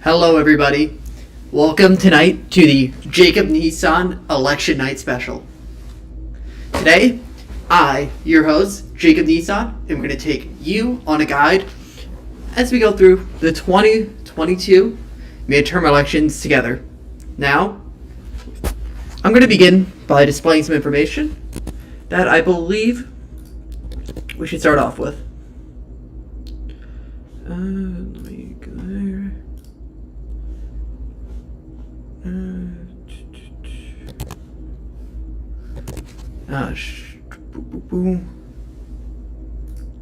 Hello, everybody. Welcome tonight to the Jacob Nissan Election Night Special. Today, I, your host, Jacob Nissan, am going to take you on a guide as we go through the 2022 midterm elections together. Now, I'm going to begin by displaying some information that I believe we should start off with. Let me go there.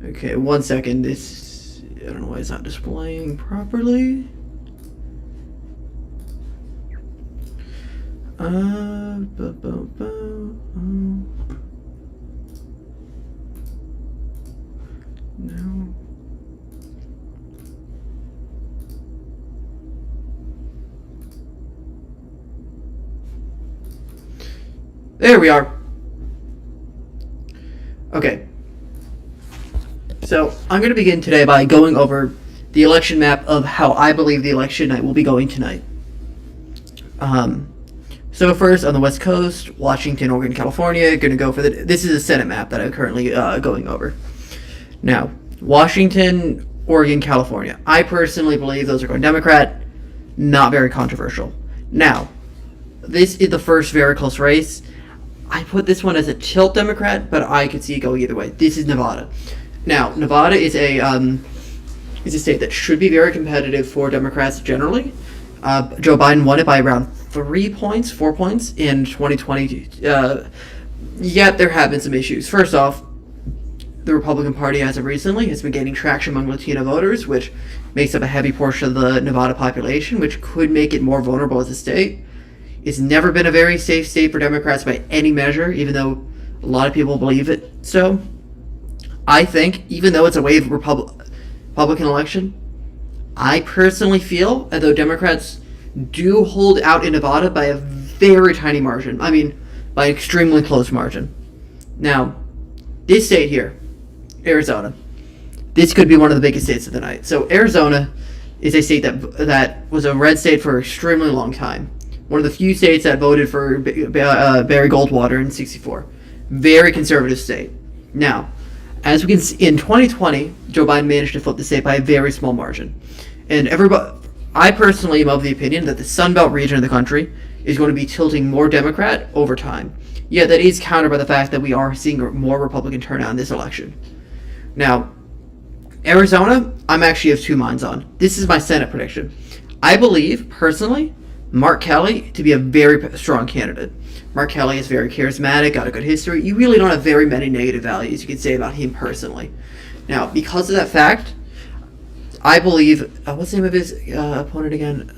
Okay, 1 second. This, I don't know why it's not displaying properly. No. There we are. Okay. So, I'm going to begin today by going over the election map of how I believe the election night will be going tonight. So first, on the West Coast, Washington, Oregon, California, going to go for this is a Senate map that I'm currently going over. Now, Washington, Oregon, California. I personally believe those are going Democrat. Not very controversial. Now, this is the first very close race. I put this one as a tilt Democrat, but I could see it going either way. This is Nevada. Now, Nevada is a state that should be very competitive for Democrats generally. Joe Biden won it by around 4 points in 2020. Yet there have been some issues. First off, the Republican Party as of recently has been gaining traction among Latino voters, which makes up a heavy portion of the Nevada population, which could make it more vulnerable as a state. It's never been a very safe state for Democrats by any measure, even though a lot of people believe it so. I think, even though it's a wave Republican election, I personally feel as though Democrats do hold out in Nevada by a very tiny margin. I mean, by an extremely close margin. Now, this state here, Arizona, this could be one of the biggest states of the night. So Arizona is a state that was a red state for an extremely long time. One of the few states that voted for Barry Goldwater in '64. Very conservative state. Now, as we can see, in 2020, Joe Biden managed to flip the state by a very small margin. And I personally am of the opinion that the Sun Belt region of the country is going to be tilting more Democrat over time. Yet that is countered by the fact that we are seeing more Republican turnout in this election. Now, Arizona, I'm actually of two minds on. This is my Senate prediction. I believe, personally, Mark Kelly to be a very strong candidate. Mark Kelly is very charismatic, got a good history. You really don't have very many negative values you can say about him personally. Now, because of that fact, I believe, what's the name of his opponent again?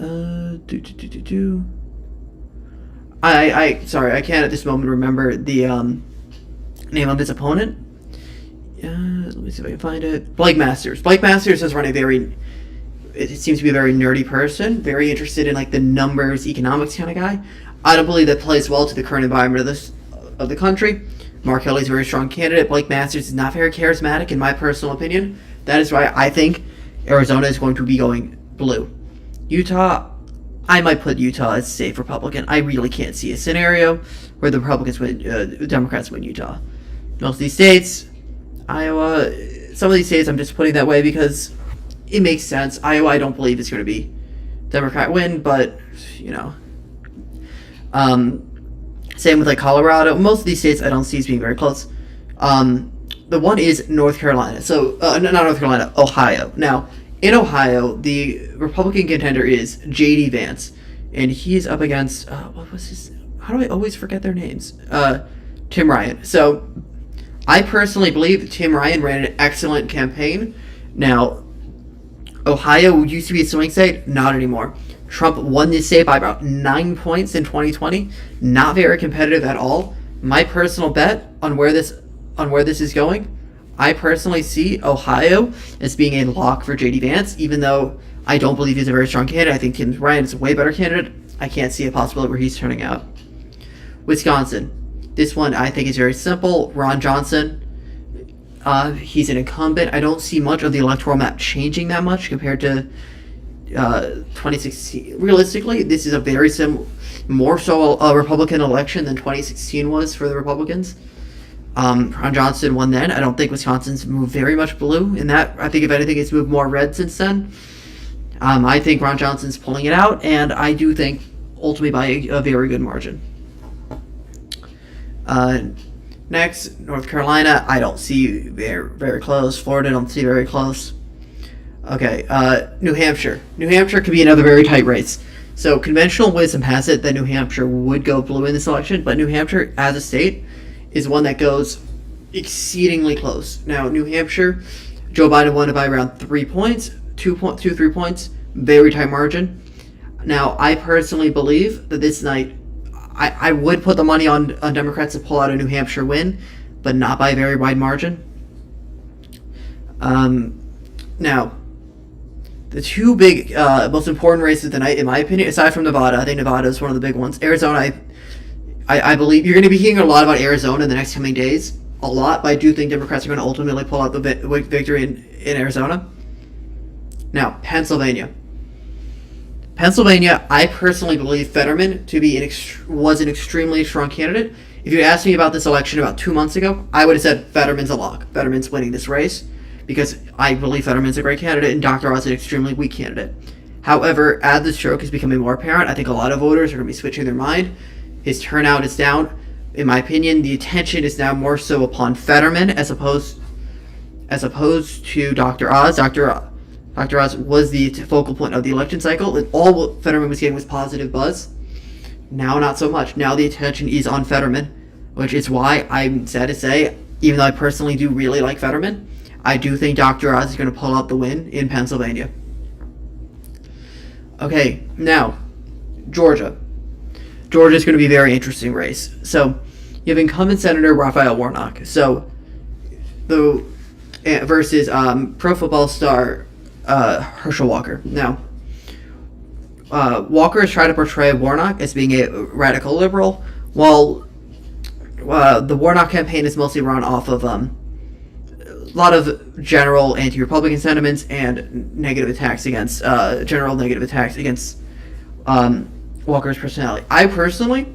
Sorry, I can't at this moment remember the name of his opponent. Let me see if I can find it. Blake Masters. Blake Masters has run it seems to be a very nerdy person, very interested in like the numbers, economics kind of guy. I don't believe that plays well to the current environment of the country. Mark Kelly's a very strong candidate. Blake Masters is not very charismatic, in my personal opinion. That is why I think Arizona is going to be going blue. Utah, I might put Utah as safe Republican. I really can't see a scenario where the Democrats win Utah. Most of these states, Iowa, some of these states I'm just putting that way because it makes sense. Iowa, I don't believe it's going to be Democrat win, but, you know. Same with like Colorado. Most of these states I don't see as being very close. The one is North Carolina. So, not North Carolina, Ohio. Now, in Ohio, the Republican contender is J.D. Vance. And he's up against, what was his, how do I always forget their names? Tim Ryan. So, I personally believe Tim Ryan ran an excellent campaign. Now, Ohio used to be a swing state, not anymore. Trump won this state by about 9 points in 2020. Not very competitive at all. My personal bet on where this is going, I personally see Ohio as being a lock for J.D. Vance, even though I don't believe he's a very strong candidate. I think Tim Ryan is a way better candidate. I can't see a possibility where he's turning out. Wisconsin. This one I think is very simple. Ron Johnson. He's an incumbent. I don't see much of the electoral map changing that much compared to 2016. Realistically, this is a very more so a Republican election than 2016 was for the Republicans. Ron Johnson won then. I don't think Wisconsin's moved very much blue in that. I think if anything, it's moved more red since then. I think Ron Johnson's pulling it out, and I do think ultimately by a very good margin. Next, North Carolina, I don't see very close. Florida, I don't see very close. Okay, New Hampshire. New Hampshire could be another very tight race. So conventional wisdom has it that New Hampshire would go blue in this election, but New Hampshire as a state is one that goes exceedingly close. Now, New Hampshire, Joe Biden won it by around 3 points, 3 points, very tight margin. Now, I personally believe that this night, I would put the money on Democrats to pull out a New Hampshire win, but not by a very wide margin. Now, the two big, most important races tonight, in my opinion, aside from Nevada, I think Nevada is one of the big ones. Arizona, I believe you're going to be hearing a lot about Arizona in the next coming days. A lot, but I do think Democrats are going to ultimately pull out the victory in Arizona. Now, Pennsylvania. Pennsylvania, I personally believe Fetterman to be was an extremely strong candidate. If you asked me about this election about 2 months ago, I would have said Fetterman's a lock. Fetterman's winning this race because I believe Fetterman's a great candidate and Dr. Oz is an extremely weak candidate. However, as the stroke is becoming more apparent, I think a lot of voters are going to be switching their mind. His turnout is down. In my opinion, the attention is now more so upon Fetterman as opposed to Dr. Oz. Dr. Oz was the focal point of the election cycle, and all Fetterman was getting was positive buzz. Now, not so much. Now the attention is on Fetterman, which is why I'm sad to say, even though I personally do really like Fetterman, I do think Dr. Oz is going to pull out the win in Pennsylvania. Okay, now, Georgia. Georgia is going to be a very interesting race. So, you have incumbent Senator Raphael Warnock. So, versus pro football star Herschel Walker. Now, Walker is trying to portray Warnock as being a radical liberal, while the Warnock campaign is mostly run off of a lot of general anti-Republican sentiments and negative attacks against Walker's personality. I personally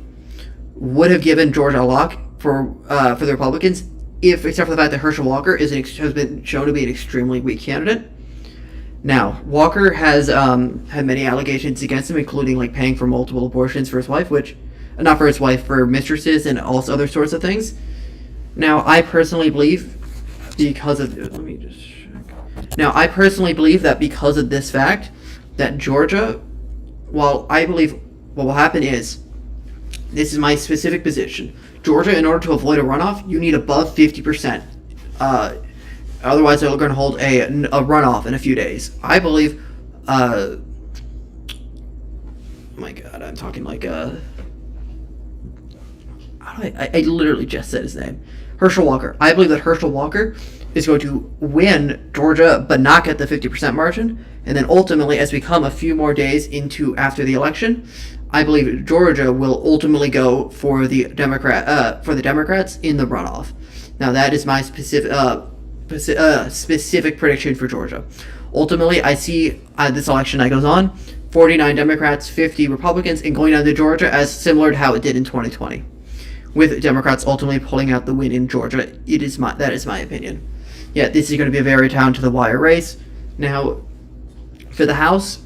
would have given Georgia a lock for the Republicans, except for the fact that Herschel Walker has been shown to be an extremely weak candidate. Now, Walker has had many allegations against him, including like paying for multiple abortions for his wife, not for his wife, for mistresses and also other sorts of things. Now, I personally believe because of this fact that Georgia, while I believe what will happen is, this is my specific position, Georgia, in order to avoid a runoff, you need above 50%. Otherwise, they're going to hold a runoff in a few days. I believe, oh my god, I'm talking like, I literally just said his name. Herschel Walker. I believe that Herschel Walker is going to win Georgia, but not get the 50% margin. And then ultimately, as we come a few more days after the election, I believe Georgia will ultimately go for the Democrats in the runoff. Now, that is my specific prediction for Georgia. Ultimately, I see this election that goes on, 49 Democrats, 50 Republicans, and going down to Georgia as similar to how it did in 2020, with Democrats ultimately pulling out the win in Georgia. That is my opinion. Yeah, this is going to be a very down to the wire race. Now, for the House,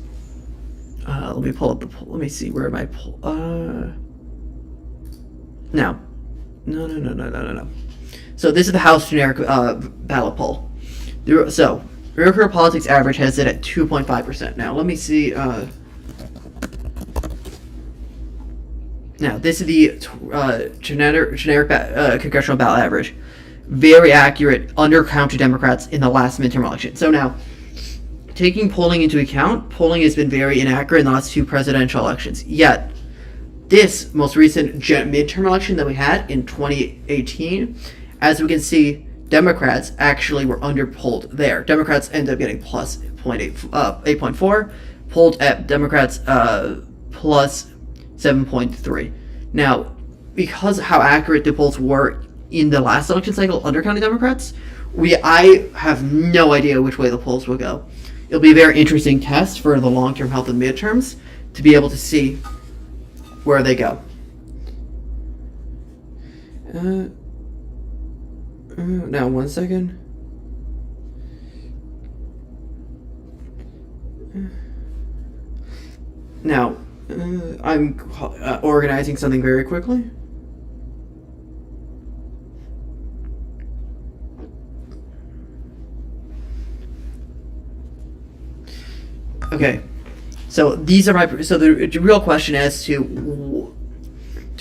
let me pull up let me see where my poll. No. So this is the House generic ballot poll. So, Real Politics average has it at 2.5%. Now, let me see. Now, this is the generic congressional ballot average. Very accurate, undercounted Democrats in the last midterm election. So now, taking polling into account, polling has been very inaccurate in the last two presidential elections. Yet, this most recent midterm election that we had in 2018, as we can see, Democrats actually were underpolled there. Democrats ended up getting plus 8.4, polled at Democrats plus 7.3. Now, because of how accurate the polls were in the last election cycle, undercounting Democrats, I have no idea which way the polls will go. it'll be a very interesting test for the long-term health of midterms to be able to see where they go. Now, 1 second. Now, I'm organizing something very quickly. Okay, so these are my. So the real question as to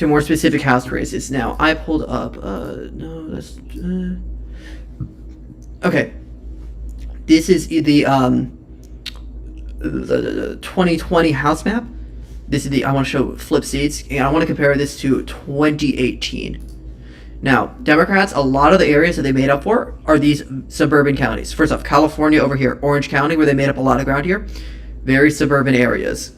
more specific house races. Now I pulled up. No, that's. Okay, this is the 2020 house map. This is the. I want to show flip seats, and I want to compare this to 2018. Now, Democrats, a lot of the areas that they made up for are these suburban counties. First off, California over here, Orange County, where they made up a lot of ground here. Very suburban areas.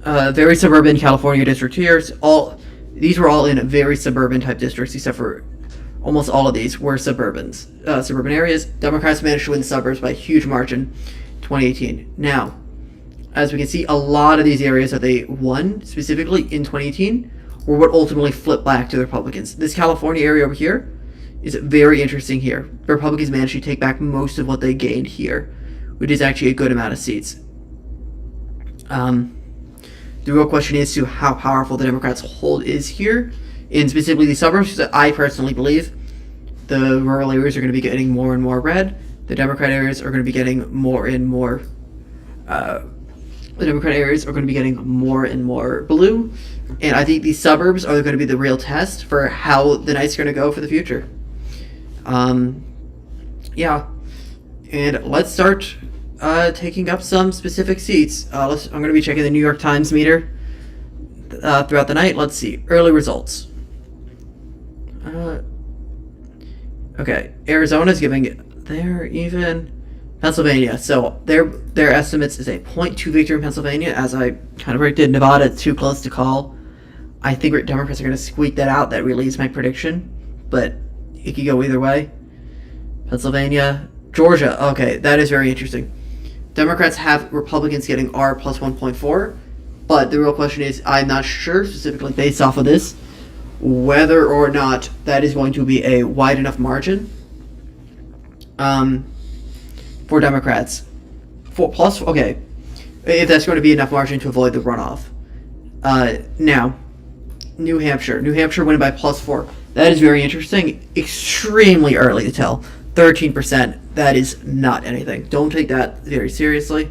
Very suburban California district here. These were all in very suburban type districts, except for almost all of these were suburban areas. Democrats managed to win the suburbs by a huge margin, 2018. Now, as we can see, a lot of these areas that they won specifically in 2018 were what ultimately flipped back to the Republicans. This California area over here is very interesting here. The Republicans managed to take back most of what they gained here, which is actually a good amount of seats. The real question is to how powerful the Democrats' hold is here, in specifically the suburbs, because I personally believe the rural areas are going to be getting more and more red. The Democrat areas are going to be getting more and more blue. And I think these suburbs are going to be the real test for how the nights are going to go for the future. Yeah. And let's start taking up some specific seats. I'm going to be checking the New York Times meter throughout the night. Let's see. Early results. Okay. Arizona's giving their even. Pennsylvania. So their estimates is a 0.2 victory in Pennsylvania, as I kind of predicted. Nevada, too close to call. I think Democrats are going to squeak that out. That really is my prediction, but it could go either way. Pennsylvania, Georgia. Okay, that is very interesting. Democrats have Republicans getting R plus 1.4, but the real question is, I'm not sure, specifically based off of this, whether or not that is going to be a wide enough margin for Democrats. Okay, if that's going to be enough margin to avoid the runoff. Now, New Hampshire winning by +4. That is very interesting. Extremely early to tell. 13%. That is not anything. Don't take that very seriously.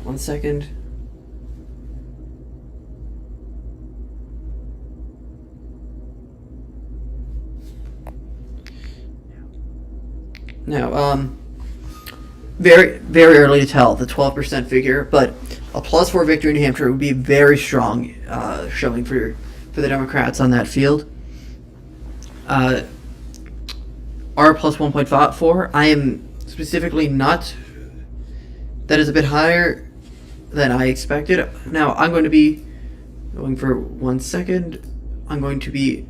1 second. Now, very, very early to tell, the 12% figure, but a +4 victory in New Hampshire would be very strong showing for the Democrats on that field. R plus 1.4, I am specifically not. That is a bit higher than I expected. Now, I'm going to be going for 1 second. I'm going to be.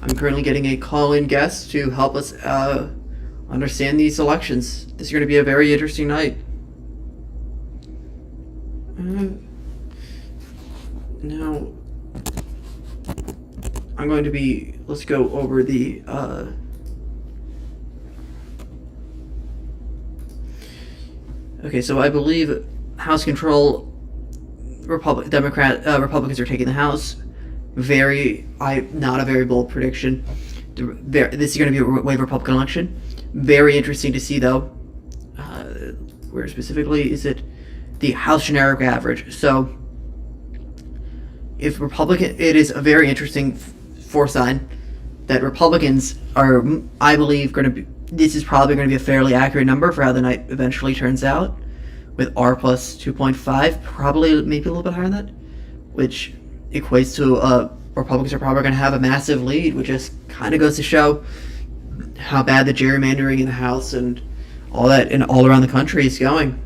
I'm currently getting a call-in guest to help us understand these elections. This is going to be a very interesting night. Now, I'm going to be. Let's go over the. Okay, so I believe House control. Republicans are taking the House. Not a very bold prediction. This is going to be a wave Republican election. Very interesting to see, though. Where specifically is it? the House generic average. So, if Republican, it is a very interesting foresign that Republicans are, I believe, going to be. This is probably going to be a fairly accurate number for how the night eventually turns out, with R plus 2.5, probably maybe a little bit higher than that, which equates to Republicans are probably going to have a massive lead, which just kind of goes to show how bad the gerrymandering in the House and all that and all around the country is going.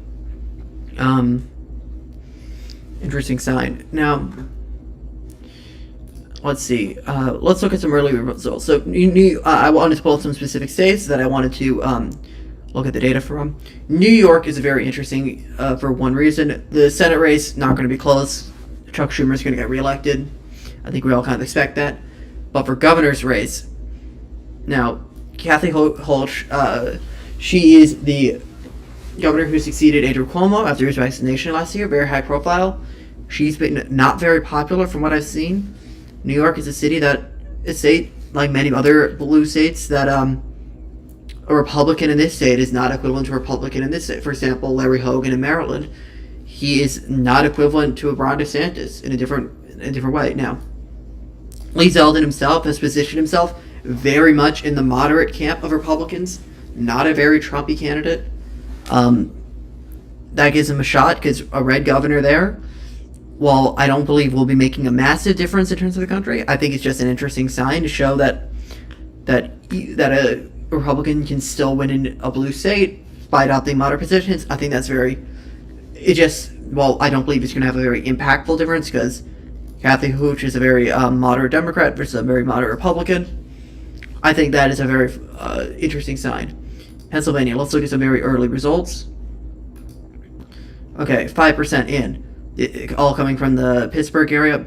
Interesting sign. Now, let's see. Let's look at some early results. So, I wanted to pull up some specific states that I wanted to look at the data from. New York is very interesting for one reason. The Senate race not going to be close. Chuck Schumer is going to get reelected. I think we all kind of expect that. But for governor's race, now Kathy Hochul, she is the governor who succeeded Andrew Cuomo after his vaccination last year. Very high profile. She's been not very popular from what I've seen. New York is a state like many other blue states that a Republican in this state is not equivalent to a Republican in this state. For example, Larry Hogan in Maryland, he is not equivalent to a Ron DeSantis in a different way. Now, Lee Zeldin himself has positioned himself very much in the moderate camp of Republicans, not a very Trumpy candidate. That gives him a shot because a red governor there, while I don't believe will be making a massive difference in terms of the country, I think it's just an interesting sign to show that a Republican can still win in a blue state by adopting moderate positions. I think that's I don't believe it's going to have a very impactful difference because Kathy Hochul is a very moderate Democrat versus a very moderate Republican. I think that is a very interesting sign. Pennsylvania, let's look at some very early results. Okay, 5% in. All coming from the Pittsburgh area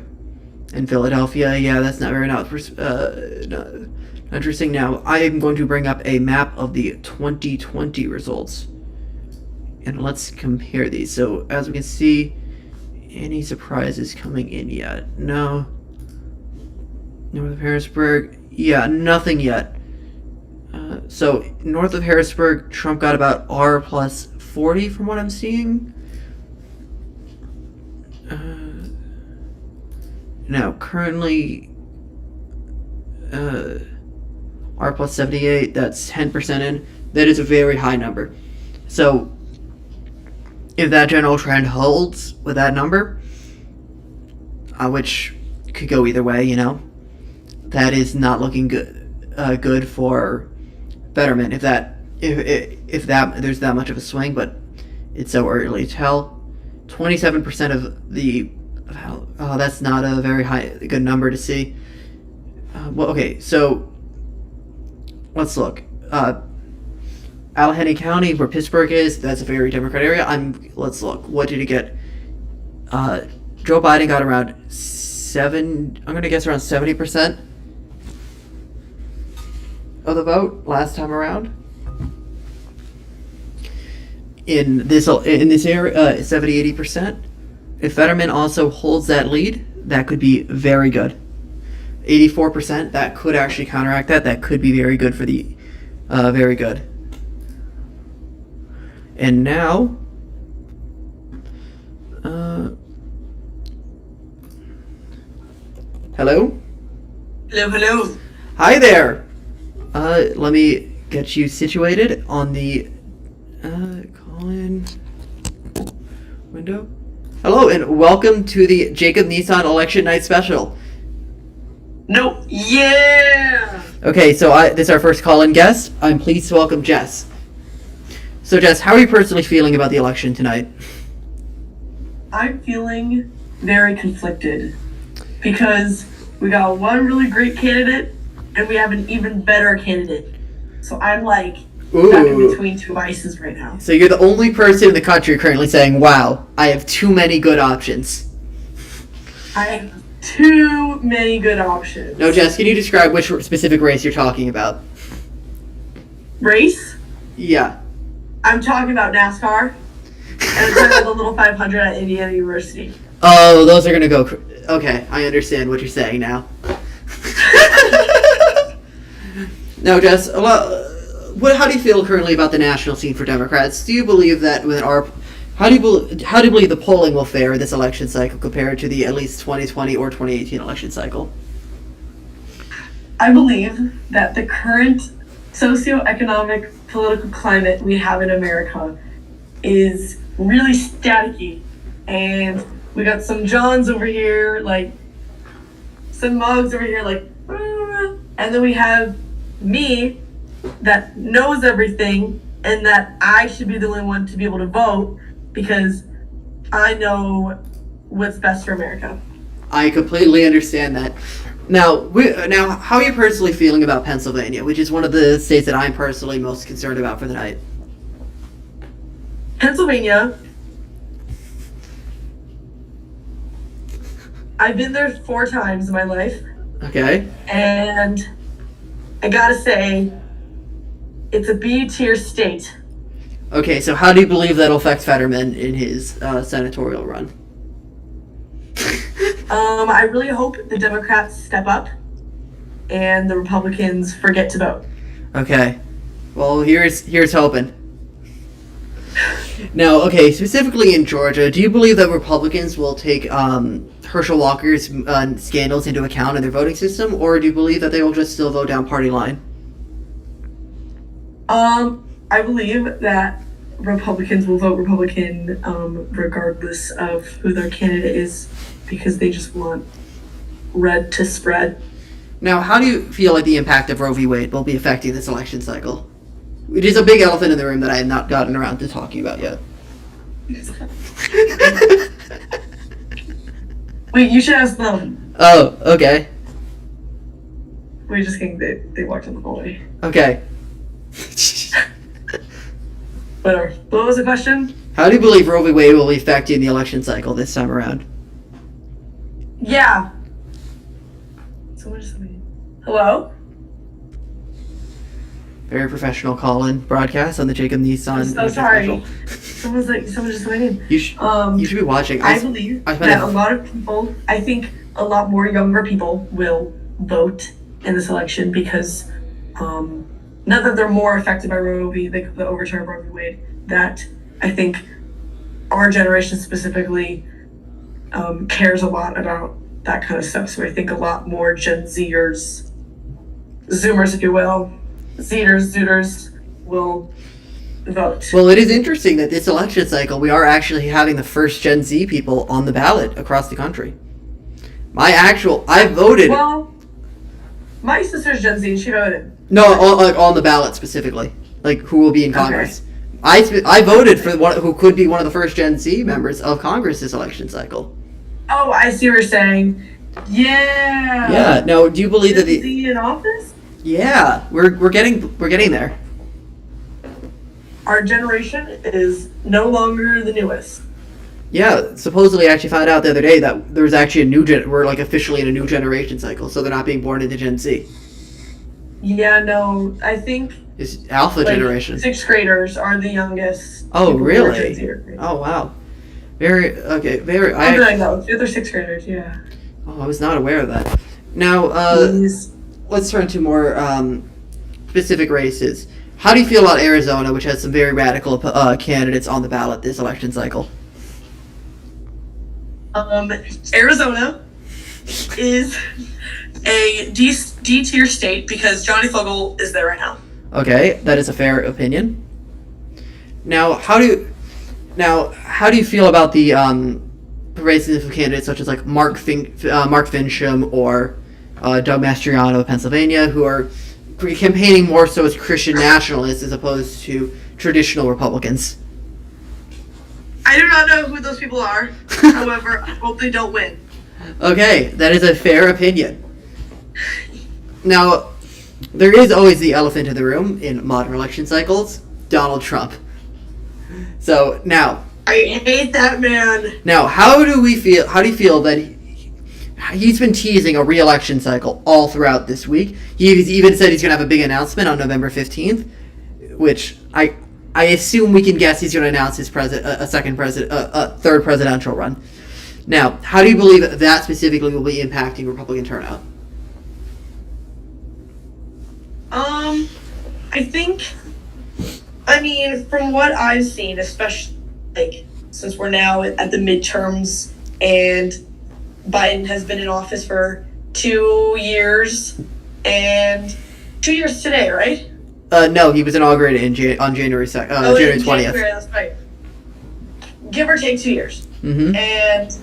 and Philadelphia. Yeah, that's not very interesting. Now, I am going to bring up a map of the 2020 results. And let's compare these. So, as we can see, any surprises coming in yet? No. North of Harrisburg. Yeah, nothing yet. So, north of Harrisburg, Trump got about R plus 40 from what I'm seeing. Now, currently, R plus 78, that's 10% in. That is a very high number. So, if that general trend holds with that number, which could go either way, that is not looking good for Fetterman. If there's that much of a swing, but it's so early to tell. 27% of the that's not a very good number to see. Okay, so let's look. Allegheny County, where Pittsburgh is, that's a very Democrat area. Let's look. What did he get? Joe Biden got around I'm going to guess around 70% of the vote last time around. In this area, 70-80%. If Fetterman also holds that lead, that could be very good. 84%, that could actually counteract that. That could be very good for the very good. And now, hello? Hello. Hi there. Let me get you situated on the call-in window. Hello, and welcome to the Jacob Nissan Election Night Special. No, yeah! Okay, so this is our first call-in guest. I'm pleased to welcome Jess. So, Jess, how are you personally feeling about the election tonight? I'm feeling very conflicted because we got one really great candidate and we have an even better candidate. So I'm like stuck in between two ices right now. So you're the only person in the country currently saying, wow, I have too many good options. I have too many good options. No, Jess, can you describe which specific race you're talking about? Race? Yeah. I'm talking about NASCAR. And I'm talking about the little 500 at Indiana University. Oh, those are going to go... Okay, I understand what you're saying now. No, Jess, how do you feel currently about the national scene for Democrats? Do you believe that with an How do you believe the polling will fare this election cycle compared to the at least 2020 or 2018 election cycle? I believe that the current socioeconomic political climate we have in America is really staticky, and we got some Johns over here, like some Mugs over here, like, and then we have me that knows everything, and that I should be the only one to be able to vote because I know what's best for America. I completely understand that. Now, how are you personally feeling about Pennsylvania, which is one of the states that I'm personally most concerned about for the night? Pennsylvania, I've been there 4 times in my life, Okay. and I gotta say, it's a B tier state. Okay, so how do you believe that'll affect Fetterman in his senatorial run? I really hope the Democrats step up and the Republicans forget to vote. Okay. Well, here's hoping. Now, okay, specifically in Georgia, do you believe that Republicans will take Herschel Walker's scandals into account in their voting system, or do you believe that they will just still vote down party line? I believe that Republicans will vote Republican regardless of who their candidate is, because they just want red to spread. Now, how do you feel like the impact of Roe v. Wade will be affecting this election cycle? It is a big elephant in the room that I have not gotten around to talking about yet. Wait, you should ask them. Oh, okay. We're just kidding. They walked in the hallway. Okay. Whatever. What was the question? How do you believe Roe v. Wade will be affecting the election cycle this time around? Yeah. Someone just waiting. Hello? Very professional call-in broadcast on the Jacob Nissan. I'm so sorry. Someone just went in. You should be watching. I believe that a lot of people, I think a lot more younger people will vote in this election because not that they're more affected by Roe v. the overturn of Roe v. Wade, that I think our generation specifically cares a lot about that kind of stuff. So I think a lot more Gen Zers, Zoomers if you will, Zooters will vote. Well, it is interesting that this election cycle we are actually having the first Gen Z people on the ballot across the country. I voted. Well, my sister's Gen Z and she voted. No, on the ballot specifically, like who will be in Congress. Okay. I voted for who could be one of the first Gen Z members of Congress this election cycle. Oh, I see what you're saying. Yeah. Yeah. Now, do you believe that Gen Z in office? Yeah, we're getting there. Our generation is no longer the newest. Yeah, supposedly I actually found out the other day that there's actually we're like officially in a new generation cycle, so they're not being born into Gen Z. Yeah, no, I think It's Alpha generation. 6th graders are the youngest. Oh, really? Oh, wow. Very. I know. They're 6th graders, yeah. Oh, I was not aware of that. Now, let's turn to more specific races. How do you feel about Arizona, which has some very radical candidates on the ballot this election cycle? Arizona is a D tier state because Johnny Fogel is there right now. Okay, that is a fair opinion. Now, how do you feel about the races of candidates such as like Mark Fincham or Doug Mastriano of Pennsylvania, who are campaigning more so as Christian nationalists as opposed to traditional Republicans? I do not know who those people are. However, I hope they don't win. Okay, that is a fair opinion. Now, there is always the elephant in the room in modern election cycles, Donald Trump. So, now... I hate that man. Now, how do you feel that he's been teasing a re-election cycle all throughout this week? He's even said he's going to have a big announcement on November 15th, which I assume we can guess he's going to announce his third presidential run. Now, how do you believe that specifically will be impacting Republican turnout? I think, from what I've seen, especially, since we're now at the midterms and Biden has been in office for 2 years and 2 years today, right? No, he was inaugurated on January 2nd, January 20th. January, that's right. Give or take 2 years. Mm-hmm. And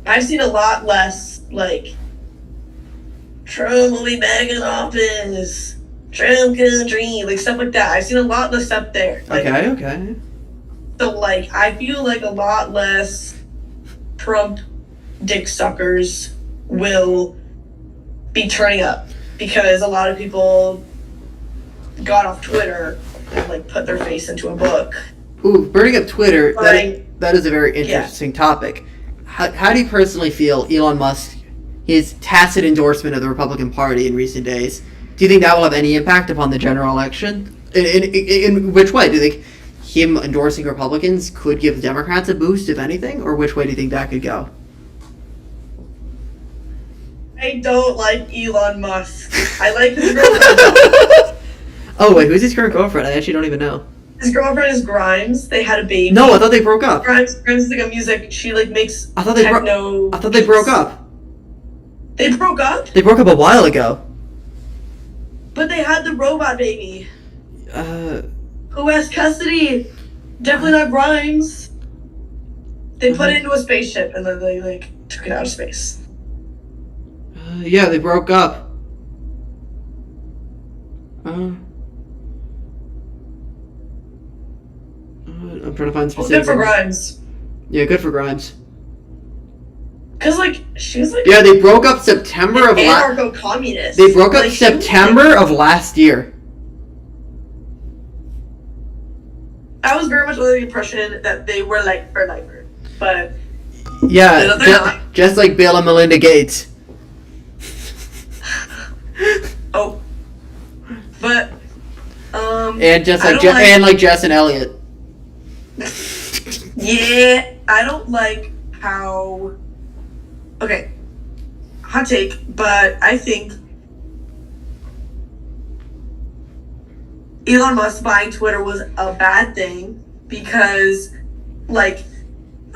I've seen a lot less, like, Trump will be back in office, Trump country, like, stuff like that. I've seen a lot less stuff there. Like, Okay. So, like, I feel like a lot less Trump dick suckers will be turning up because a lot of people got off Twitter and, like, put their face into a book. Ooh, burning up Twitter, that is a very interesting topic. How do you personally feel Elon Musk, his tacit endorsement of the Republican Party in recent days, do you think that will have any impact upon the general election? In which way? Do you think him endorsing Republicans could give the Democrats a boost, if anything? Or which way do you think that could go? I don't like Elon Musk. I like his girlfriend. Oh, wait, who's his current girlfriend? I actually don't even know. His girlfriend is Grimes. They had a baby. No, I thought they broke up. Grimes is like a music. She like makes I thought they techno. I thought they broke up. They broke up? They broke up a while ago. But they had the robot baby. Uh... Who has custody? Definitely not Grimes. They put it into a spaceship and then they like took it out of space. Yeah, they broke up. I'm trying to find specific. Well, good for Grimes. Yeah, good for Grimes. Cause like she was like. Yeah, they broke up September of anarcho-communist. They broke up September of last year. I was very much under the impression that they were like for lifer, but yeah, just like Bill and Melinda Gates. Oh, but and just like like Jess and Elliot. Yeah, I don't like how. Okay, hot take, but I think Elon Musk buying Twitter was a bad thing because, like,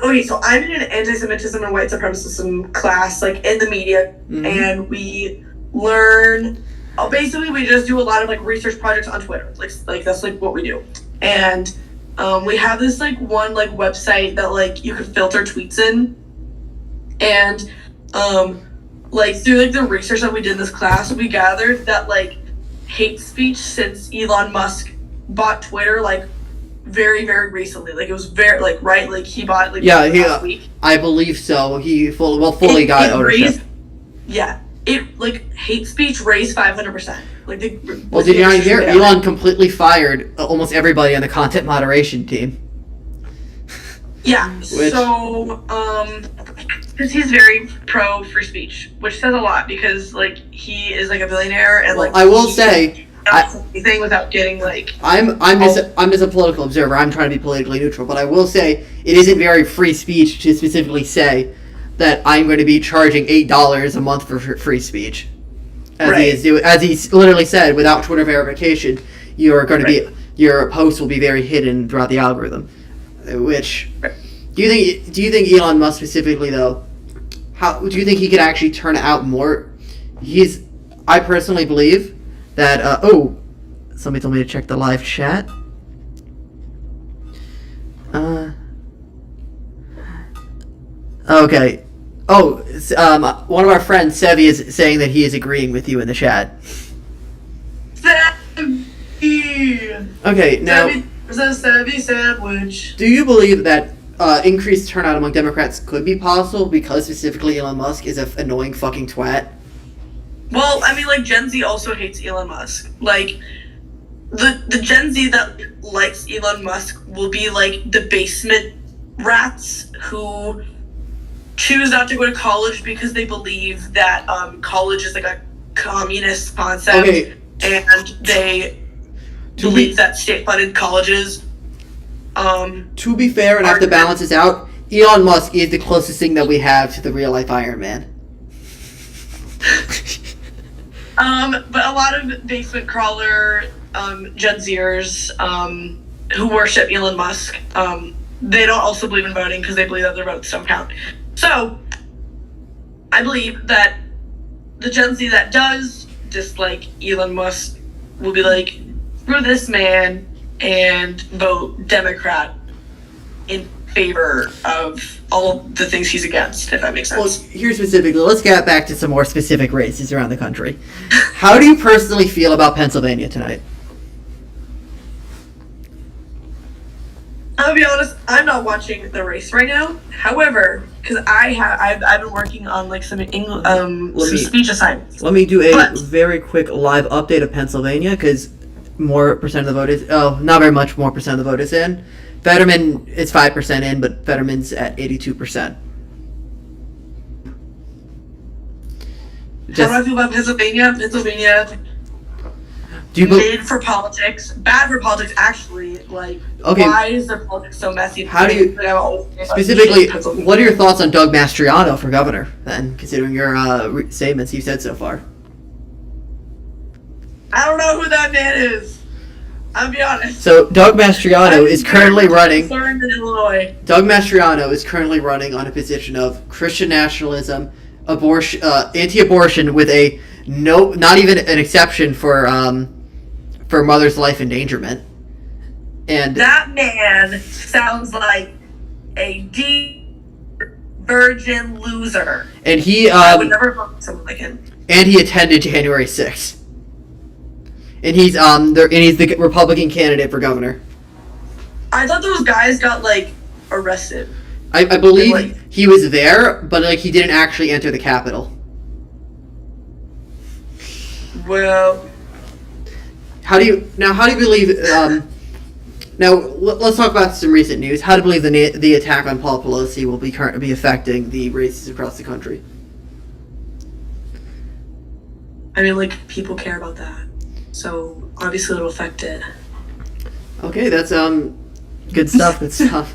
okay, so I'm in an anti-Semitism and white supremacism class, like, in the media, and we learn. Basically, we just do a lot of like research projects on Twitter, like that's like what we do, and we have this like one like website that like you can filter tweets in, and like through like the research that we did in this class, we gathered that like hate speech since Elon Musk bought Twitter like very very recently, like it was very like right like he bought like last week. I believe so. He fully got ownership. It like hate speech raised 500%. Like well, did you not hear? Elon completely fired almost everybody on the content moderation team. Yeah. So because he's very pro free speech, which says a lot because like he is like a billionaire and like I will say anything without getting like I'm just a political observer. I'm trying to be politically neutral, but I will say it isn't very free speech to specifically say that I'm going to be charging $8 a month for free speech, as he literally said, without Twitter verification, you're going to be your post will be very hidden throughout the algorithm. Which do you think Elon Musk specifically though? How do you think he could actually turn out more? I personally believe that. Somebody told me to check the live chat. Okay. One of our friends, Sevi, is saying that he is agreeing with you in the chat. Sevi! Okay, now... There's a Sevi sandwich. Do you believe that increased turnout among Democrats could be possible because specifically Elon Musk is an annoying fucking twat? Well, I mean, like, Gen Z also hates Elon Musk. Like, the Gen Z that likes Elon Musk will be, like, the basement rats who choose not to go to college because they believe that college is like a communist concept, and they believe that state-funded colleges. To be fair, and have to balance this out, Elon Musk is the closest thing that we have to the real-life Iron Man. But a lot of basement crawler Gen Zers who worship Elon Musk they don't also believe in voting because they believe that their votes don't count. So, I believe that the Gen Z that does dislike Elon Musk will be like, screw this man, and vote Democrat in favor of all of the things he's against, if that makes sense. Well, here specifically, let's get back to some more specific races around the country. How do you personally feel about Pennsylvania tonight? I'll be honest, I'm not watching the race right now. However, because I've been working on like some some speech assignments. Let me do a very quick live update of Pennsylvania, because more percent of the vote is not very much more percent of the vote is in. Fetterman is 5% in, but Fetterman's at 82%. How do I feel about Pennsylvania? Pennsylvania. Made for politics, bad for politics. Actually, like, why is their politics so messy? How do you specifically? What are your thoughts on Doug Mastriano for governor? Then, considering your statements you've said so far. I don't know who that man is. I'll be honest. So Doug Mastriano is currently running. In Illinois. Doug Mastriano is currently running on a position of Christian nationalism, abortion, anti-abortion, with a not even an exception for mother's life endangerment. And that man sounds like a deep virgin loser. And he I would never vote for someone like him. And he attended January 6th. And he's he's the Republican candidate for governor. I thought those guys got like arrested. I believe he was there, but like he didn't actually enter the Capitol. Well, how do you believe? Now let's talk about some recent news. How do you believe the attack on Paul Pelosi will be affecting the races across the country? I mean, like, people care about that. So, obviously it'll affect it. Okay, that's good stuff. Good stuff.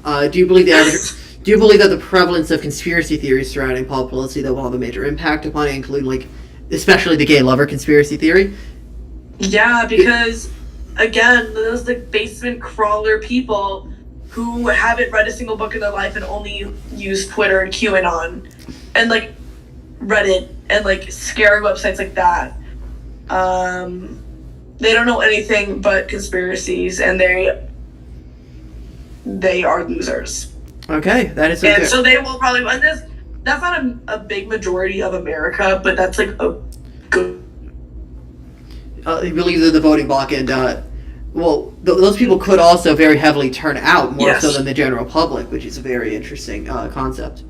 Do you believe that the prevalence of conspiracy theories surrounding Paul Pelosi that will have a major impact upon it, including like especially the gay lover conspiracy theory? Yeah, because again, those like basement crawler people who haven't read a single book in their life and only use Twitter and QAnon and like Reddit and like scary websites like that. They don't know anything but conspiracies, and they are losers. Okay, that is. And so they will probably win this. That's not a big majority of America, but that's like a good. You believe that the voting bloc and those people could also very heavily turn out more so than the general public, which is a very interesting concept.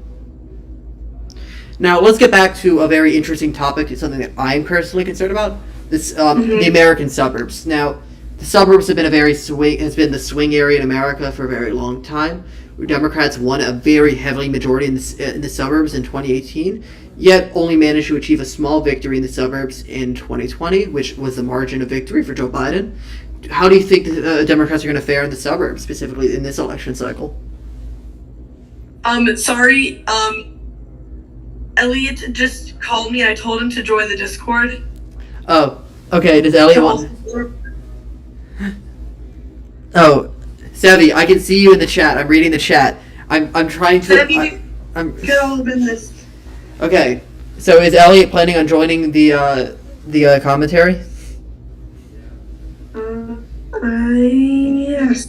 Now let's get back to a very interesting topic. It's something that I'm personally concerned about. This the American suburbs. Now, the suburbs have been the swing area in America for a very long time. Democrats won a very heavily majority in the suburbs in 2018, yet only managed to achieve a small victory in the suburbs in 2020, which was the margin of victory for Joe Biden. How do you think the Democrats are going to fare in the suburbs, specifically in this election cycle? Sorry, Elliot just called me. I told him to join the Discord. Oh, okay. Does Elliot want? Oh, Sevi, I can see you in the chat. I'm reading the chat. I'm trying to. Sevi, get all the business. Okay, so is Elliot planning on joining the commentary? Yes.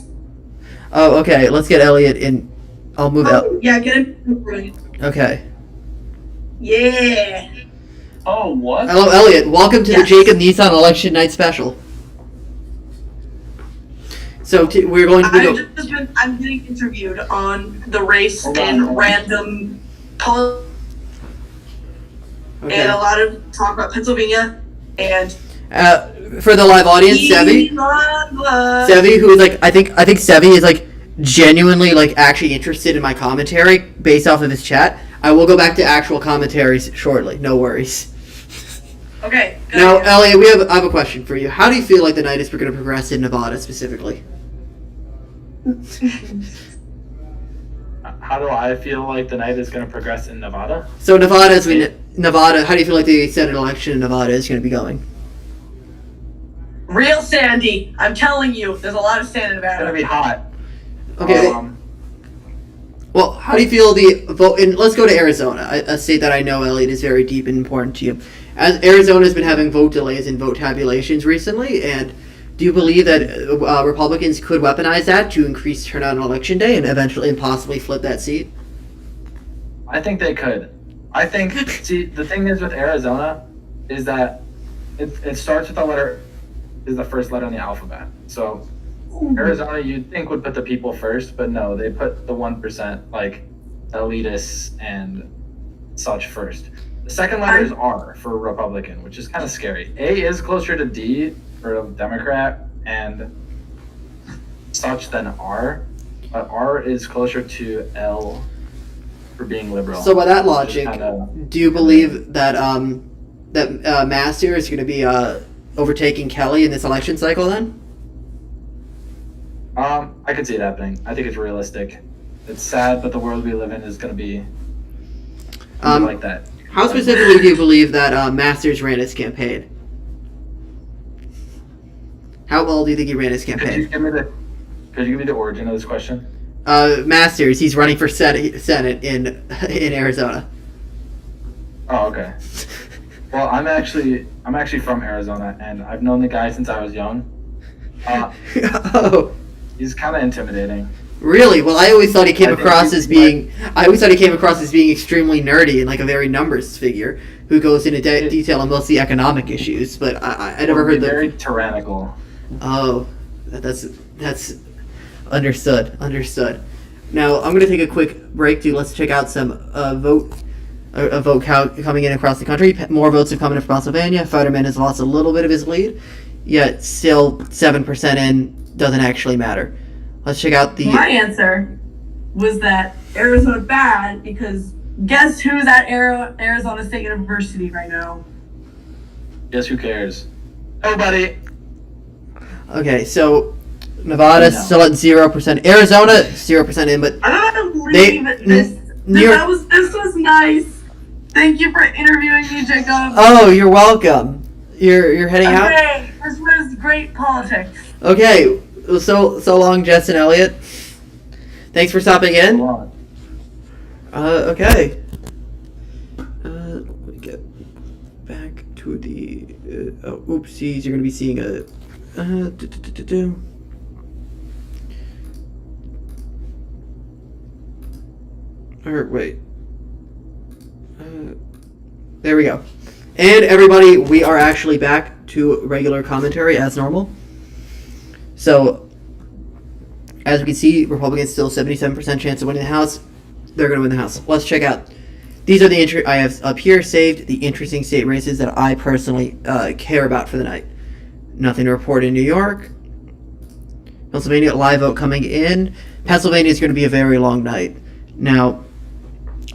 Oh, okay. Let's get Elliot in. I'll move out. Yeah, get him. Okay. Yeah. Oh, what? Hello, Elliot. Welcome to the Jacob Nissan Election Night Special. So we're going to I'm getting interviewed on the race and random and a lot of talk about Pennsylvania and for the live audience, Sevi, who is like I think Sevi is like genuinely like actually interested in my commentary based off of his chat. I will go back to actual commentaries shortly. No worries. Okay. Now, Elliot, I have a question for you. How do you feel like the night is going to progress in Nevada specifically? How do I feel like the night is going to progress in Nevada? So Nevada, how do you feel like the Senate election in Nevada is going to be going? Real sandy. I'm telling you, there's a lot of sand in Nevada. It's going to be hot. Okay. Well, how do you feel the vote? And let's go to Arizona, a state that I know, Elliot, is very deep and important to you. As Arizona has been having vote delays and vote tabulations recently, and do you believe that Republicans could weaponize that to increase turnout on election day and eventually and possibly flip that seat? I think they could. I think, see, the thing is with Arizona is that it starts with the letter, is the first letter in the alphabet. So Arizona, you'd think would put the people first, but no, they put the 1%, like elitists and such first. The second letter is R for Republican, which is kind of scary. A is closer to D for Democrat and such than R, but R is closer to L for being liberal. So by that logic, do you believe that Massey is going to be overtaking Kelly in this election cycle then? I could see it happening. I think it's realistic. It's sad, but the world we live in is going to be like that. How specifically do you believe that Masters ran his campaign? How well do you think he ran his campaign? Could you give me the origin of this question? Masters, he's running for Senate in Arizona. Oh, okay. Well, I'm actually from Arizona, and I've known the guy since I was young. Oh. He's kind of intimidating. Really? Well, I always thought he came across as being extremely nerdy and like a very numbers figure who goes into detail on most of the economic issues. But I never heard that. Very tyrannical. Oh, that's understood. Now I'm going to take a quick break to let's check out some vote count coming in across the country. More votes have come in from Pennsylvania. Fetterman has lost a little bit of his lead, yet still 7% in. Doesn't actually matter. Let's check out the... My answer was that Arizona's bad because guess who's at Arizona State University right now? Guess who cares? Nobody. Okay, so Nevada still at 0%. Arizona 0% in, but I don't believe this was nice. Thank you for interviewing me, Jacob. Oh, you're welcome. You're heading out. Okay, this was great politics. Okay, so long, Jess and Elliot. Thanks for stopping in. Okay. Let me get back to the. Oopsies! You're gonna be seeing a. Or wait. There we go. And everybody, we are actually back to regular commentary as normal. So, as we can see, Republicans still 77% chance of winning the House. They're going to win the House. Let's check out. These are the I have up here saved the interesting state races that I personally care about for the night. Nothing to report in New York. Pennsylvania, live vote coming in. Pennsylvania is going to be a very long night. Now,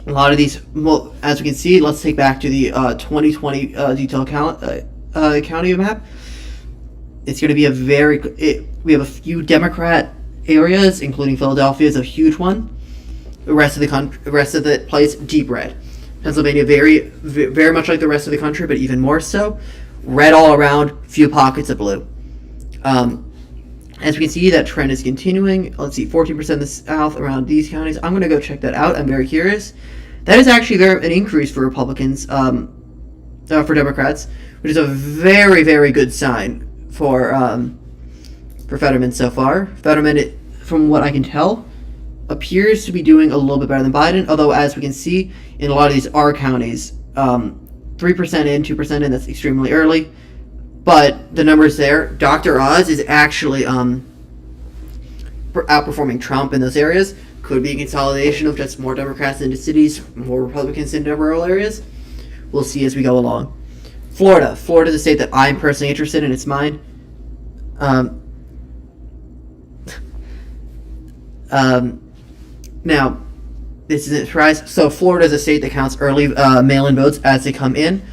a lot of these, well, as we can see, let's take back to the 2020 detail county map. It's going to be we have a few Democrat areas, including Philadelphia is a huge one. The rest of the place, deep red. Pennsylvania, very, very much like the rest of the country, but even more so. Red all around, few pockets of blue. As we can see, that trend is continuing. Let's see, 14% in the South around these counties. I'm going to go check that out. I'm very curious. That is actually an increase for Republicans, for Democrats, which is a very, very good sign for Fetterman so far. Fetterman, from what I can tell, appears to be doing a little bit better than Biden, although as we can see in a lot of these R counties, 3% in, 2% in, that's extremely early. But the numbers there, Dr. Oz is actually outperforming Trump in those areas. Could be a consolidation of just more Democrats into cities, more Republicans into rural areas. We'll see as we go along. Florida. Florida is a state that I'm personally interested in. It's mine. Now, this isn't a surprise. So Florida is a state that counts early mail-in votes as they come in.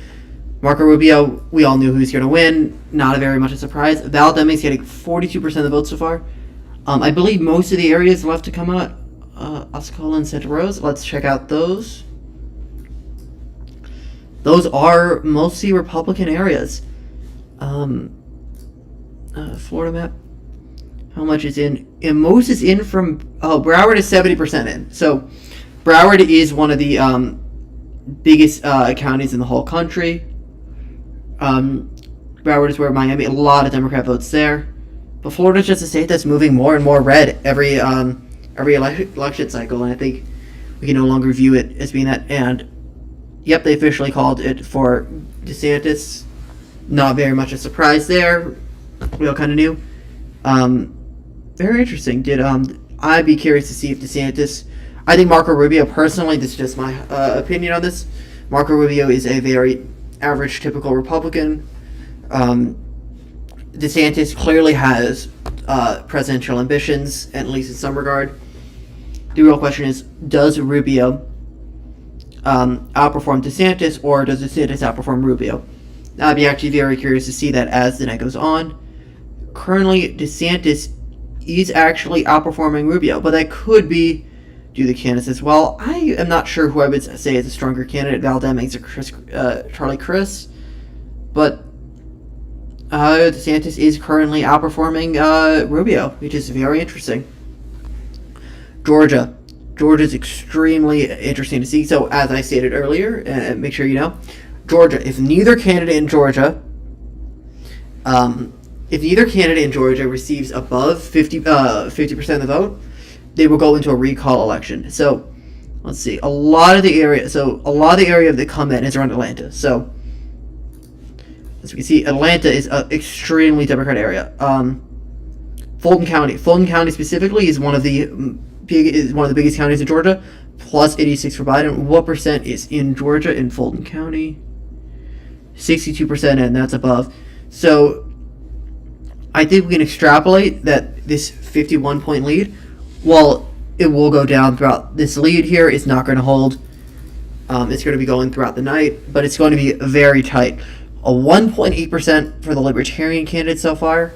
Marco Rubio, we all knew who's going to win. Not very much a surprise. Val Deming's getting 42% of the votes so far. I believe most of the areas left to come out, Osceola and Santa Rosa. Let's check out those. Those are mostly Republican areas. Florida map. How much is in? And most is in from Broward is 70% in. So Broward is one of the biggest counties in the whole country. Broward is where Miami, a lot of Democrat votes there. But Florida's just a state that's moving more and more red every election cycle, and I think we can no longer view it as being that. And yep, they officially called it for DeSantis. Not very much a surprise there. We all kind of knew. Very interesting. I'd be curious to see if DeSantis. I think Marco Rubio, personally, this is just my opinion on this. Marco Rubio is a very average, typical Republican. DeSantis clearly has presidential ambitions, at least in some regard. The real question is, does Rubio outperform DeSantis, or does DeSantis outperform Rubio? I'd be actually very curious to see that as the night goes on. Currently, DeSantis is actually outperforming Rubio, but that could be due to the candidates as well. I am not sure who I would say is a stronger candidate, Val Demings or Charlie Crist, but DeSantis is currently outperforming Rubio, which is very interesting. Georgia is extremely interesting to see. So, as I stated earlier, and make sure you know, Georgia, if neither candidate in Georgia receives above 50% of the vote, they will go into a recall election. So, let's see. A lot of the area of the comment is around Atlanta. So, as we can see, Atlanta is an extremely Democrat area. Fulton County specifically is one of the biggest counties in Georgia, plus 86 for Biden. What percent is in Georgia in Fulton County? 62%, and that's above. So I think we can extrapolate that this 51-point lead, while it will go down throughout, this lead here is not going to hold. It's going to be going throughout the night, but it's going to be very tight. A 1.8% for the Libertarian candidate so far.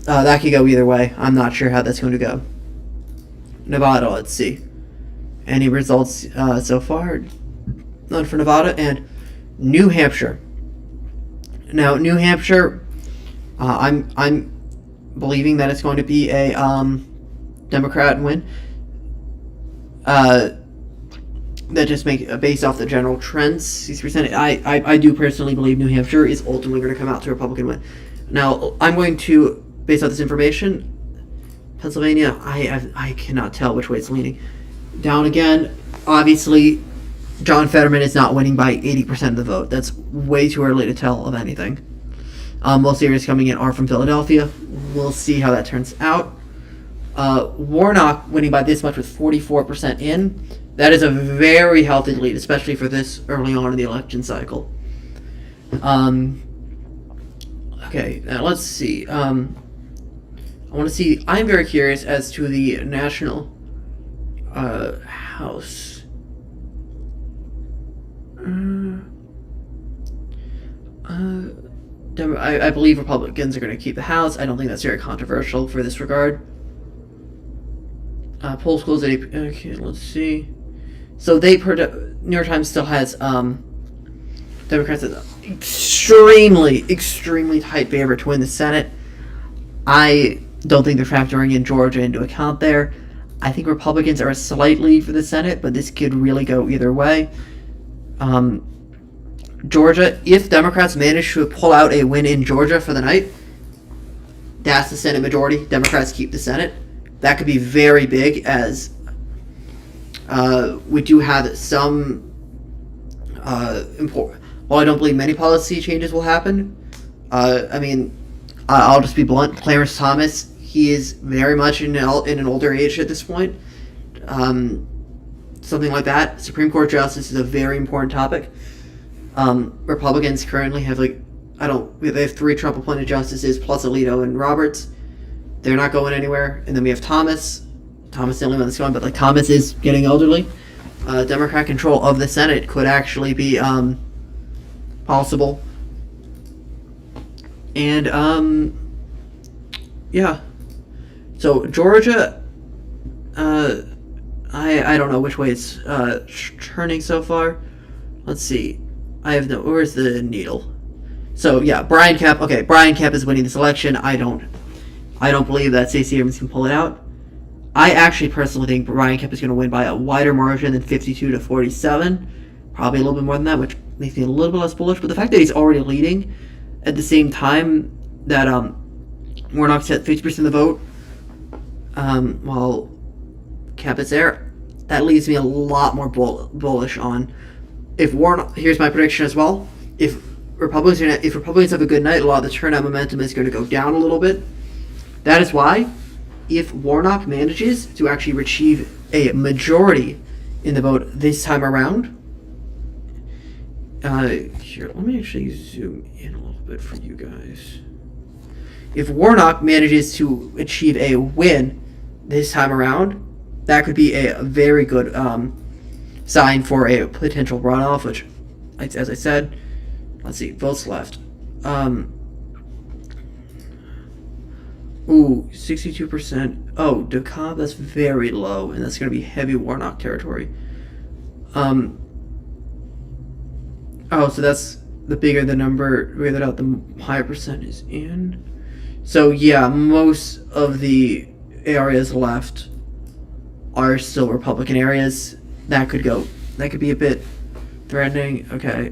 That could go either way. I'm not sure how that's going to go. Nevada, let's see. Any results so far? None for Nevada. And New Hampshire. Now, New Hampshire, I'm believing that it's going to be a Democrat win. That just based off the general trends, 6%. I do personally believe New Hampshire is ultimately going to come out to a Republican win. Now, I'm going to, based off this information, Pennsylvania, I cannot tell which way it's leaning. Down again, obviously, John Fetterman is not winning by 80% of the vote. That's way too early to tell of anything. Most areas coming in are from Philadelphia. We'll see how that turns out. Warnock winning by this much with 44% in. That is a very healthy lead, especially for this early on in the election cycle. Okay, now let's see. I want to see. I'm very curious as to the national House. I believe Republicans are going to keep the House. I don't think that's very controversial for this regard. Polls close at 8. Okay, let's see. So New York Times still has Democrats at extremely tight favor to win the Senate. I don't think they're factoring in Georgia into account there. I think Republicans are a slight lead for the Senate, but this could really go either way. Georgia, if Democrats manage to pull out a win in Georgia for the night, that's the Senate majority. Democrats keep the Senate. That could be very big, as we do have some important. While I don't believe many policy changes will happen, I'll just be blunt. Clarence Thomas, he is very much in an older age at this point. Something like that. Supreme Court justice is a very important topic. Republicans currently have they have 3 Trump-appointed justices plus Alito and Roberts. They're not going anywhere. And then we have Thomas. Thomas is the only one that's going, but Thomas is getting elderly. Democrat control of the Senate could actually be possible. And yeah. So Georgia, I don't know which way it's turning so far. Let's see. Where's the needle? So yeah, Brian Kemp. Okay, Brian Kemp is winning this election. I don't I don't believe that Stacey Abrams can pull it out. I actually personally think Brian Kemp is going to win by a wider margin than 52 to 47. Probably a little bit more than that, which makes me a little bit less bullish. But the fact that he's already leading at the same time that Warnock's at 50% of the vote, while Kemp is there, that leaves me a lot more bullish on if Warnock. Here's my prediction as well. If Republicans have a good night, a lot of the turnout momentum is going to go down a little bit. That is why, if Warnock manages to actually achieve a majority in the vote this time around, here, let me actually zoom in a little bit for you guys. If Warnock manages to achieve a win this time around, that could be a very good sign for a potential runoff, which, as I said, let's see, votes left. 62%. Oh, DeKalb, that's very low, and that's going to be heavy Warnock territory. Oh, so that's the bigger the number, bigger out, the higher percent is in. So yeah, most of the areas left are still Republican areas. That could be a bit threatening. Okay.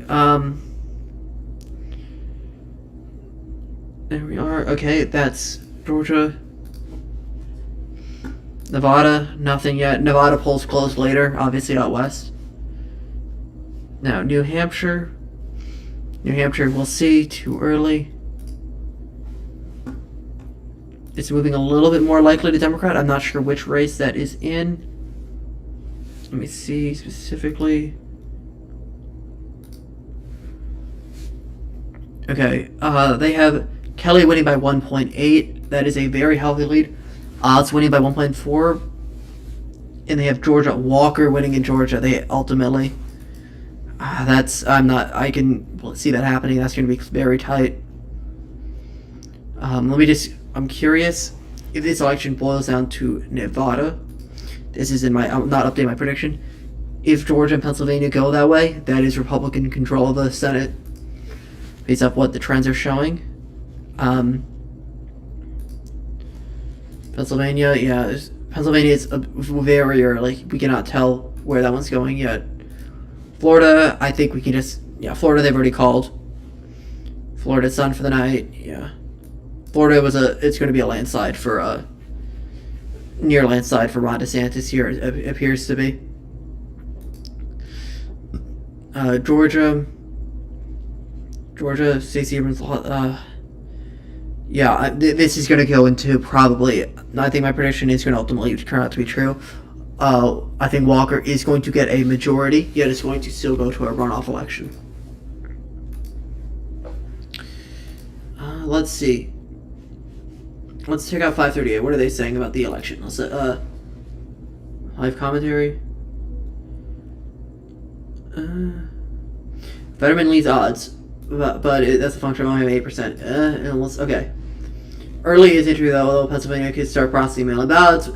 There we are. Okay, that's Georgia. Nevada, nothing yet. Nevada polls closed later, obviously out west. Now, New Hampshire. New Hampshire, we'll see. Too early. It's moving a little bit more likely to Democrat. I'm not sure which race that is in. Let me see specifically. Okay, they have Kelly winning by 1.8. That is a very healthy lead. Oz winning by 1.4. And they have Georgia Walker winning in Georgia. They ultimately... I can see that happening. That's going to be very tight. I'm curious if this election boils down to Nevada. This is I'll not update my prediction. If Georgia and Pennsylvania go that way, that is Republican control of the Senate based off what the trends are showing. Pennsylvania, yeah, Pennsylvania is very early. We cannot tell where that one's going yet. Florida, I think we can Florida they've already called. Florida's done for the night, yeah. Florida it's going to be a landslide near landslide for Ron DeSantis here, it appears to be. Georgia, Stacey Abrams, this is going to go into probably, I think my prediction is going to ultimately turn out to be true. I think Walker is going to get a majority, yet it's going to still go to a runoff election. Let's see. Let's check out 538. What are they saying about the election? Let's live commentary. Fetterman leads odds, but that's a function of only 8%. Okay. Early is entry though, although Pennsylvania could start processing mail-in ballots.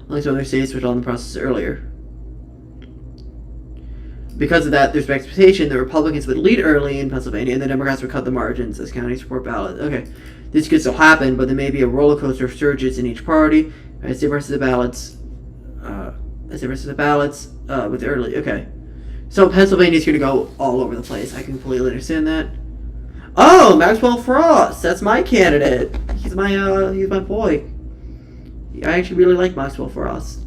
Only some other states which are on the process earlier. Because of that, there's an expectation that Republicans would lead early in Pennsylvania, and the Democrats would cut the margins as counties report ballots. Okay, this could still happen, but there may be a roller coaster of surges in each party as they versus the ballots. With early. Okay, so Pennsylvania's going to go all over the place. I completely understand that. Oh, Maxwell Frost. That's my candidate. He's my boy. I actually really like Maxwell Frost.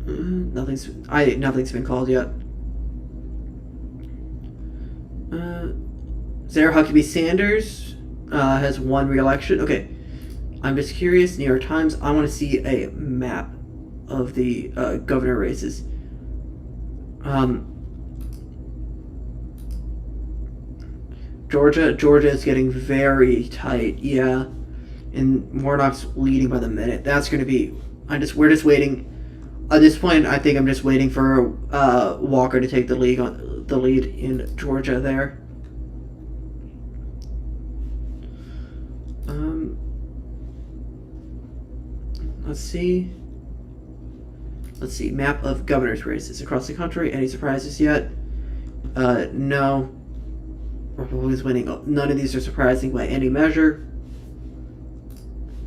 Nothing's been called yet. Sarah Huckabee Sanders has won re-election. Okay, I'm just curious. New York Times. I want to see a map of the governor races. Georgia is getting very tight. Yeah, and Warnock's leading by the minute. That's going to be. We're just waiting. At this point, I think I'm just waiting for Walker to take the lead in Georgia there. Let's see. Map of governor's races across the country. Any surprises yet? No. Republicans winning. None of these are surprising by any measure.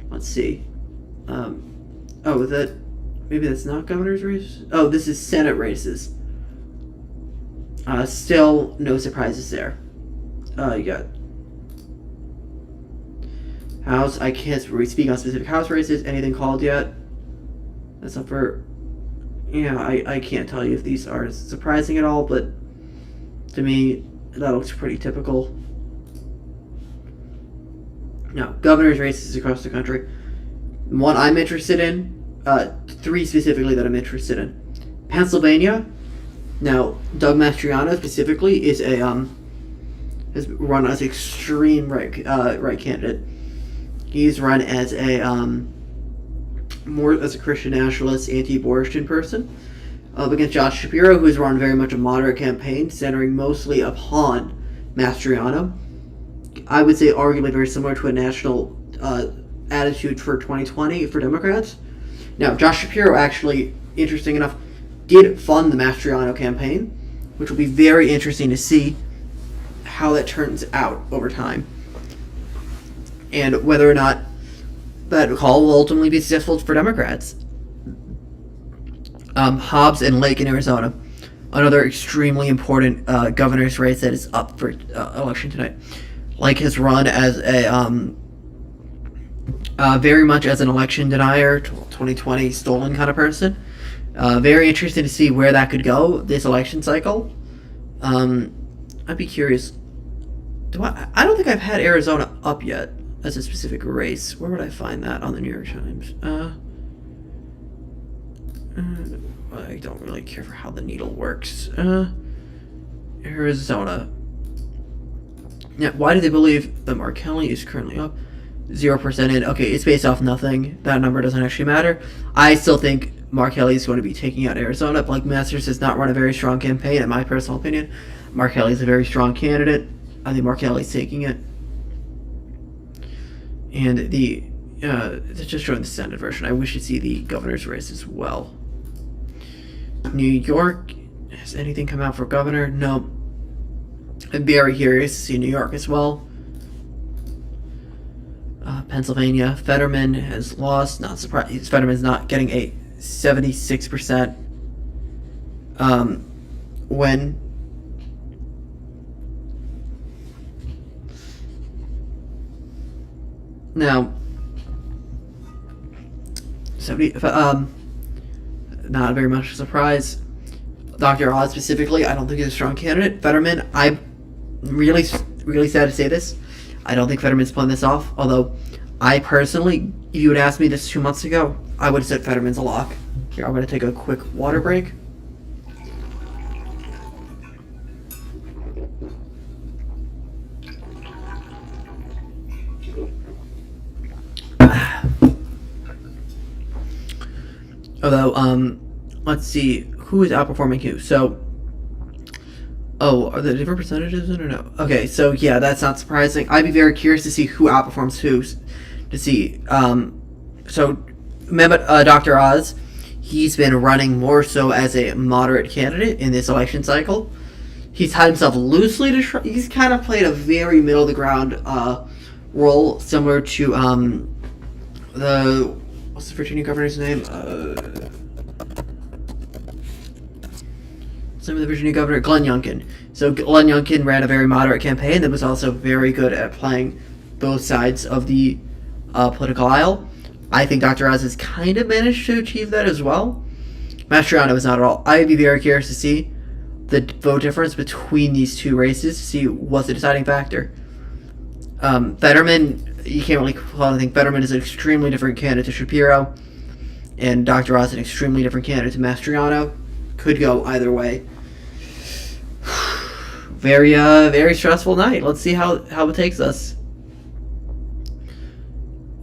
Let's see. Maybe that's not governor's races? Oh, this is Senate races. Still no surprises there. You got House. I can't really speak on specific House races. Anything called yet? That's up for... Yeah, I can't tell you if these are surprising at all, but to me, that looks pretty typical. Now, governor's races across the country. One I'm interested in, three specifically that I'm interested in. Pennsylvania. Now, Doug Mastriano specifically is has run as extreme right candidate. He's run as more as a Christian nationalist, anti-abortion person, up against Josh Shapiro, who's run very much a moderate campaign, centering mostly upon Mastriano. I would say arguably very similar to a national attitude for 2020 for Democrats. Now, Josh Shapiro actually, interesting enough, did fund the Mastriano campaign, which will be very interesting to see how that turns out over time, and whether or not that call will ultimately be successful for Democrats. Hobbs and Lake in Arizona, another extremely important governor's race that is up for election tonight. Lake has run as a very much as an election denier, 2020 stolen kind of person. Very interested to see where that could go this election cycle. I'd be curious. I don't think I've had Arizona up yet as a specific race. Where would I find that on the New York Times? I don't really care for how the needle works. Arizona. Yeah, why do they believe that Mark Kelly is currently up? 0% in. Okay, it's based off nothing. That number doesn't actually matter. I still think Mark Kelly is going to be taking out Arizona. Blake Masters has not run a very strong campaign, in my personal opinion. Mark Kelly is a very strong candidate. I think Mark Kelly's taking it. And it's just showing the Senate version. I wish to see the governor's race as well. New York, has anything come out for governor? No. I'm very curious to see New York as well. Pennsylvania, Fetterman has lost. Not surprised. Fetterman's not getting a 76% win. Now, not very much a surprise. Dr. Oz specifically, I don't think he's a strong candidate. Fetterman, I'm really sad to say this. I don't think Fetterman's pulling this off. Although, I personally, if you would ask me this 2 months ago, I would have said Fetterman's a lock. Here, I'm going to take a quick water break. Although, let's see, who is outperforming who? So, are there different percentages in or no? Okay, so yeah, that's not surprising. I'd be very curious to see who outperforms who. To see, so remember Dr. Oz, he's been running more so as a moderate candidate in this election cycle. He's had himself loosely he's kind of played a very middle of the ground role, similar to what's the Virginia governor's name? Some of the Virginia governor, Glenn Youngkin. So Glenn Youngkin ran a very moderate campaign that was also very good at playing both sides of the political aisle. I think Dr. Oz has kind of managed to achieve that as well. Mastriano is not at all. I'd be very curious to see the vote difference between these two races, to see what's the deciding factor. Fetterman, you can't really call it. I think Fetterman is an extremely different candidate to Shapiro, and Dr. Oz is an extremely different candidate to Mastriano. Could go either way. Very stressful night. Let's see how it takes us.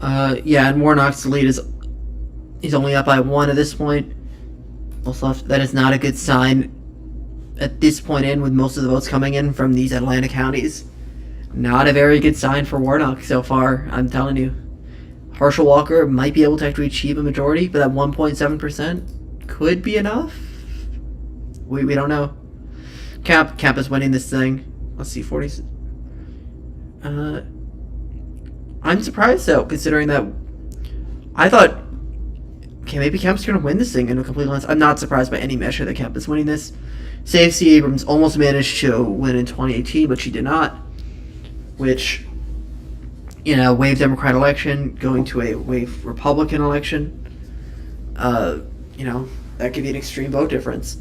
And Warnock's lead he's only up by 1 at this point. That is not a good sign at this point with most of the votes coming in from these Atlanta counties. Not a very good sign for Warnock so far, I'm telling you. Herschel Walker might be able to actually achieve a majority, but that 1.7% could be enough. We don't know. Camp is winning this thing. Let's see, 40. I'm surprised though, considering that I thought, okay, maybe Kemp's going to win this thing in a complete lens. I'm not surprised by any measure that Kemp is winning this. Stacey Abrams almost managed to win in 2018, but she did not, which, wave Democrat election going to a wave Republican election. That could be an extreme vote difference.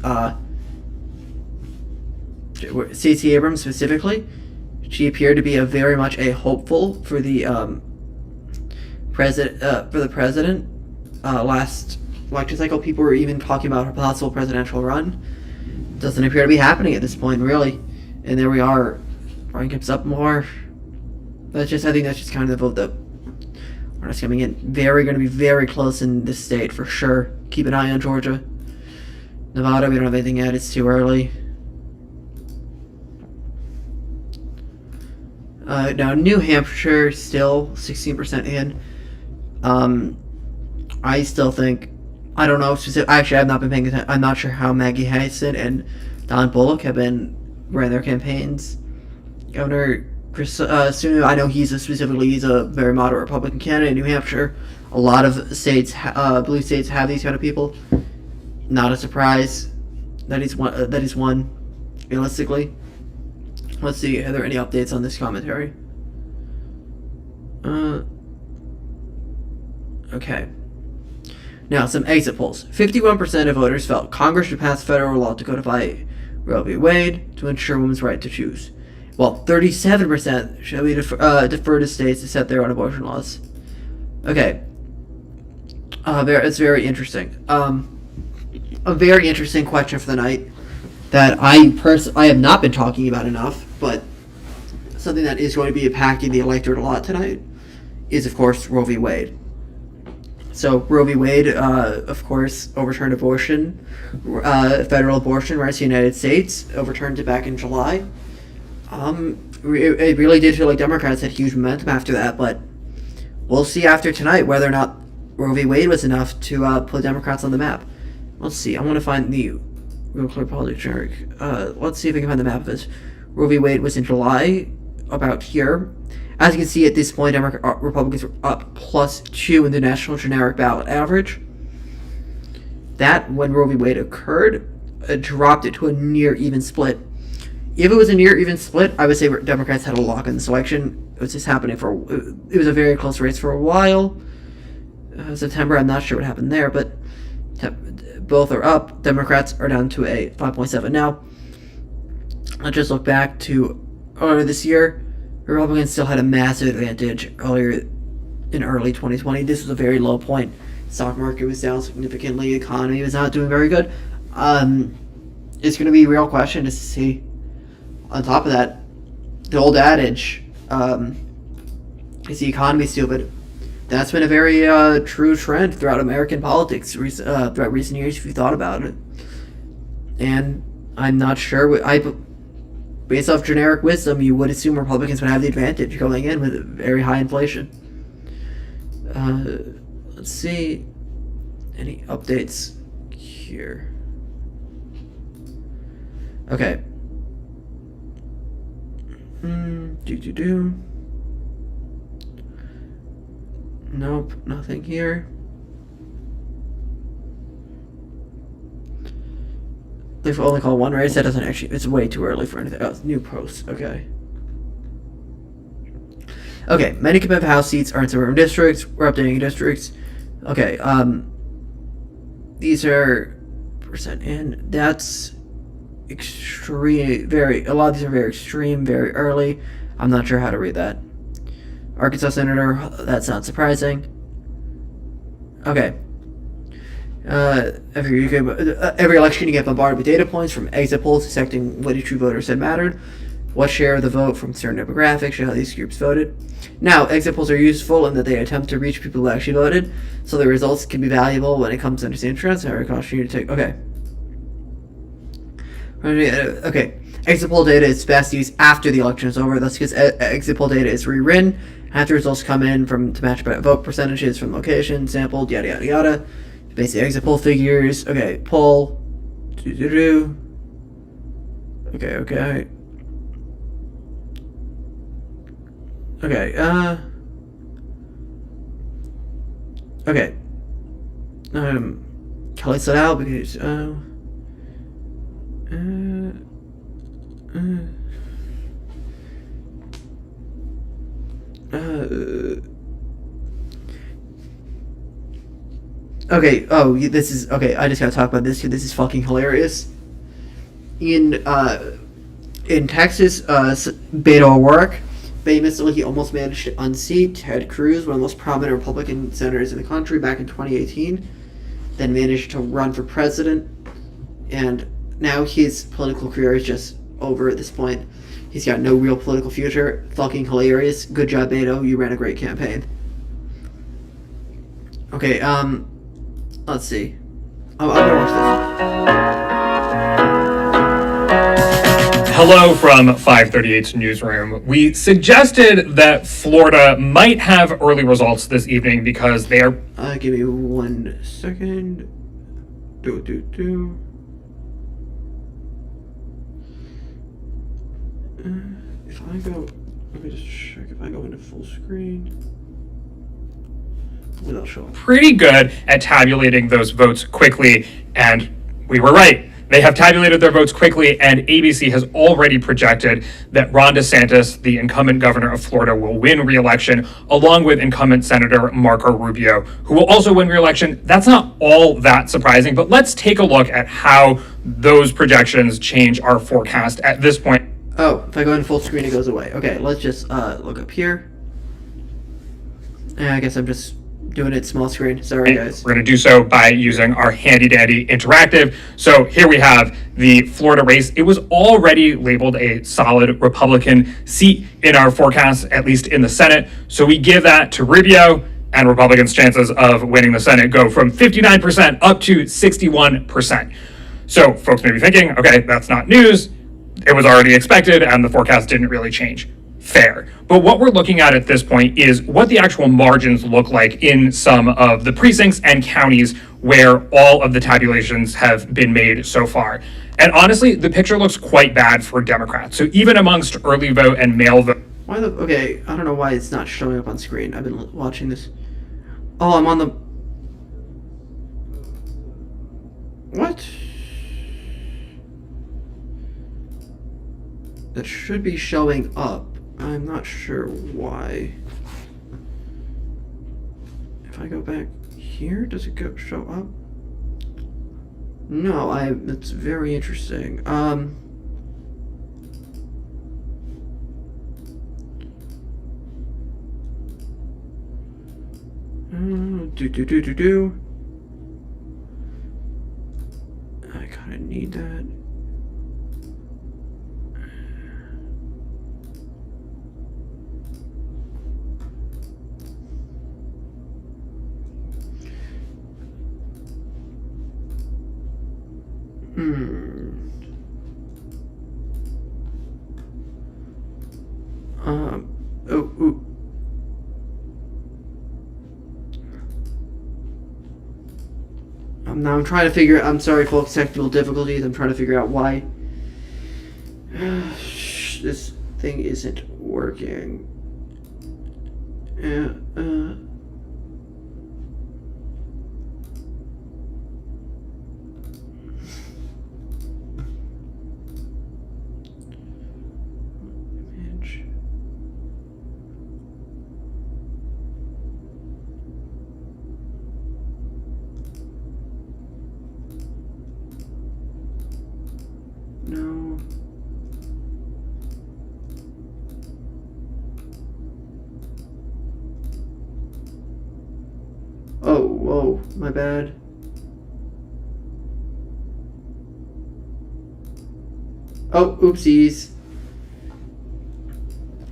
Stacey Abrams specifically, she appeared to be very much a hopeful for the president. Last election cycle, people were even talking about a possible presidential run. Doesn't appear to be happening at this point, really. And there we are. Brian Kemp's up more. I think that's just kind of the vote that we're just coming in. Going to be very close in this state for sure. Keep an eye on Georgia. Nevada, we don't have anything yet. It's too early. Now, New Hampshire, still 16% in. I still think, I don't know, actually, I've not been paying attention. I'm not sure how Maggie Hassan and Don Bullock have been running their campaigns. Governor Chris Sununu, I know he's a very moderate Republican candidate in New Hampshire. A lot of states, blue states, have these kind of people. Not a surprise that he's won, realistically. Let's see, are there any updates on this commentary? Okay. Now, some exit polls. 51% of voters felt Congress should pass federal law to codify Roe v. Wade to ensure women's right to choose. Well, 37% should be defer to states to set their own abortion laws. Okay. It's very interesting. A very interesting question for the night that I have not been talking about enough, but something that is going to be impacting the electorate a lot tonight is, of course, Roe v. Wade. So Roe v. Wade, of course, overturned abortion, federal abortion rights in the United States, overturned it back in July. It really did feel like Democrats had huge momentum after that, but we'll see after tonight whether or not Roe v. Wade was enough to put Democrats on the map. Let's see. I want to find the Real Clear Politics generic. Let's see if I can find the map of this. Roe v. Wade was in July, about here. As you can see, at this point, Republicans were up +2 in the national generic ballot average. That, when Roe v. Wade occurred, dropped it to a near even split. If it was a near even split, I would say Democrats had a lock in the election. It was just happening it was a very close race for a while. September, I'm not sure what happened there, but both are up. Democrats are down to a 5.7 now. Let's just look back to earlier this year. Republicans still had a massive advantage early 2020. This was a very low point. Stock market was down significantly. Economy was not doing very good. It's going to be a real question to see. On top of that, the old adage, is the economy stupid? That's been a very true trend throughout American politics throughout recent years, if you thought about it. And I'm not sure. Based off generic wisdom, you would assume Republicans would have the advantage going in with very high inflation. Let's see. Any updates here? Okay. Nope, nothing here. They've only called one race. That doesn't actually. It's way too early for anything else. New posts. Okay. Okay. Many competitive House seats are in suburban districts. We're updating districts. Okay. These are percent in. That's extreme. A lot of these are very extreme. Very early. I'm not sure how to read that. Arkansas senator. That's not surprising. Okay. Every election you get bombarded with data points from exit polls dissecting what true voters said mattered, what share of the vote from certain demographics, show how these groups voted. Now, exit polls are useful in that they attempt to reach people who actually voted, so the results can be valuable when it comes to understanding trends. I caution you to take. Okay. Exit poll data is best used after the election is over. That's because exit poll data is rewritten after results come in to match vote percentages from location, sampled, yada yada yada. Basic exit poll figures. Okay, poll. Okay. Okay, okay. Kelly set out because, okay, oh, this is, okay, I just gotta talk about this here. This is fucking hilarious. In Texas, Beto O'Rourke, famously, he almost managed to unseat Ted Cruz, one of the most prominent Republican senators in the country, back in 2018. Then managed to run for president, and now his political career is just over at this point. He's got no real political future. Fucking hilarious. Good job, Beto. You ran a great campaign. Okay, let's see. I'm gonna watch this. Hello from 538's newsroom. We suggested that Florida might have early results this evening because they are... Give me 1 second. If I go... Let me just check if I go into full screen. Without showing. pretty good at tabulating those votes quickly, and we were right. They have tabulated their votes quickly, and ABC has already projected that Ron DeSantis, the incumbent governor of Florida, will win re-election, along with incumbent Senator Marco Rubio, who will also win re-election. That's not all that surprising, but let's take a look at how those projections change our forecast at this point. Oh, if I go in full screen, it goes away. Okay, let's just look up here. I guess I'm just doing it small screen. Sorry, guys. We're going to do so by using our handy dandy interactive. So here we have the Florida race. It was already labeled a solid Republican seat in our forecast, at least in the Senate. So we give that to Rubio, and Republicans' chances of winning the Senate go from 59% up to 61%. So folks may be thinking, okay, that's not news. It was already expected, and the forecast didn't really change. Fair. But what we're looking at this point is what the actual margins look like in some of the precincts and counties where all of the tabulations have been made so far. And honestly, the picture looks quite bad for Democrats. So even amongst early vote and mail vote. Why the... Okay, I don't know why it's not showing up on screen. I've been watching this. Oh, I'm on the... What? That should be showing up. I'm not sure why. If I go back here, does it show up? No, it's very interesting. I kinda need that. Now I'm trying to figure. I'm sorry, folks. Technical difficulties. I'm trying to figure out why this thing isn't working. No. Oh, whoa, my bad. Oh, oopsies.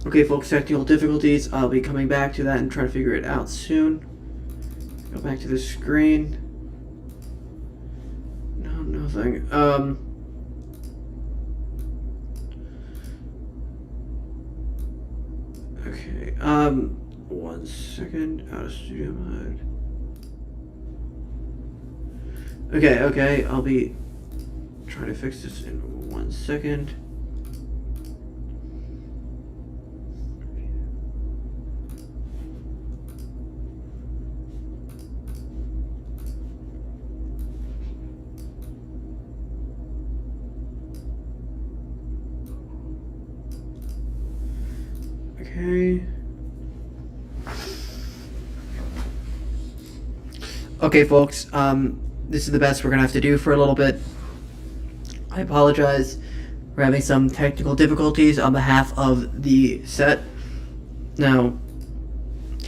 Okay, folks, technical difficulties. I'll be coming back to that and try to figure it out soon. Go back to the screen. No, nothing. Okay, 1 second, out of studio mode. Okay, I'll be trying to fix this in 1 second. Okay. Okay, folks. This is the best we're gonna have to do for a little bit. I apologize. We're having some technical difficulties on behalf of the set. Now,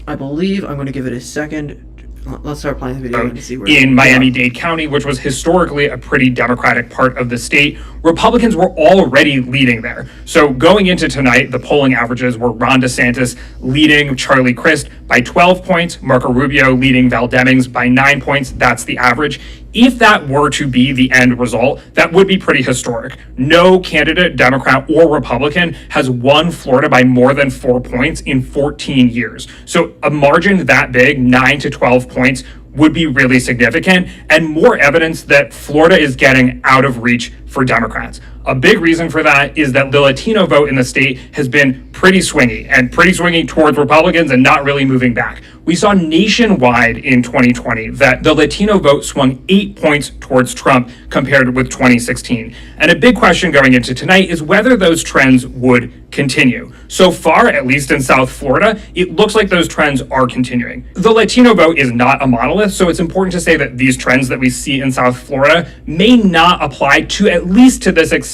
I believe I'm going to give it a second. Let's start playing the video and see where in Miami-Dade County, which was historically a pretty Democratic part of the state, Republicans were already leading there. So going into tonight, the polling averages were Ron DeSantis leading Charlie Crist by 12 points, Marco Rubio leading Val Demings by 9 points. That's the average. If that were to be the end result, that would be pretty historic. No candidate, Democrat or Republican, has won Florida by more than 4 points in 14 years. So a margin that big, 9 to 12 points, would be really significant and more evidence that Florida is getting out of reach for Democrats. A big reason for that is that the Latino vote in the state has been pretty swingy towards Republicans and not really moving back. We saw nationwide in 2020 that the Latino vote swung 8 points towards Trump compared with 2016. And a big question going into tonight is whether those trends would continue. So far, at least in South Florida, it looks like those trends are continuing. The Latino vote is not a monolith, so it's important to say that these trends that we see in South Florida may not apply to at least to this extent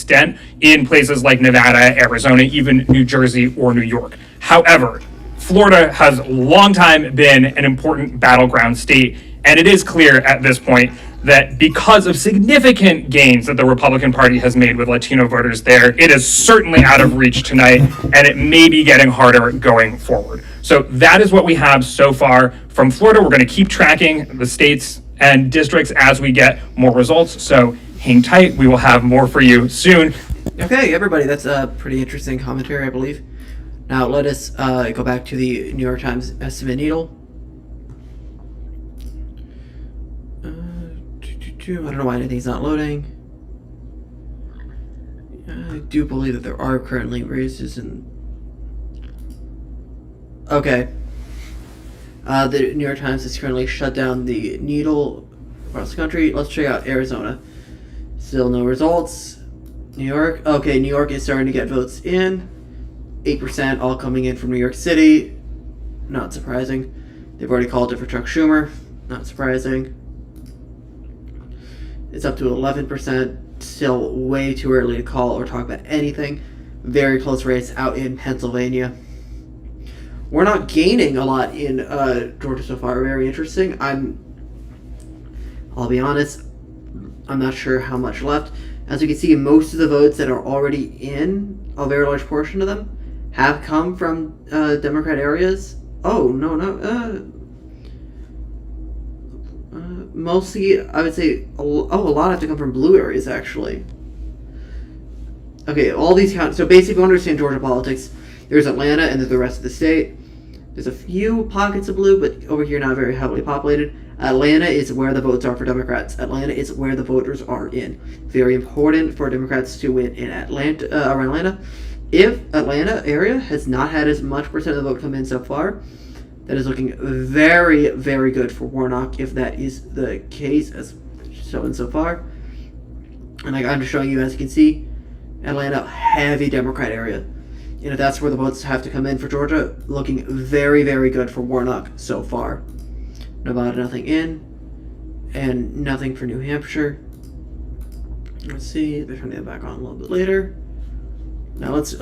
in places like Nevada, Arizona, even New Jersey or New York. However, Florida has long time been an important battleground state, and it is clear at this point that because of significant gains that the Republican Party has made with Latino voters there, it is certainly out of reach tonight, and it may be getting harder going forward. So that is what we have so far from Florida. We're going to keep tracking the states and districts as we get more results, so hang tight. We will have more for you soon. Okay, everybody, that's a pretty interesting commentary, I believe. Now let us go back to the New York Times estimate needle. I don't know why anything's not loading. I do believe that there are currently races in... Okay. The New York Times has currently shut down the needle across the country. Let's check out Arizona. Still no results. New York. Okay, New York is starting to get votes in. 8% all coming in from New York City. Not surprising. They've already called it for Chuck Schumer. Not surprising. It's up to 11%. Still way too early to call or talk about anything. Very close race out in Pennsylvania. We're not gaining a lot in Georgia so far. Very interesting. I'll be honest, I'm not sure how much left. As you can see, most of the votes that are already in, a very large portion of them, have come from Democrat areas. Oh, no. Mostly, I would say, a lot have to come from blue areas, actually. Okay, all these counties. So basically, if you understand Georgia politics, there's Atlanta and there's the rest of the state. There's a few pockets of blue, but over here not very heavily populated. Atlanta is where the votes are for Democrats. Atlanta is where the voters are in. Very important for Democrats to win in Atlanta. If Atlanta area has not had as much percent of the vote come in so far, that is looking very, very good for Warnock if that is the case, as shown so far. And I'm just showing you, as you can see, Atlanta, heavy Democrat area. And if that's where the votes have to come in for Georgia, looking very, very good for Warnock so far. Nevada, nothing in. And nothing for New Hampshire. Let's see, they're turning that back on a little bit later. Now let's, you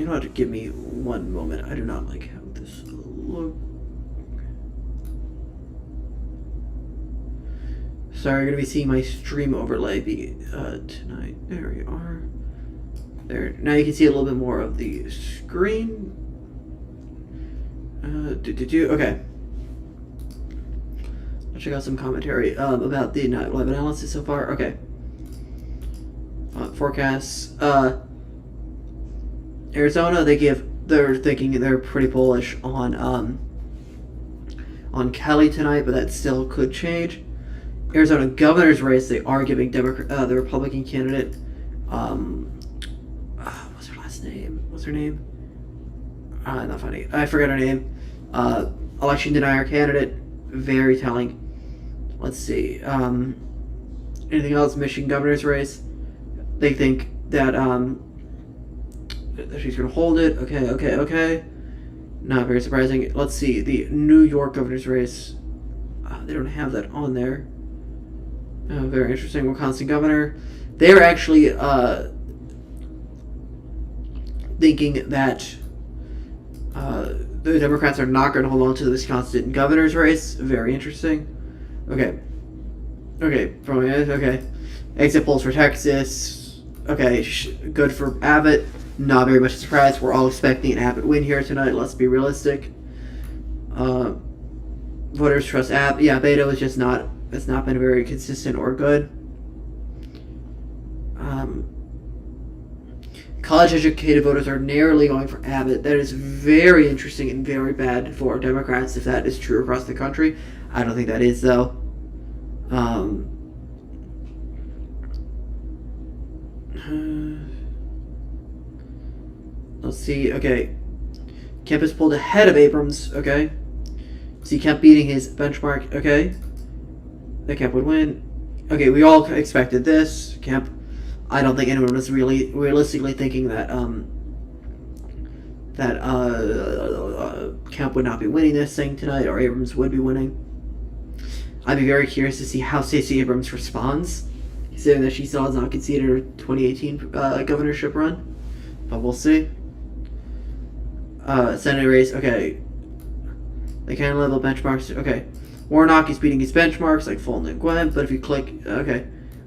know what, give me one moment. I do not like how this looks. Sorry, you're going to be seeing my stream overlay tonight. There we are. There. Now you can see a little bit more of the screen. Okay. Let's check out some commentary about the night live analysis so far. Okay. Forecasts. Arizona, they're thinking they're pretty bullish on Kelly tonight, but that still could change. Arizona governor's race, they are giving the Republican candidate, what's her last name? What's her name? Not funny. I forgot her name. Election denier candidate, very telling. Let's see. Anything else? Michigan governor's race. They think that She's going to hold it. Okay. Not very surprising. Let's see. The New York governor's race. They don't have that on there. Very interesting. Wisconsin governor. They're actually thinking that the Democrats are not going to hold on to the Wisconsin governor's race. Very interesting. Okay. Exit polls for Texas. Okay, good for Abbott. Not very much surprise. We're all expecting an Abbott win here tonight. Let's be realistic. Voters trust Abbott. Yeah, Beto is just not. It's not been very consistent or good. College-educated voters are narrowly going for Abbott. That is very interesting and very bad for Democrats if that is true across the country. I don't think that is, though. Let's see. Okay. Kemp is pulled ahead of Abrams. Okay. See Kemp beating his benchmark. Okay. That Kemp would win. Okay, we all expected this. Kemp. I don't think anyone was really realistically thinking that Kemp would not be winning this thing tonight, or Abrams would be winning. I'd be very curious to see how Stacey Abrams responds, considering that she still has not conceded her 2018 governorship run. But we'll see. Senate race. Okay. They can level benchmarks. Okay. Warnock is beating his benchmarks like Fulton and Gwen, but if you click, okay,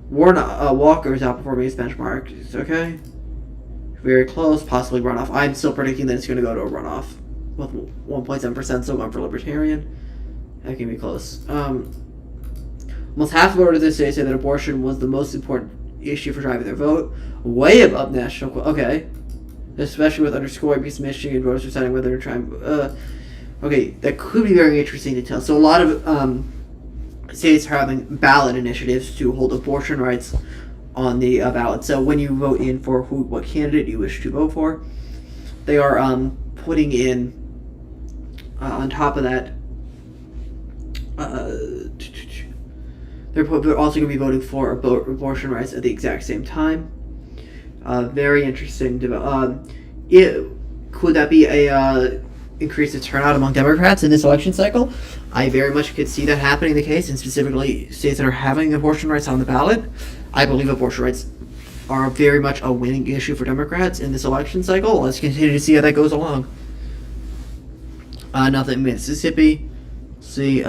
Walker is outperforming his benchmark. Okay, very close, possibly runoff. I'm still predicting that it's going to go to a runoff with 1.7% still going for Libertarian. That can be close. Almost half of voters this day say that abortion was the most important issue for driving their vote, way above national. Okay, especially with underscore because Michigan voters are deciding whether to try. Okay, that could be very interesting to tell. So a lot of states are having ballot initiatives to hold abortion rights on the ballot. So when you vote in for what candidate you wish to vote for, they are putting in on top of that. They're also going to be voting for abortion rights at the exact same time. Very interesting. Could that be a increase the turnout among Democrats in this election cycle? I very much could see that happening the case, and specifically states that are having abortion rights on the ballot. I believe abortion rights are very much a winning issue for Democrats in this election cycle. Let's continue to see how that goes along. Nothing in Mississippi. Let's see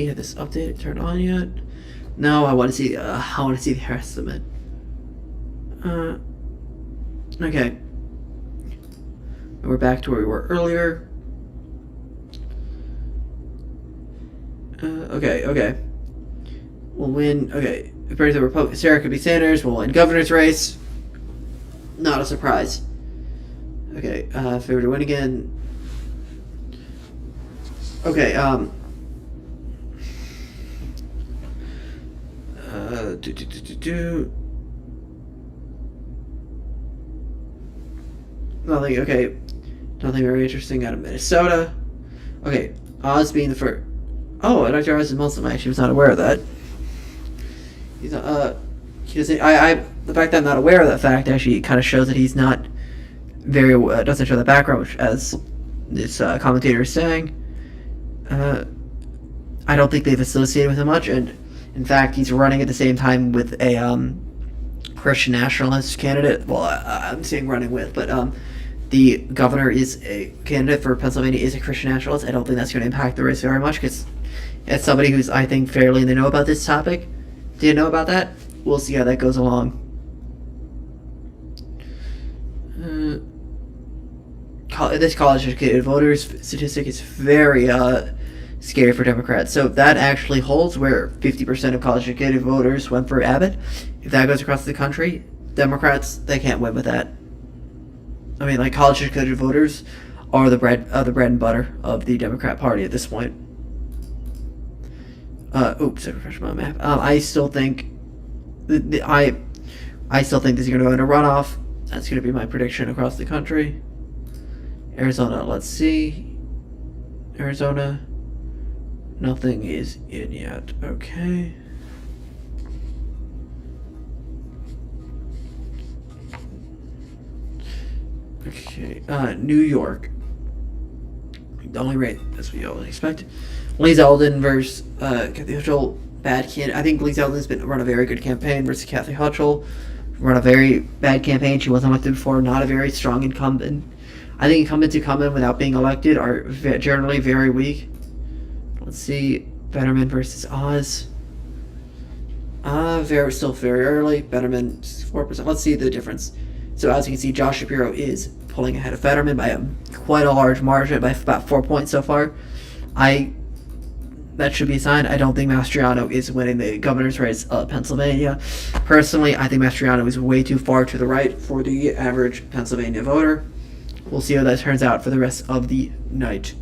if this update turned on yet. No, I want to see. I want to see the estimate. Okay. We're back to where we were earlier. Okay. We'll win. Okay. According to the Republican, Sarah could be Sanders. We'll win governor's race. Not a surprise. Okay. If we were to win again. Okay. Nothing. Okay. Nothing very interesting out of Minnesota. Okay. Oz being the first. Oh, Dr. Oz is Muslim. I actually was not aware of that. He's he doesn't. The fact that I'm not aware of that fact actually kind of shows that he's not very. Doesn't show the background, which, as this commentator is saying. I don't think they've associated with him much, and in fact, he's running at the same time with a Christian nationalist candidate. Well, I'm saying running with, but the governor is a candidate for Pennsylvania is a Christian nationalist. I don't think that's going to impact the race very much because as somebody who's, I think, fairly in the know about this topic, didn't know about that. We'll see how that goes along. This college-educated voters statistic is very scary for Democrats. So that actually holds where 50% of college-educated voters went for Abbott. If that goes across the country, Democrats, they can't win with that. I mean, like, college-educated voters are the bread and butter of the Democrat Party at this point. Oops, I refreshed my map. I still think I still think this is going to go into runoff. That's going to be my prediction across the country. Arizona, let's see. Arizona, nothing is in yet. Okay. Okay, New York. The only rate, as we always expect. Lee Zeldin versus Kathy Hochul. Bad candidate. I think Lee Zeldin's been run a very good campaign versus Kathy Hochul. Run a very bad campaign. She wasn't elected before. Not a very strong incumbent. I think incumbents who come in without being elected are generally very weak. Let's see. Betterman versus Oz. Still very early. Betterman 4%. Let's see the difference. So as you can see, Josh Shapiro is pulling ahead of Fetterman by quite a large margin, by about 4 points so far. That should be a sign. I don't think Mastriano is winning the governor's race of Pennsylvania. Personally, I think Mastriano is way too far to the right for the average Pennsylvania voter. We'll see how that turns out for the rest of the night.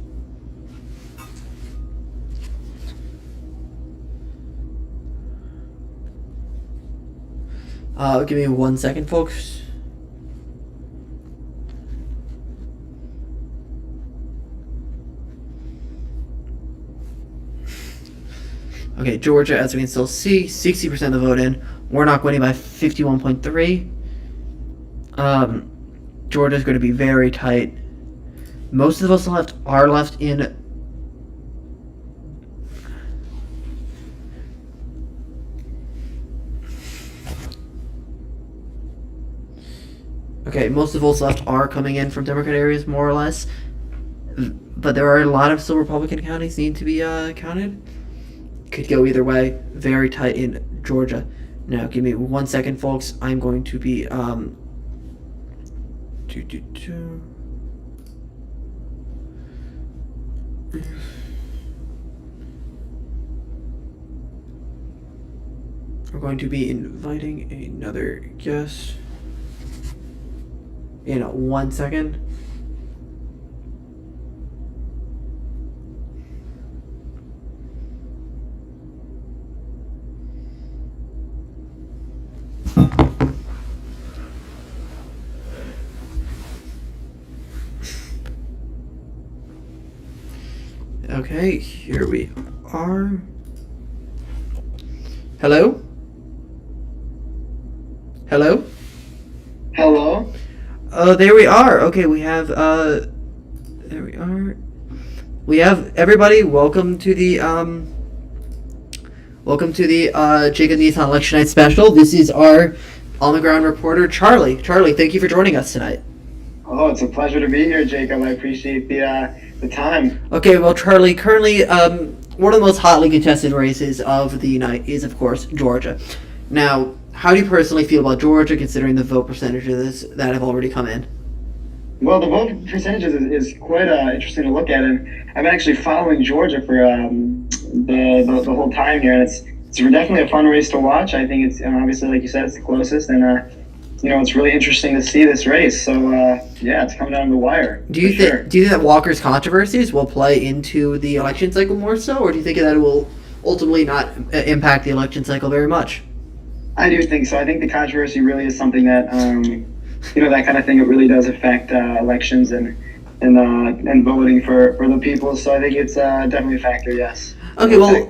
Give me 1 second, folks. Okay, Georgia, as we can still see, 60% of the vote in. Warnock winning by 51.3. Georgia's going to be very tight. Most of the votes are left in. Okay, most of the votes left are coming in from Democrat areas, more or less. But there are a lot of still Republican counties need to be counted. Could go either way. Very tight in Georgia. Now, give me 1 second, folks. I'm going to be We're going to be inviting another guest in 1 second. Okay, here we are. Hello? Hello? Hello? Oh, there we are. Okay, we have, there we are. We have everybody. Welcome to the Jacob Nissan Election Night Special. This is our on-the-ground reporter, Charlie. Charlie, thank you for joining us tonight. Oh, it's a pleasure to be here, Jacob. I appreciate the time. Okay, well, Charlie, currently, one of the most hotly contested races of the night is, of course, Georgia. Now, how do you personally feel about Georgia, considering the vote percentages that have already come in? Well, the vote percentages is quite interesting to look at, and I've been actually following Georgia for the whole time here, and it's definitely a fun race to watch. I think it's obviously, like you said, it's the closest, and it's really interesting to see this race. So yeah, it's coming down to the wire. Do you think that Walker's controversies will play into the election cycle more so, or do you think that it will ultimately not impact the election cycle very much? I do think so. I think the controversy really is something that that kind of thing. It really does affect elections and voting for the people. So I think it's definitely a factor. Yes. Okay. Well,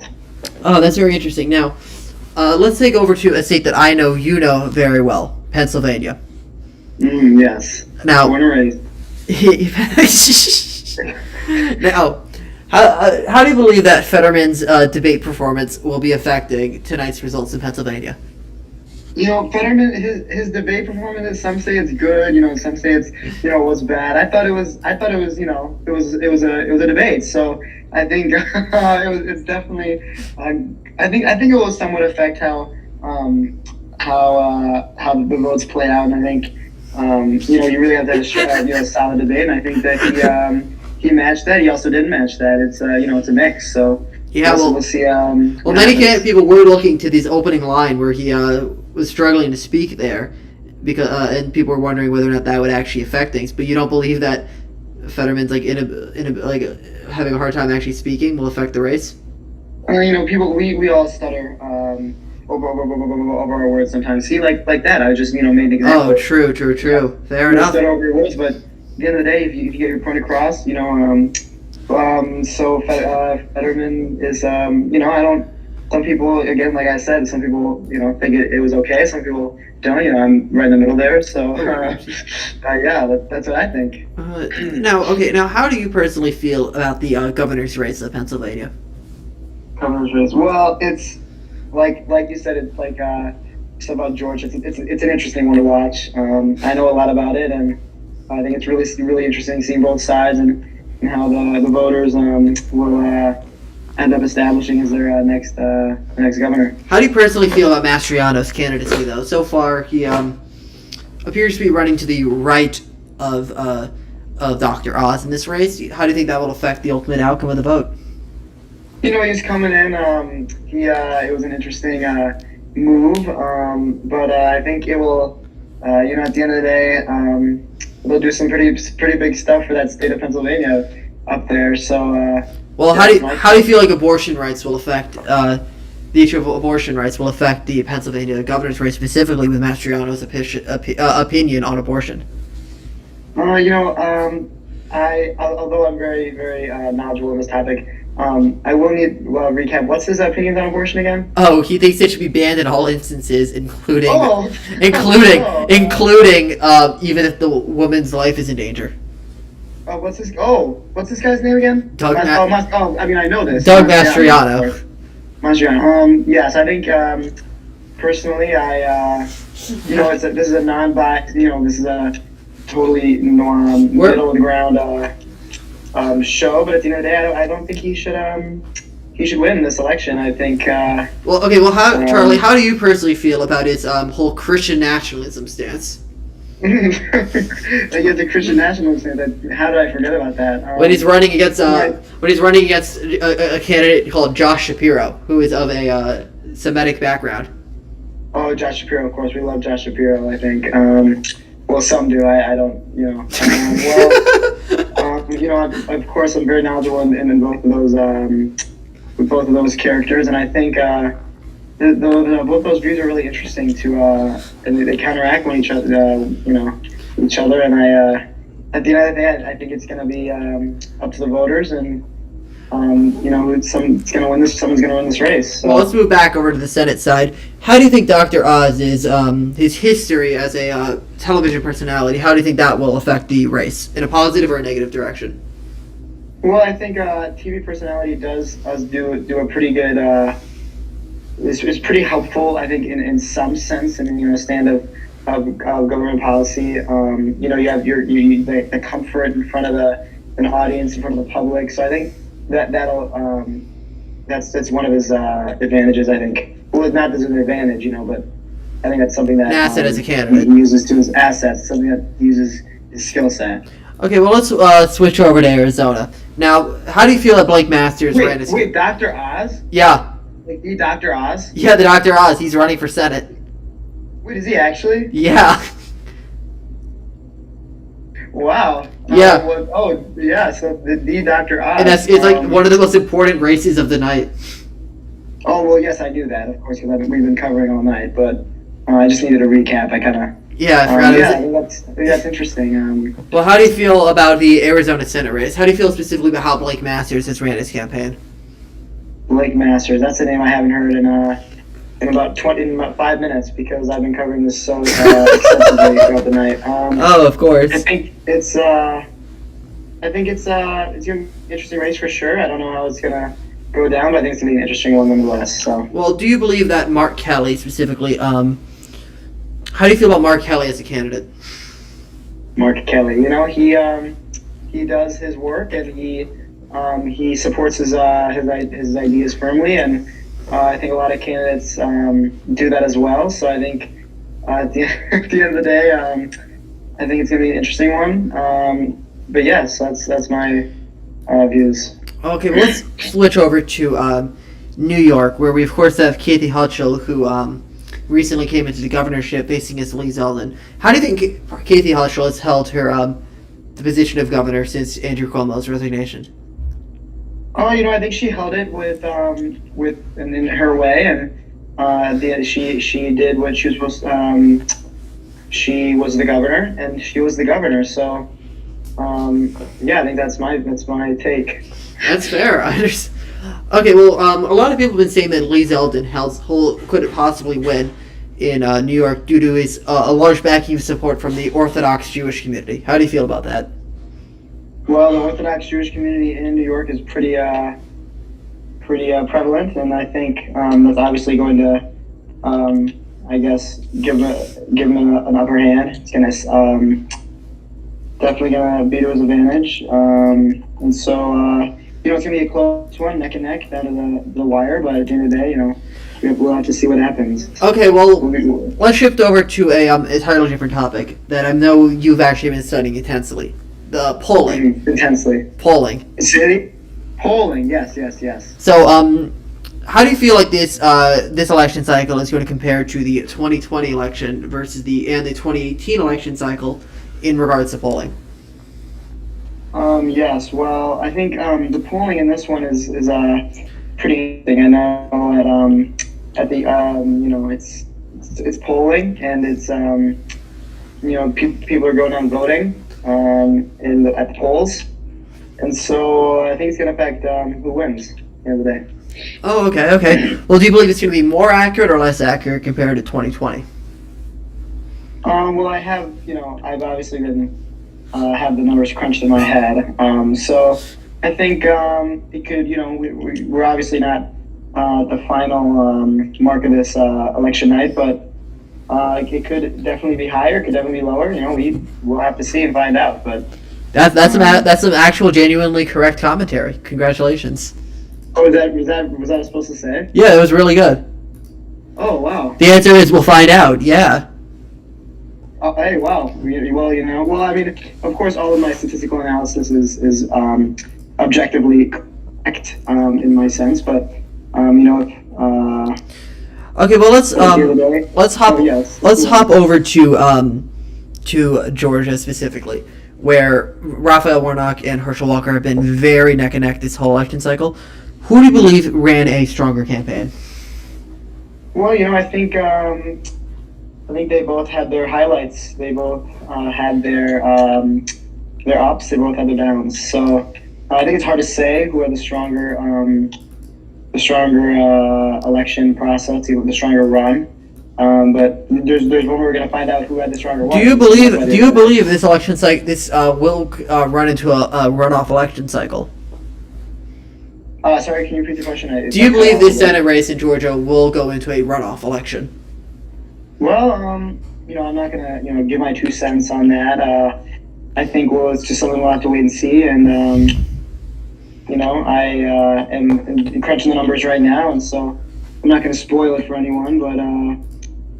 that's very interesting. Now, let's take over to a state that I know you know very well, Pennsylvania. Yes. Now, born and raised. Now, how do you believe that Fetterman's debate performance will be affecting tonight's results in Pennsylvania? Fetterman, his debate performance, some say it's good, some say it's, it was bad. I thought it was, it was a debate. So I think it's definitely, I think it will somewhat affect how the votes play out. And I think, you really have to have a solid debate. And I think that he matched that. He also didn't match that. It's, it's a mix. So yeah, we'll see. Many people were looking to this opening line where he was struggling to speak there, because and people were wondering whether or not that would actually affect things. But you don't believe that Fetterman's having a hard time actually speaking will affect the race? People we all stutter over our words sometimes. See, like that. I just made an example. Oh, true. Fair enough. Stutter over your words, but at the end of the day, if you get your point across, so Fetterman is I some people, again, like I said, some people, think it was okay. Some people don't. I'm right in the middle there. So, yeah, that's what I think. Now, how do you personally feel about the governor's race of Pennsylvania? Governor's race. Well, it's like you said. It's like just about George. It's an interesting one to watch. I know a lot about it, and I think it's really interesting seeing both sides and how the voters will end up establishing as their next governor. How do you personally feel about Mastriano's candidacy, though? So far, he appears to be running to the right of Dr. Oz in this race. How do you think that will affect the ultimate outcome of the vote? He's coming in. It was an interesting move, but I think it will. At the end of the day, they'll do some pretty big stuff for that state of Pennsylvania up there. So. Well, how do you feel like abortion rights will affect the issue of abortion rights will affect the Pennsylvania governor's race, specifically with Mastriano's opinion on abortion? Although I'm very, very knowledgeable on this topic, I will need recap. What's his opinions on abortion again? Oh, he thinks it should be banned in all instances, including including even if the woman's life is in danger. What's this guy's name again? I know this. Doug Mastriano. Mastriano. Yes, I think personally, this is a non-biased. This is a totally middle of the ground show. But at the end of the day, I don't think he should win this election. I think. Charlie, how do you personally feel about his whole Christian nationalism stance? The Christian nationalism. How did I forget about that? When he's running against a candidate called Josh Shapiro, who is of a Semitic background. Oh, Josh Shapiro! Of course, we love Josh Shapiro. I think. Well, some do. I don't. Of course, I'm very knowledgeable in both of those with both of those characters, and I think. Both those views are really interesting and they counteract each other, and at the end of the day, I think it's going to be up to the voters, and someone's going to win this race. So. Well, let's move back over to the Senate side. How do you think Dr. Oz his history as a television personality? How do you think that will affect the race in a positive or a negative direction? Well, I think TV personality does do a pretty good. It's pretty helpful, I think, in some sense, and stand of government policy. You have the comfort in front of an audience, in front of the public. So I think that's one of his advantages. I think. Well, it's not as an advantage, but I think that's something that an asset as a candidate he uses to his assets. Something that uses his skill set. Okay, well let's switch over to Arizona. Now, how do you feel that Blake Masters ran his? Wait, Dr. Oz? Yeah. Like the Dr. Oz? Yeah, the Dr. Oz. He's running for Senate. Wait, is he actually? Yeah. Wow. Yeah. So the Dr. Oz. And it's like one of the most important races of the night. Oh, well, yes, I knew that, of course, because we've been covering all night, but I just needed a recap. I kind of... Yeah, I forgot. That's interesting. Well, how do you feel about the Arizona Senate race? How do you feel specifically about how Blake Masters has ran his campaign? Blake Masters. That's a name I haven't heard in about 5 minutes because I've been covering this so extensively throughout the night. Of course. I think it's gonna be an interesting race for sure. I don't know how it's gonna go down, but I think it's gonna be an interesting one nonetheless. So. Well, do you believe that Mark Kelly specifically? How do you feel about Mark Kelly as a candidate? Mark Kelly, he does his work and he supports his ideas firmly, and I think a lot of candidates do that as well. So I think at the end of the day, I think it's going to be an interesting one. But yes, that's my views. Okay, well, let's switch over to New York, where we of course have Kathy Hochul, who recently came into the governorship facing against Lee Zeldin. How do you think Kathy Hochul has held her the position of governor since Andrew Cuomo's resignation? I think she held it with in her way, and she did what she was supposed. She was the governor, and she was the governor. So, I think that's my take. That's fair. Okay, well, a lot of people have been saying that Lee Zeldin couldn't possibly win in New York due to his a large backing of support from the Orthodox Jewish community. How do you feel about that? Well, the Orthodox Jewish community in New York is pretty prevalent, and I think that's obviously going to, I guess, give him an upper hand. It's going to definitely going to be to his advantage, and so it's going to be a close one, neck and neck, down to the wire. But at the end of the day, we'll have to see what happens. Okay, well, let's shift over to a entirely different topic that I know you've actually been studying intensely. The polling. Intensely. Polling. City? Polling, yes. So, how do you feel like this election cycle is going to compare to the 2020 election versus the 2018 election cycle in regards to polling? Yes. Well, I think the polling in this one is pretty interesting. I know at the it's polling, and it's people are going out voting at the polls, and so I think it's going to affect who wins at the end of the day. Oh, okay. Well, do you believe it's going to be more accurate or less accurate compared to 2020? Well, I've obviously been have the numbers crunched in my head. So I think it could, we're obviously not the final mark of this election night, but it could definitely be higher, could definitely be lower. We'll have to see and find out. But that's some actual genuinely correct commentary. Congratulations. Oh, was that supposed to say? Yeah, it was really good. Oh, wow. The answer is we'll find out. Yeah. Oh, hey, wow. Well, I mean, of course, all of my statistical analysis is objectively correct in my sense, but Okay, well let's hop over to Georgia specifically, where Raphael Warnock and Herschel Walker have been very neck and neck this whole election cycle. Who do you believe ran a stronger campaign? Well, I think they both had their highlights. They both had their ups. They both had their downs. So I think it's hard to say who had the stronger election process, the stronger run. But there's one we're going to find out who had the stronger one. Do you believe this election cycle will run into a runoff election cycle? Sorry, can you repeat the question? Do you believe this Senate race in Georgia will go into a runoff election? Well, I'm not gonna, give my 2 cents on that. I think it's just something we'll have to wait and see. And I am crunching the numbers right now, and so I'm not gonna spoil it for anyone. But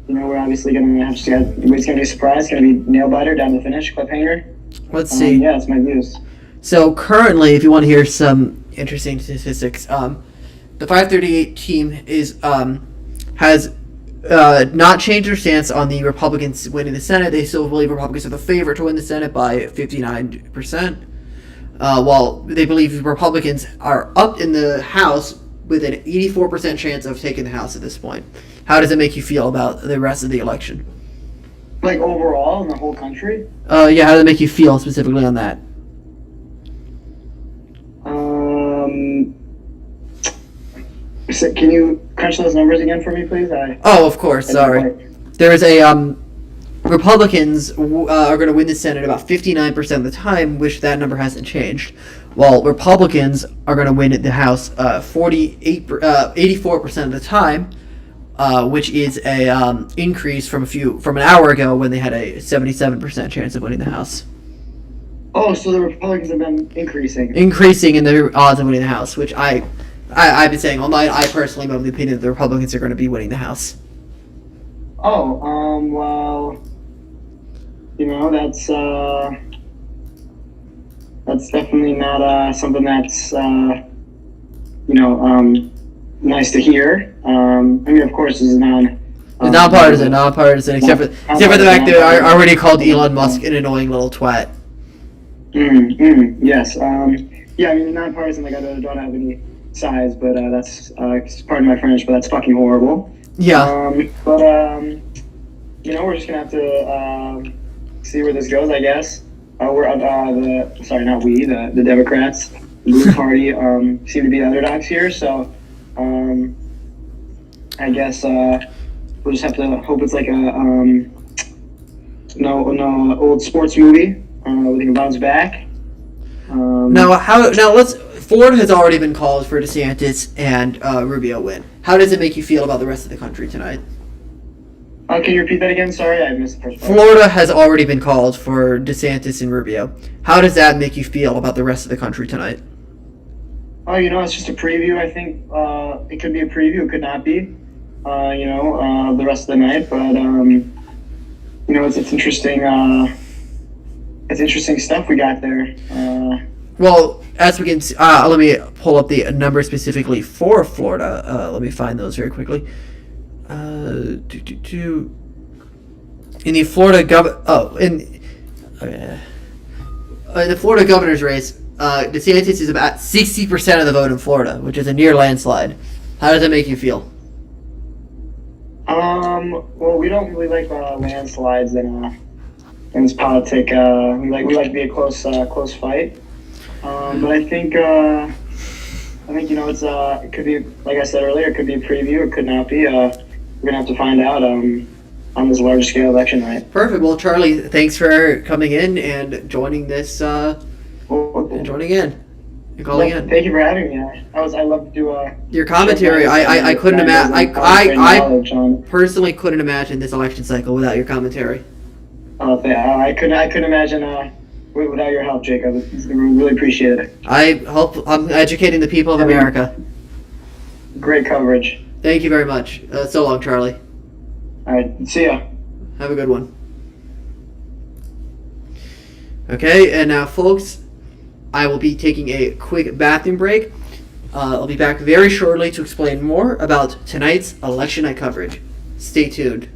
we're obviously gonna have to see. It's gonna be a surprise. It's gonna be nail biter down to the finish, cliffhanger. Let's see. Yeah, that's my views. So currently, if you want to hear some interesting statistics, the 538 team has not changed their stance on the Republicans winning the Senate. They still believe Republicans are the favorite to win the Senate by 59%, while they believe Republicans are up in the House with an 84% chance of taking the House at this point. How does it make you feel about the rest of the election? Like overall in the whole country? Yeah, how does it make you feel specifically on that? So can you crunch those numbers again for me, please? Of course. Sorry. There is a Republicans are going to win the Senate about 59% of the time, which that number hasn't changed, while Republicans are going to win the House 84% of the time, which is a increase from an hour ago when they had a 77% chance of winning the House. Oh, so the Republicans have been increasing in their odds of winning the House, which I've been saying all night. I personally am of the opinion that the Republicans are going to be winning the House. Oh, well, that's definitely not something that's nice to hear. I mean, of course, this is nonpartisan, except for the fact that I already called Elon Musk an annoying little twat. Yes. Yeah, I mean, nonpartisan, like I don't have any sides, but that's pardon my French, but that's fucking horrible. Yeah. We're just gonna have to see where this goes, I guess. The Democrats Blue Party seem to be the underdogs here. So I guess we'll just have to hope it's like a no old sports movie. We can bounce back. Florida has already been called for DeSantis and Rubio win. How does it make you feel about the rest of the country tonight? Can you repeat that again? Sorry, I missed the first part. Florida has already been called for DeSantis and Rubio. How does that make you feel about the rest of the country tonight? Oh, it's just a preview. I think it could be a preview. It could not be. The rest of the night, but it's interesting. It's interesting stuff we got there. Well, as we can see, let me pull up the number specifically for Florida. Let me find those very quickly. In the Florida in the Florida governor's race, DeSantis is about 60% of the vote in Florida, which is a near landslide. How does that make you feel? Well, we don't really like landslides in this politic. We like to be a close fight. But I think it's it could be, like I said earlier, it could be a preview. It could not be. We're gonna have to find out on this large scale election night. Perfect. Well, Charlie, thanks for coming in and joining this. Joining in. You're calling in. Thank you for having me. I love to do your commentary. I couldn't imagine. I personally couldn't imagine this election cycle without your commentary. I couldn't imagine without your help, Jacob. We really appreciate it. I hope I'm educating the people of America. Great coverage. Thank you very much. So long, Charlie. All right. See ya. Have a good one. Okay, and now, folks, I will be taking a quick bathroom break. I'll be back very shortly to explain more about tonight's election night coverage. Stay tuned.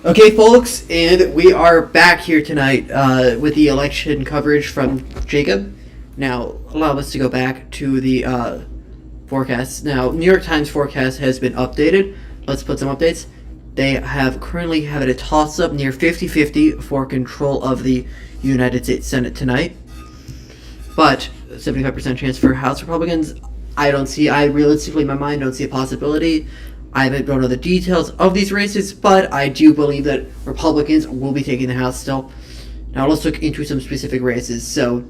Okay, folks, and we are back here tonight with the election coverage from Jacob. Now, allow us to go back to the forecast. Now, New York Times forecast has been updated. Let's put some updates. They have currently have it a toss-up near 50-50 for control of the United States Senate tonight. But 75% chance for House Republicans. I realistically, in my mind, don't see a possibility. I don't know the details of these races, but I do believe that Republicans will be taking the House still. Now let's look into some specific races. So,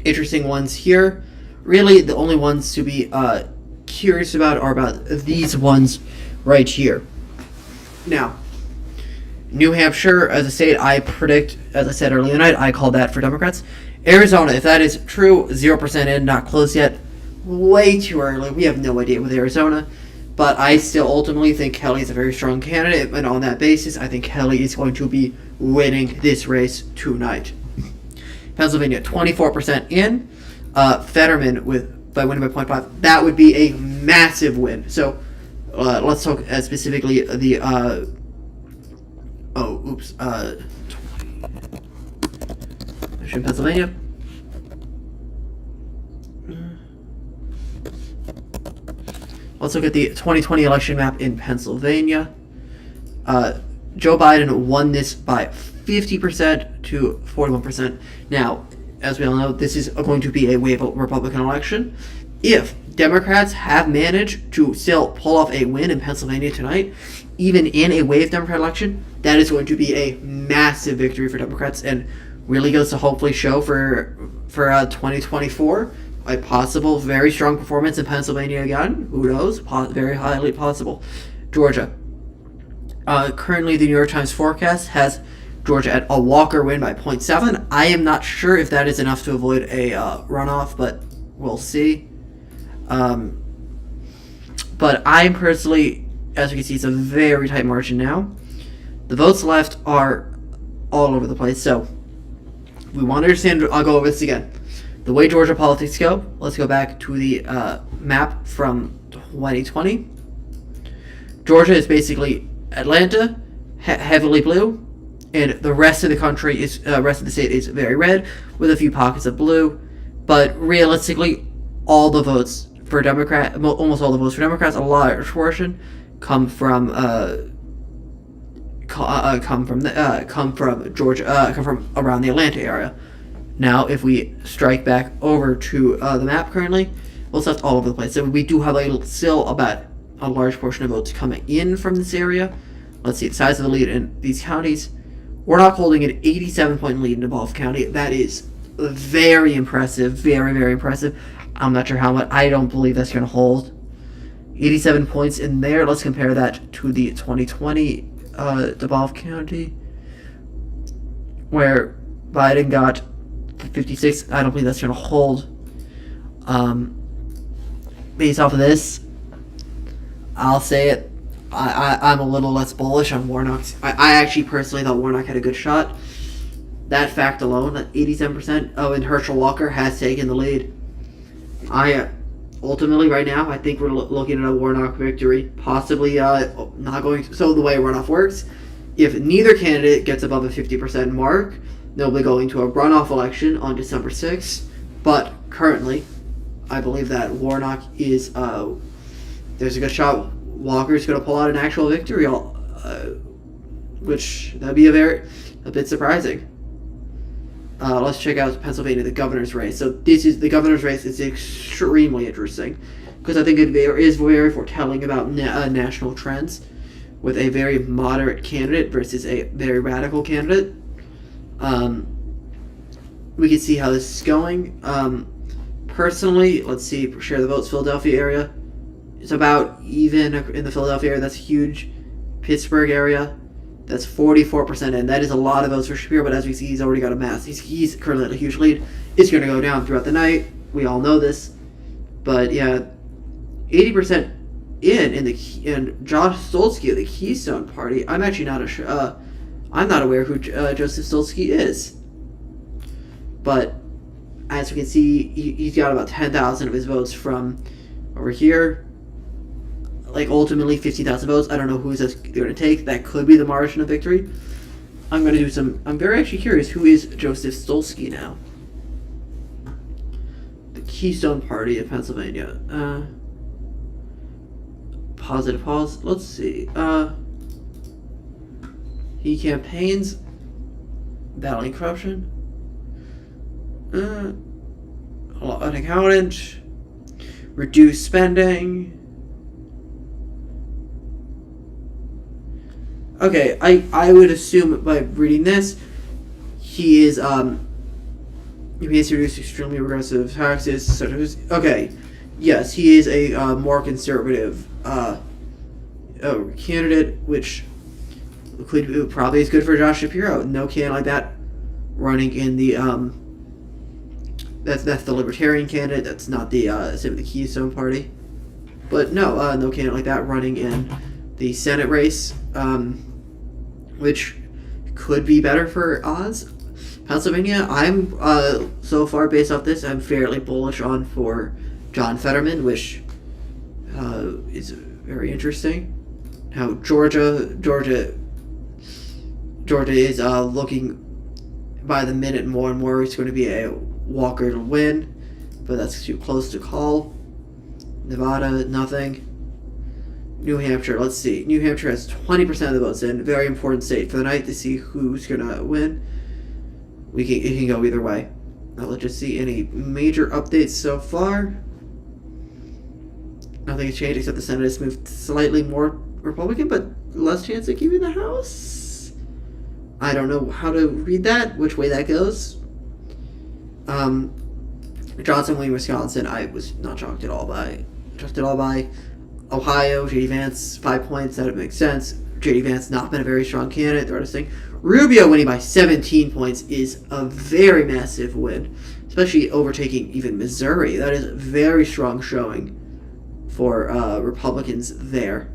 interesting ones here. Really, the only ones to be curious about are about these ones right here. Now, New Hampshire, as a state, I predict, as I said earlier tonight, I call that for Democrats. Arizona, if that is true, 0% in, not close yet. Way too early. We have no idea with Arizona. But I still ultimately think Kelly is a very strong candidate, and on that basis, I think Kelly is going to be winning this race tonight. Pennsylvania, 24% in. Fetterman by winning by 0.5. That would be a massive win. So let's talk specifically the. Pennsylvania. Let's look at the 2020 election map in Pennsylvania. Joe Biden won this by 50% to 41%. Now, as we all know, this is going to be a wave Republican election. If Democrats have managed to still pull off a win in Pennsylvania tonight, even in a wave Democrat election, that is going to be a massive victory for Democrats and really goes to hopefully show for 2024 a possible very strong performance in Pennsylvania again. Who knows? Very highly possible. Georgia. Currently, the New York Times forecast has Georgia at a Walker win by 0.7. I am not sure if that is enough to avoid a runoff, but we'll see. But I'm personally, as you can see, it's a very tight margin now. The votes left are all over the place. So, we want to understand, I'll go over this again. The way Georgia politics go, let's go back to the map from 2020. Georgia is basically Atlanta, heavily blue, and the rest of the country is rest of the state is very red, with a few pockets of blue. But realistically, all the votes for almost all the votes for Democrats, a large portion, come from Georgia, come from around the Atlanta area. Now, if we strike back over to the map currently, well, it's left all over the place. So we do have still about a large portion of votes coming in from this area. Let's see the size of the lead in these counties. We're not holding an 87-point lead in DeKalb County. That is very impressive, very, very impressive. I'm not sure how much. I don't believe that's going to hold. 87 points in there. Let's compare that to the 2020 DeKalb County, where Biden got 56. I don't believe that's going to hold. Based off of this, I'll say it. I'm a little less bullish on Warnock. I actually personally thought Warnock had a good shot. That fact alone, that 87%, and Herschel Walker has taken the lead. Ultimately, right now, I think we're looking at a Warnock victory. Possibly not going to. So the way a runoff works, if neither candidate gets above a 50% mark, they'll be going to a runoff election on December 6th. But currently, I believe that Warnock is, there's a good shot Walker's going to pull out an actual victory, which that'd be a bit surprising. Let's check out Pennsylvania, the governor's race. So the governor's race is extremely interesting because I think it is very foretelling about national trends with a very moderate candidate versus a very radical candidate. We can see how this is going. Personally, let's see, share the votes, Philadelphia area. It's about even in the Philadelphia area. That's huge. Pittsburgh area, that's 44% in. That is a lot of votes for Shapiro, but as we see, he's already got a mass. He's currently at a huge lead. It's going to go down throughout the night. We all know this. But yeah, 80% in Josh Stolsky of the Keystone Party. I'm actually not I'm not aware who Joseph Stolsky is. But as we can see, he's got about 10,000 of his votes from over here. like ultimately 15,000 votes. I don't know who's they're going to take. That could be the margin of victory. I'm going to do some. I'm very actually curious. Who is Joseph Stolsky now? The Keystone Party of Pennsylvania. Positive pause. Let's see. He campaigns battling corruption. An accountant. Reduce spending. Okay, I would assume by reading this, he is he has to reduce extremely regressive taxes. Such as, okay, yes, he is a more conservative candidate, which probably is good for Josh Shapiro. No candidate like that running in the that's the Libertarian candidate. That's not the same with the Keystone Party, but no candidate like that running in the Senate race, which could be better for odds. Pennsylvania, I'm so far based off this, I'm fairly bullish on for John Fetterman, which is very interesting. How Georgia is looking by the minute more and more it's going to be a Walker to win, but that's too close to call. Nevada, nothing. New Hampshire, let's see. New Hampshire has 20% of the votes in. Very important state for the night to see who's going to win. It can go either way. Now let's just see any major updates so far. Nothing has changed except the Senate has moved slightly more Republican, but less chance of keeping the House. I don't know how to read that, which way that goes. Johnson winning Wisconsin, I was not shocked at all by. Ohio, J.D. Vance, 5 points, that would make sense. J.D. Vance not been a very strong candidate, the artist thing. Rubio winning by 17 points is a very massive win, especially overtaking even Missouri. That is a very strong showing for Republicans there.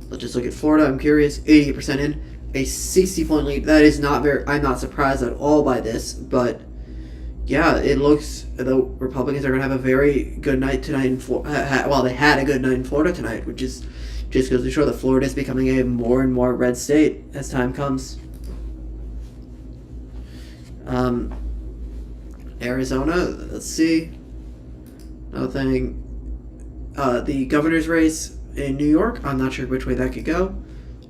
Let's just look at Florida. I'm curious. 88% in. A 60-point lead. That is not very... I'm not surprised at all by this, but yeah, it looks... The Republicans are going to have a very good night tonight in Florida. Well, they had a good night in Florida tonight, which is just goes to show that Florida is becoming a more and more red state as time comes. Arizona, let's see. Nothing. The governor's race in New York, I'm not sure which way that could go.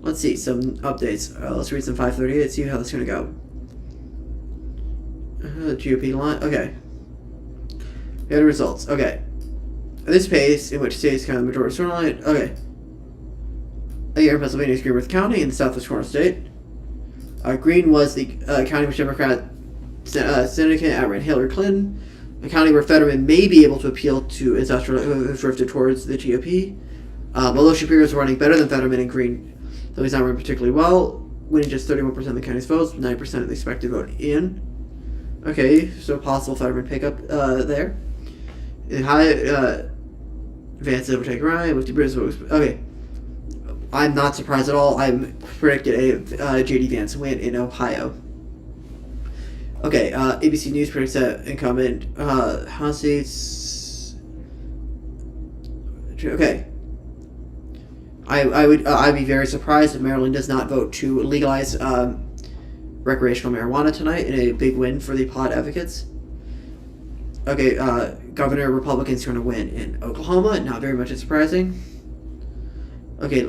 Let's see, some updates. Let's read some 538, see how that's going to go. GOP line, okay. We had results, okay. At this pace, in which states kind of the majority sort line, okay. Here in Pennsylvania is Greenworth County in the southwest corner state. Green was the county which Democrat Senator outran Hillary Clinton. A county where Fetterman may be able to appeal to industrial who have drifted towards the GOP. Although Shapiro is running better than Fetterman and Green, though he's not running particularly well, winning just 31% of the county's votes, 9% of the expected vote in. Okay, so possible Fetterman pickup there. In high, Vance overtake Ryan with DeBris. Okay, I'm not surprised at all. I predicted a J.D. Vance win in Ohio. Okay, ABC News predicts that incumbent House seats. Okay. I'd be very surprised if Maryland does not vote to legalize recreational marijuana tonight in a big win for the pot advocates. Okay, Governor Republicans going to win in Oklahoma. Not very much surprising. Okay,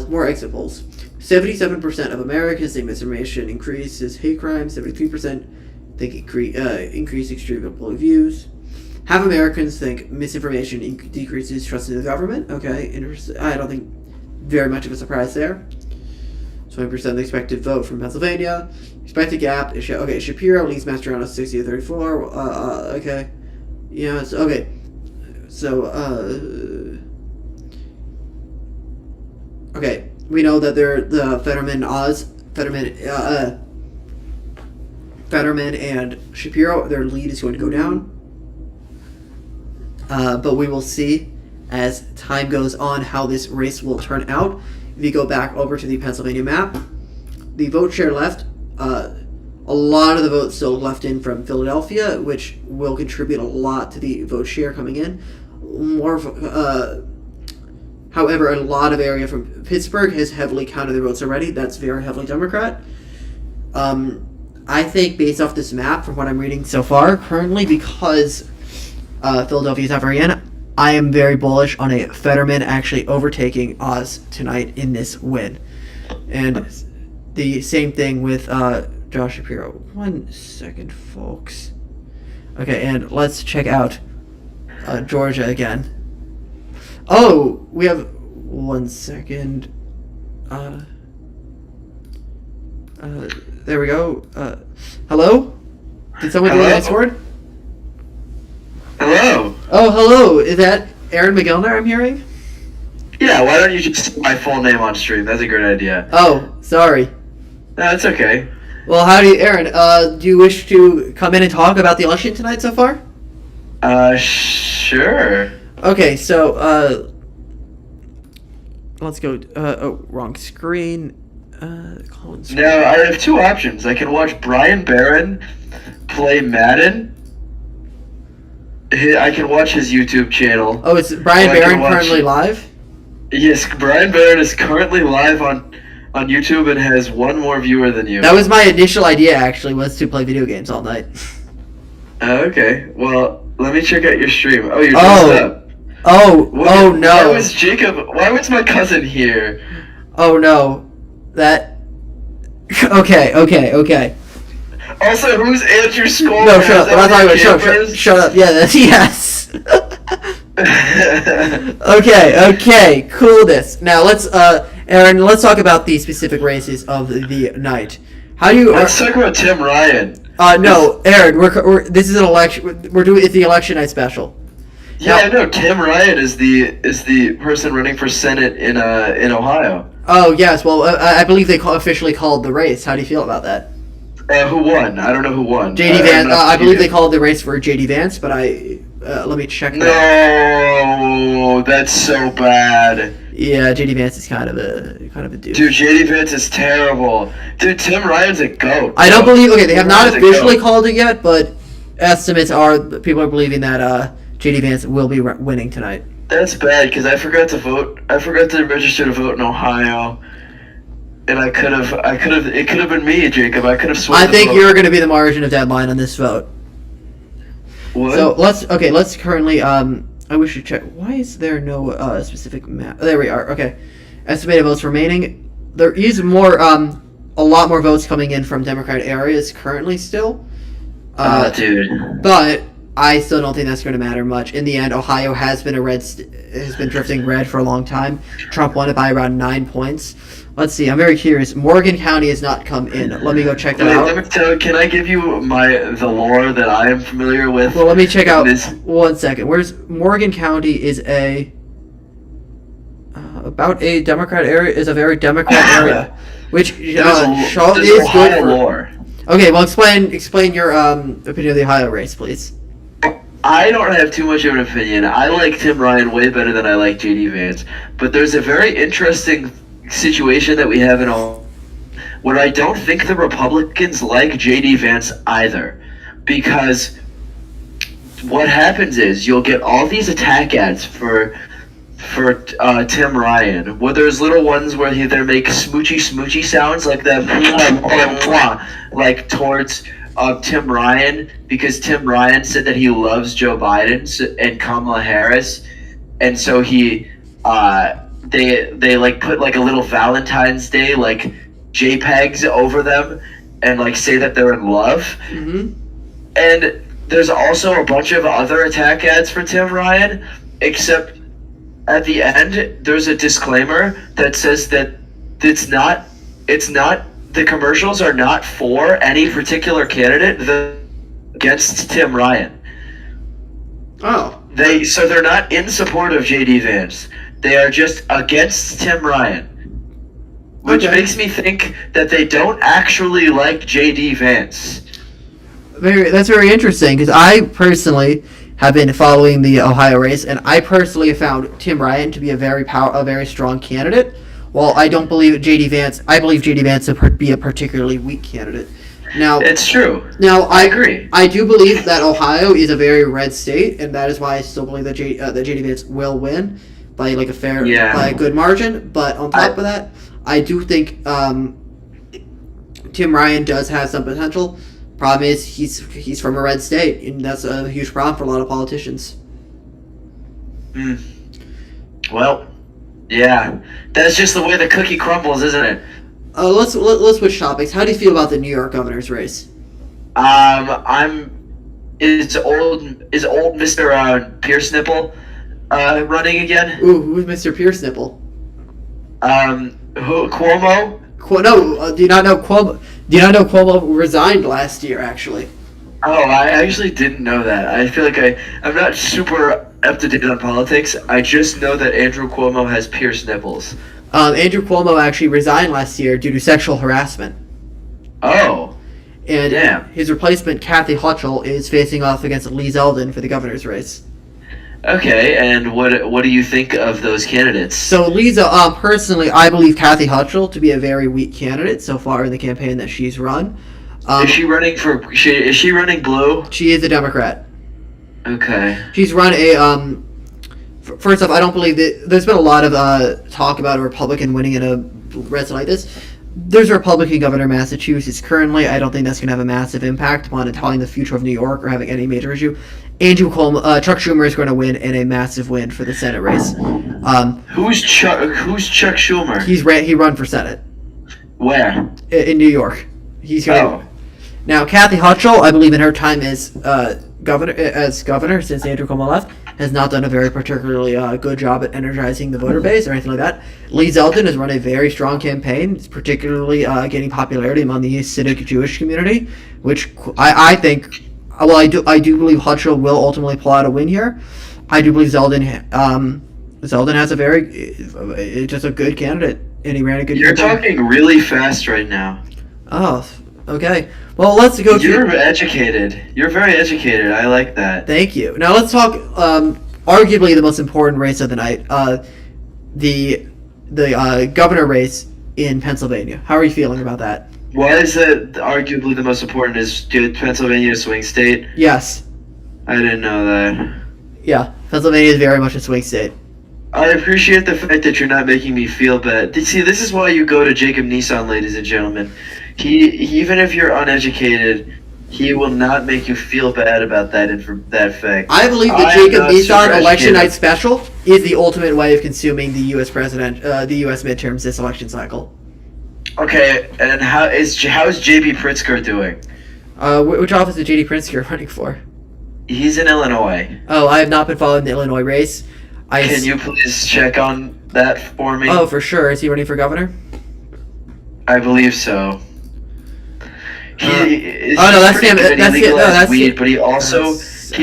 more exit polls. 77% of Americans think misinformation increases hate crime. 73% think increase extreme political views. Half Americans think misinformation decreases trust in the government. Okay, interesting. I don't think very much of a surprise there. 20% of the expected vote from Pennsylvania. Expected gap is okay. Shapiro leads Mastriano 60-34. Okay, yeah. So, okay, so okay. We know that the Fetterman and Shapiro, their lead is going to go down. But we will see as time goes on how this race will turn out. If you go back over to the Pennsylvania map, the vote share left, a lot of the votes still left in from Philadelphia, which will contribute a lot to the vote share coming in. more. However, a lot of area from Pittsburgh has heavily counted their votes already. That's very heavily Democrat. I think based off this map, from what I'm reading so far, currently, because Philadelphia's not very in, I am very bullish on a Fetterman actually overtaking Oz tonight in this win. And the same thing with Josh Shapiro. 1 second, folks. Okay, and let's check out Georgia again. Oh, we have 1 second. There we go. Hello? Did someone do a sword? Hello. Oh, hello. Is that Aaron McGillner I'm hearing? Yeah, why don't you just say my full name on stream? That's a great idea. Oh, sorry. No, it's okay. Well, how do you, Aaron, do you wish to come in and talk about the election tonight so far? Sure. Okay, so, let's go, wrong screen. Collins. Now, I have two options. I can watch Brian Barron play Madden. I can watch his YouTube channel. Oh, is Brian Or I can Barron watch- currently live? Yes, Brian Barron is currently live on YouTube and has one more viewer than you. That was my initial idea, actually, was to play video games all night. Okay, well, let me check out your stream. Oh, you're Oh. dressed up. Oh, oh Why no. was Jacob? Why was my cousin here? Oh no. That. Okay. Also, who's Andrew Skoll? No, Is shut up. that I'm not what talking your about. camera is? Shut up. Yeah, that's yes. Okay. Coolness. Now let's, Aaron. Let's talk about the specific races of the night. How do you? Let's talk about Tim Ryan. No, Aaron. We're this is an election. We're doing it's the election night special. Yeah, I know. Tim Ryan is the person running for Senate in Ohio. Oh yes. Well, I believe they officially called the race. How do you feel about that? Who won? I don't know who won. JD Vance. I believe they called the race for JD Vance, but let me check that. No, that's so bad. Yeah, JD Vance is kind of a dude. Dude, JD Vance is terrible. Dude, Tim Ryan's a goat. I don't believe. Okay, they have Tim not Ryan's a officially goat. called it yet, but estimates are people are believing that JD Vance will be winning tonight. That's bad because I forgot to vote. I forgot to register to vote in Ohio, and I could have. It could have been me, Jacob. I could have sworn. I to think vote. you're going to be the margin of deadline on this vote. What? So let's currently I wish to check. Why is there no specific map? There we are. Okay, estimated votes remaining. There is more a lot more votes coming in from Democrat areas currently still. Dude. But I still don't think that's going to matter much. In the end, Ohio has been has been drifting red for a long time. Trump won it by around 9 points. Let's see. I'm very curious. Morgan County has not come in. Let me go check that Wait, out. let me tell. Can I give you the lore that I am familiar with? Well, let me check out. This- 1 second. Where's Morgan County? Is about a Democrat area. Is a very Democrat area, which There's is Ohio good for. lore. Okay, well, explain your opinion of the Ohio race, please. I don't have too much of an opinion. I like Tim Ryan way better than I like JD Vance. But there's a very interesting situation that we have in Ohio where I don't think the Republicans like JD Vance either. Because what happens is you'll get all these attack ads for Tim Ryan, where there's little ones where they make smoochy sounds like that, like towards Tim Ryan, because Tim Ryan said that he loves Joe Biden and Kamala Harris, and so he they like put like a little Valentine's Day like JPEGs over them and like say that they're in love. Mm-hmm. And there's also a bunch of other attack ads for Tim Ryan, except at the end there's a disclaimer that says that it's not the commercials are not for any particular candidate, against Tim Ryan. Oh. They're not in support of JD Vance. They are just against Tim Ryan. Which Okay. makes me think that they don't actually like JD Vance. That's very interesting, because I personally have been following the Ohio race, and I personally have found Tim Ryan to be a very strong candidate. While I don't believe JD Vance, I believe JD Vance to be a particularly weak candidate. Now, It's true. now I agree. I do believe that Ohio is a very red state, and that is why I still believe that JD Vance will win by like by a good margin. But on top of that, I do think Tim Ryan does have some potential. Problem is he's from a red state, and that's a huge problem for a lot of politicians. Well, yeah, that's just the way the cookie crumbles, isn't it? Let's switch topics. How do you feel about the New York governor's race? Is old Mr. Pierce Nipple running again? Ooh, who's Mr. Pierce Nipple? Cuomo? Do you not know Cuomo? Do you not know Cuomo resigned last year? Actually, Oh, I actually didn't know that. I feel like I'm not super up to date on politics. I just know that Andrew Cuomo has pierced nipples. Andrew Cuomo actually resigned last year due to sexual harassment. Oh. And Damn. his replacement, Kathy Hochul, is facing off against Lee Zeldin for the governor's race. Okay, and what do you think of those candidates? So personally, I believe Kathy Hochul to be a very weak candidate so far in the campaign that she's run. Is she running is she running blue? She is a Democrat. Okay. She's run a first off, I don't believe that there's been a lot of talk about a Republican winning in a red state like this. There's a Republican governor in Massachusetts currently. I don't think that's going to have a massive impact upon telling the future of New York or having any major issue. Chuck Schumer is going to win in a massive win for the Senate race. Who's Chuck Schumer? He run for Senate Where? in New York. He's going Oh. Now, Kathy Hochul, I believe in her time as governor since Andrew Cuomo left, has not done a very particularly good job at energizing the voter base or anything like that. Lee Zeldin has run a very strong campaign, particularly gaining popularity among the Hasidic Jewish community, which I think. Well, I do believe Hochul will ultimately pull out a win here. I do believe Zeldin has just a good candidate, and he ran a good. You're campaign. talking really fast right now. Oh, okay. Well, let's go. You're educated. You're very educated. I like that. Thank you. Now let's talk. Arguably the most important race of the night. The governor race in Pennsylvania. How are you feeling about that? Why is that arguably the most important? Is Pennsylvania a swing state? Yes. I didn't know that. Yeah. Pennsylvania is very much a swing state. I appreciate the fact that you're not making me feel bad. See, this is why you go to Jacob Nissan, ladies and gentlemen. He even if you're uneducated, he will not make you feel bad about that fact. I believe the Jacob Nissan election night special is the ultimate way of consuming the U.S. the U.S. midterms this election cycle. Okay, and how is J.B. Pritzker doing? Which office is J.D. Pritzker running for? He's in Illinois. Oh, I have not been following the Illinois race. Can you please check on that for me? Oh, for sure. Is he running for governor? I believe so. That's him. That's weed, it. but he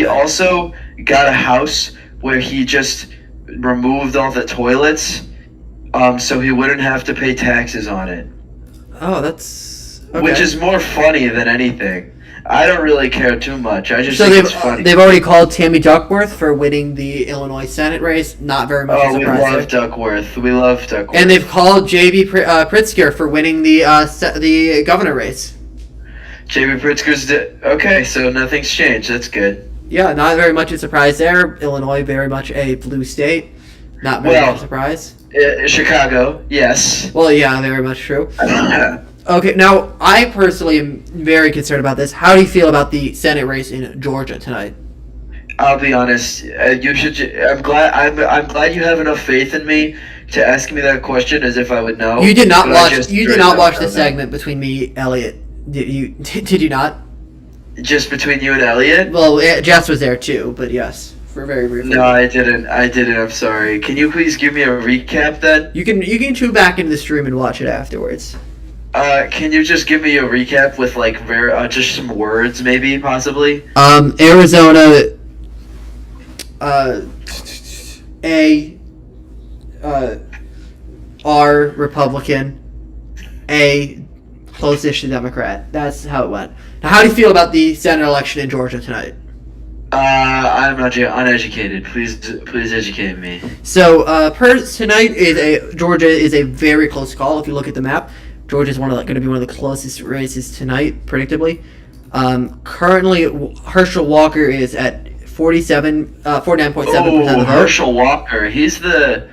also got a house where he just removed all the toilets, so he wouldn't have to pay taxes on it. Oh, that's okay. Which is more funny than anything. I don't really care too much. I just so think it's funny. They've already called Tammy Duckworth for winning the Illinois Senate race. Not very much Oh, surprising. We love Duckworth. And they've called J.B. Pritzker for winning the governor race. J.B. Pritzker's okay, so nothing's changed. That's good. Yeah, not very much a surprise there. Illinois, very much a blue state. Not very much a surprise. Chicago, yes. Well, yeah, very much true. Okay, now I personally am very concerned about this. How do you feel about the Senate race in Georgia tonight? I'll be honest. You should. I'm glad you have enough faith in me to ask me that question as if I would know. You did not but watch. You did not watch the segment between me, Elliot. Did you? Did you not? Just between you and Elliot? Well, Jess was there too, but yes, for very briefly. No, I didn't. I'm sorry. Can you please give me a recap then? You can tune back into the stream and watch it afterwards. Can you just give me a recap with like just some words, maybe possibly? Arizona. R Republican. A close-ish to Democrat. That's how it went. Now, how do you feel about the Senate election in Georgia tonight? I'm not uneducated. Please educate me. So, tonight Georgia is a very close call. If you look at the map, Georgia's going to be one of the closest races tonight, predictably. Currently, Herschel Walker is at 49.7% of the vote. Herschel Walker. He's the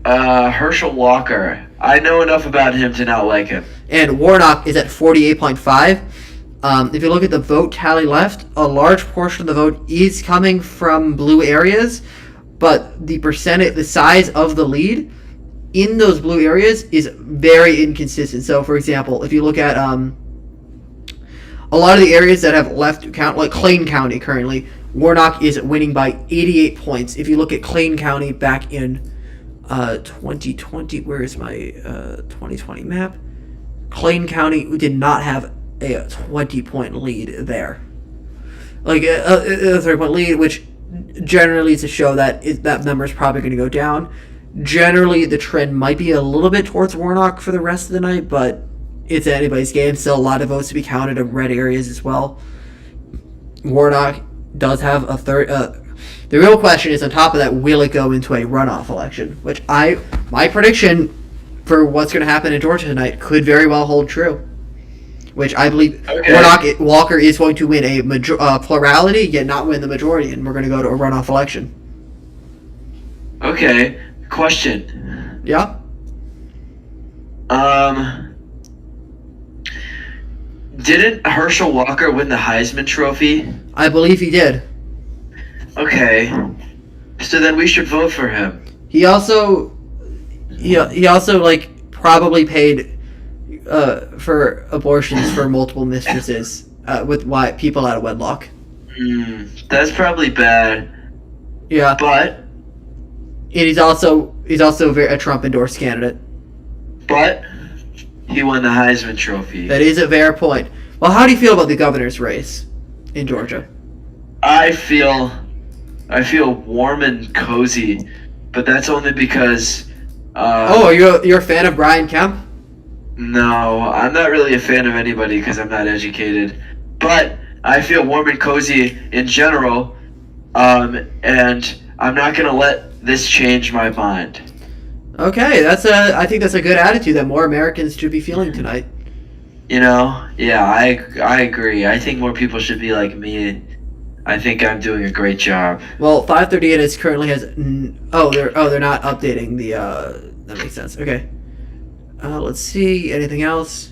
Herschel Walker. I know enough about him to not like him. And Warnock is at 48.5. If you look at the vote tally left, a large portion of the vote is coming from blue areas, but the size of the lead in those blue areas is very inconsistent. So, for example, if you look at a lot of the areas that have left count, like Clayton County currently, Warnock is winning by 88 points. If you look at Clayton County back in 2020, where is my 2020 map? Clayton County did not have a 20-point lead there. Like a 30-point lead, which generally is to show that that number is probably going to go down. Generally, the trend might be a little bit towards Warnock for the rest of the night, but it's anybody's game. Still a lot of votes to be counted in red areas as well. Warnock does have a third. The real question is, on top of that, will it go into a runoff election? Which my prediction for what's going to happen in Georgia tonight could very well hold true. Which I believe Walker is going to win a plurality, yet not win the majority, and we're going to go to a runoff election. Okay, question. Yeah? Didn't Herschel Walker win the Heisman Trophy? I believe he did. Okay. So then we should vote for him. He also like probably paid for abortions for multiple mistresses with people out of wedlock. That's probably bad. Yeah. But And he's also a Trump endorsed candidate. But he won the Heisman Trophy. That is a fair point. Well, how do you feel about the governor's race in Georgia? I feel warm and cozy, but that's only because. You're a fan of Brian Kemp? No, I'm not really a fan of anybody because I'm not educated. But I feel warm and cozy in general, and I'm not gonna let this change my mind. Okay, I think that's a good attitude that more Americans should be feeling tonight. You know, yeah, I agree. I think more people should be like me. I think I'm doing a great job. Well, 538 is currently has. They're not updating the. That makes sense. Okay. Let's see. Anything else?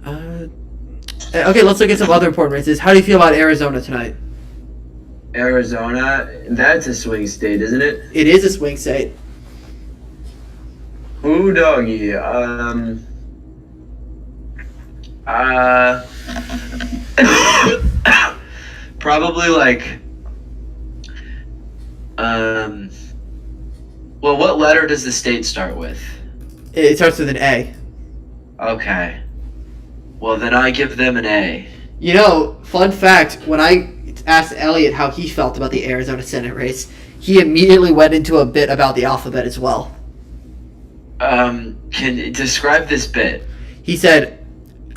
Okay, let's look at some other important races. How do you feel about Arizona tonight? Arizona, that's a swing state, isn't it? It is a swing state. Ooh, doggy. Probably like. Well, what letter does the state start with? It starts with an A. Okay. Well, then I give them an A. You know, fun fact, when I asked Elliot how he felt about the Arizona Senate race, he immediately went into a bit about the alphabet as well. Can you describe this bit? He said,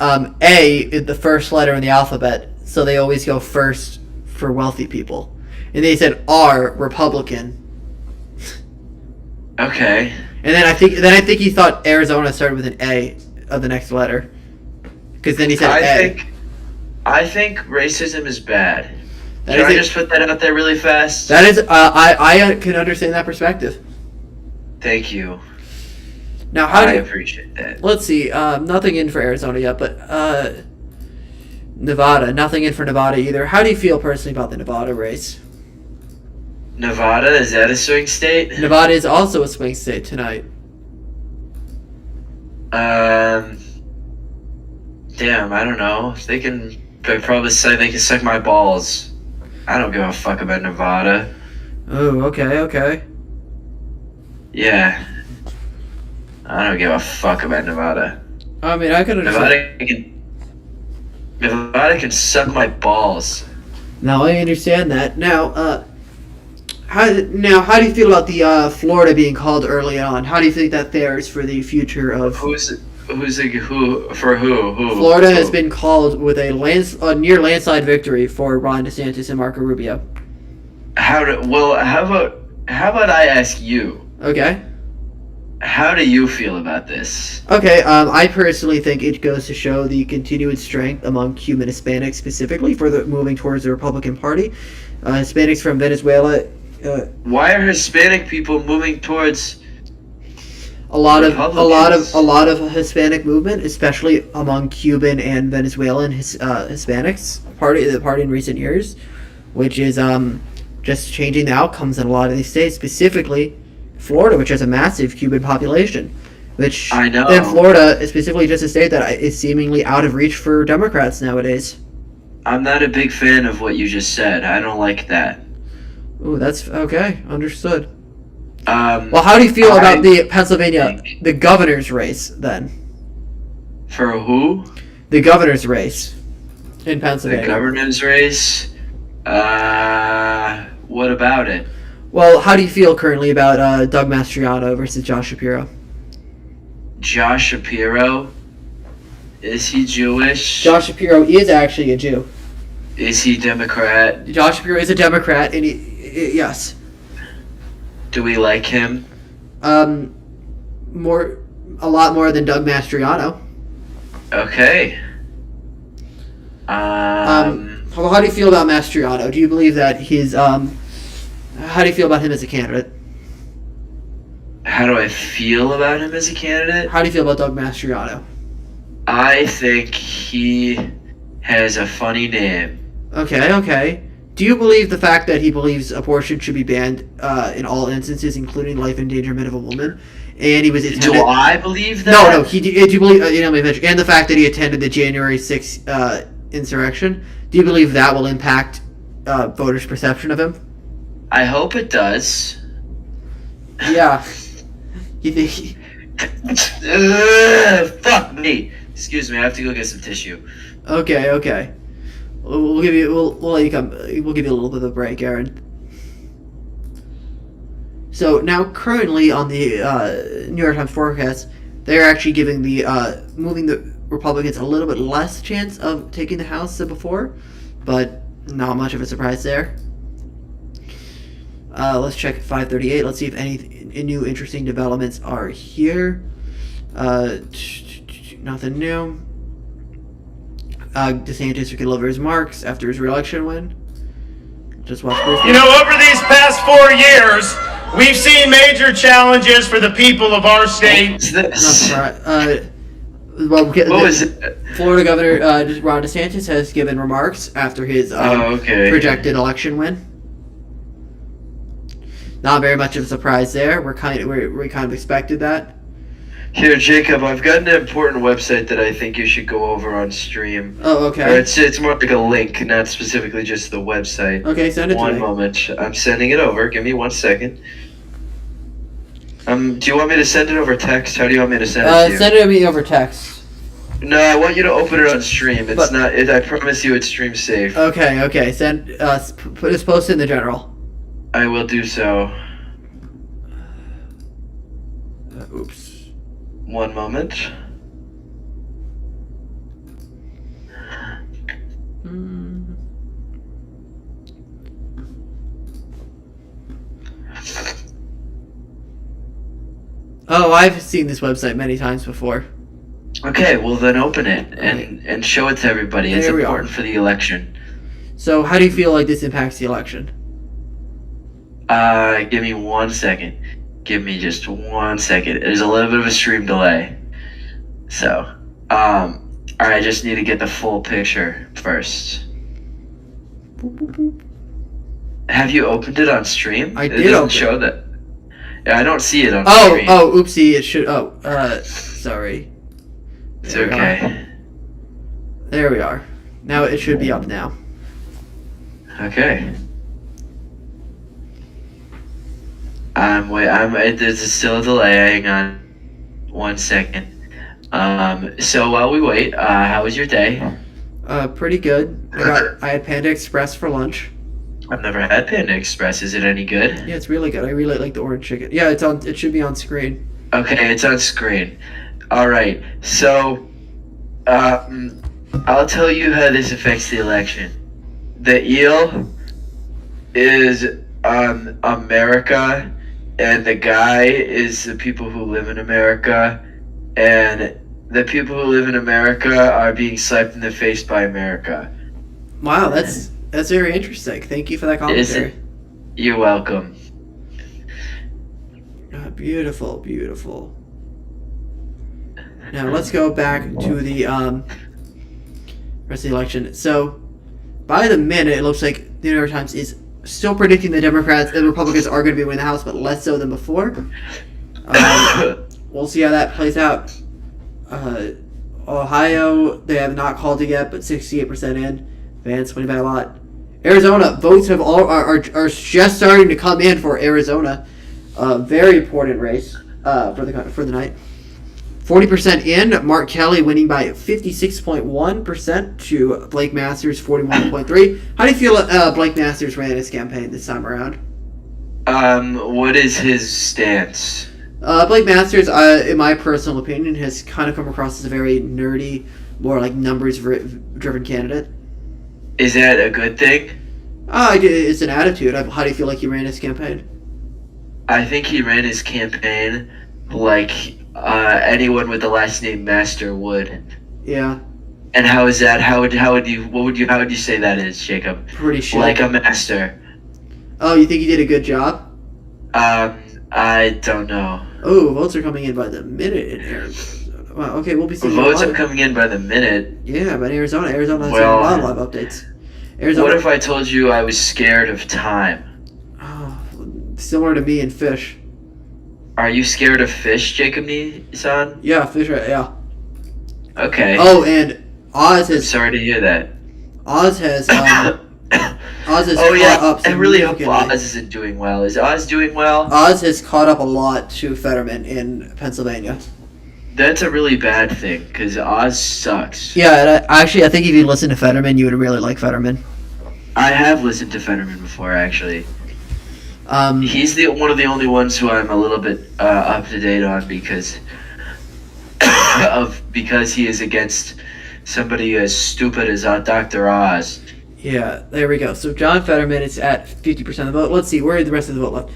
A is the first letter in the alphabet, so they always go first for wealthy people. And then he said R, Republican. Okay. And then I think he thought Arizona started with an A of the next letter. Because then he said I think racism is bad. That Can I just put that out there really fast? That is, I can understand that perspective. Thank you. Now, I appreciate that. Let's see. Nothing in for Arizona yet, but Nevada. Nothing in for Nevada either. How do you feel personally about the Nevada race? Nevada, is that a swing state? Nevada is also a swing state tonight. Damn, I don't know. They probably say they can suck my balls. I don't give a fuck about Nevada. Oh, okay. Yeah. I don't give a fuck about Nevada. I mean, I could understand. Nevada can suck my balls. Now, I understand that. Now, how do you feel about the Florida being called early on? How do you think that fares for the future of... Who? Florida has been called with a near landslide victory for Ron DeSantis and Marco Rubio. How about I ask you? Okay. How do you feel about this? Okay, I personally think it goes to show the continued strength among Cuban Hispanics, specifically for the moving towards the Republican Party. Hispanics from Venezuela, Why are Hispanic people moving towards? a lot Republicans? of Hispanic movement, especially among Cuban and Venezuelan Hispanics the party in recent years, which is just changing the outcomes in a lot of these states, specifically Florida, which has a massive Cuban population. Which I know. And Florida is specifically just a state that is seemingly out of reach for Democrats nowadays. I'm not a big fan of what you just said. I don't like that. Ooh, that's okay. Understood. Well, how do you feel about the Pennsylvania, the governor's race then? For who? The governor's race in The Pennsylvania. governor's race? What about it? Well, how do you feel currently about Doug Mastriano versus Josh Shapiro? Josh Shapiro? Is he Jewish? Josh Shapiro is actually a Jew. Is he Democrat? Josh Shapiro is a Democrat, and yes, Do we like him? a lot more than Doug Mastriano. Okay. How do you feel about Mastriano? Do you believe that how do you feel about him as a candidate? How do I feel about him as a candidate? How do you feel about Doug Mastriano? I think he has a funny name. Okay. Do you believe the fact that he believes abortion should be banned in all instances, including life endangerment of a woman, and he was attended? Do I believe that? No. Do you believe and the fact that he attended the January 6th insurrection? Do you believe that will impact voters' perception of him? I hope it does. Yeah. You think? Fuck me. Excuse me, I have to go get some tissue. Okay. We'll give you. We'll let you come. We'll give you a little bit of a break, Aaron. So now, currently on the New York Times forecast, they're actually giving the moving the Republicans a little bit less chance of taking the House than before, but not much of a surprise there. Let's check 538. Let's see if any new interesting developments are here. Nothing new. DeSantis delivers marks after his re-election win. Just watch briefly. Over these past 4 years, we've seen major challenges for the people of our state. What's this? What was it? Florida Governor Ron DeSantis has given remarks after his projected election win. Not very much of a surprise there. We kind of expected that. Here, Jacob, I've got an important website that I think you should go over on stream. Oh, okay. Or it's more like a link, not specifically just the website. Okay, send it to me. One moment. I'm sending it over. Give me 1 second. Do you want me to send it over text? How do you want me to send it to you? Send it to me over text. No, I want you to open it on stream. I promise you it's stream safe. Okay. Send. Post it in the general. I will do so. Oops. 1 moment. Oh, I've seen this website many times before. Okay, well then open it and show it to everybody. It's There we important are. for the election. So, how do you feel like this impacts the election? Give me 1 second. Give me just 1 second. There's a little bit of a stream delay. So, alright, I just need to get the full picture first. Have you opened it on stream? I It did doesn't open show that. Yeah, I don't see it on Oh, stream. oopsie, it should. Sorry. It's There we okay. are. There we are. Now it should be up now. Okay. There's still a delay. Hang on 1 second. So while we wait, how was your day? Pretty good. I had Panda Express for lunch. I've never had Panda Express. Is it any good? Yeah, it's really good. I really like the orange chicken. Yeah, it should be on screen. Okay, it's on screen. Alright, so, I'll tell you how this affects the election. The eel is America and the guy is the people who live in America, and the people who live in America are being slapped in the face by America. Wow, that's very interesting. Thank you for that commentary. You're welcome. Beautiful, beautiful. Now let's go back to the rest of the election. So, by the minute, it looks like the New York Times is still predicting the Democrats and Republicans are going to be winning the House, but less so than before. We'll see how that plays out. Ohio, they have not called it yet, but 68% in. Vance winning by a lot. Arizona, votes are just starting to come in for Arizona. Very important race for the night. 40% in. Mark Kelly winning by 56.1% to Blake Masters 41.3%. How do you feel Blake Masters ran his campaign this time around? What is his stance? Blake Masters, in my personal opinion, has kind of come across as a very nerdy, more like numbers-driven candidate. Is that a good thing? It's an attitude. How do you feel like he ran his campaign? I think he ran his campaign like anyone with the last name Master would. Yeah. And how is that? How would you say that is, Jacob? Pretty sure. Like a master. Oh, you think he did a good job? I don't know. Oh, votes are coming in by the minute in Arizona. Wow, okay, we'll be seeing votes are coming in by the minute. Yeah, but Arizona has a lot of live updates. Arizona. What if I told you I was scared of time? Oh, similar to me and fish. Are you scared of fish, Jacob Nissan? Yeah, fish. Yeah. Okay. Oh, and Oz has. Sorry to hear that. Oz has. Oz has caught up. I really hope Oz isn't doing well. Is Oz doing well? Oz has caught up a lot to Fetterman in Pennsylvania. That's a really bad thing, because Oz sucks. Yeah, and I think if you listen to Fetterman, you would really like Fetterman. I have listened to Fetterman before, actually. He's one of the only ones who I'm a little bit up to date on because he is against somebody as stupid as Dr. Oz. Yeah, there we go. So John Fetterman is at 50% of the vote. Let's see, where is the rest of the vote left?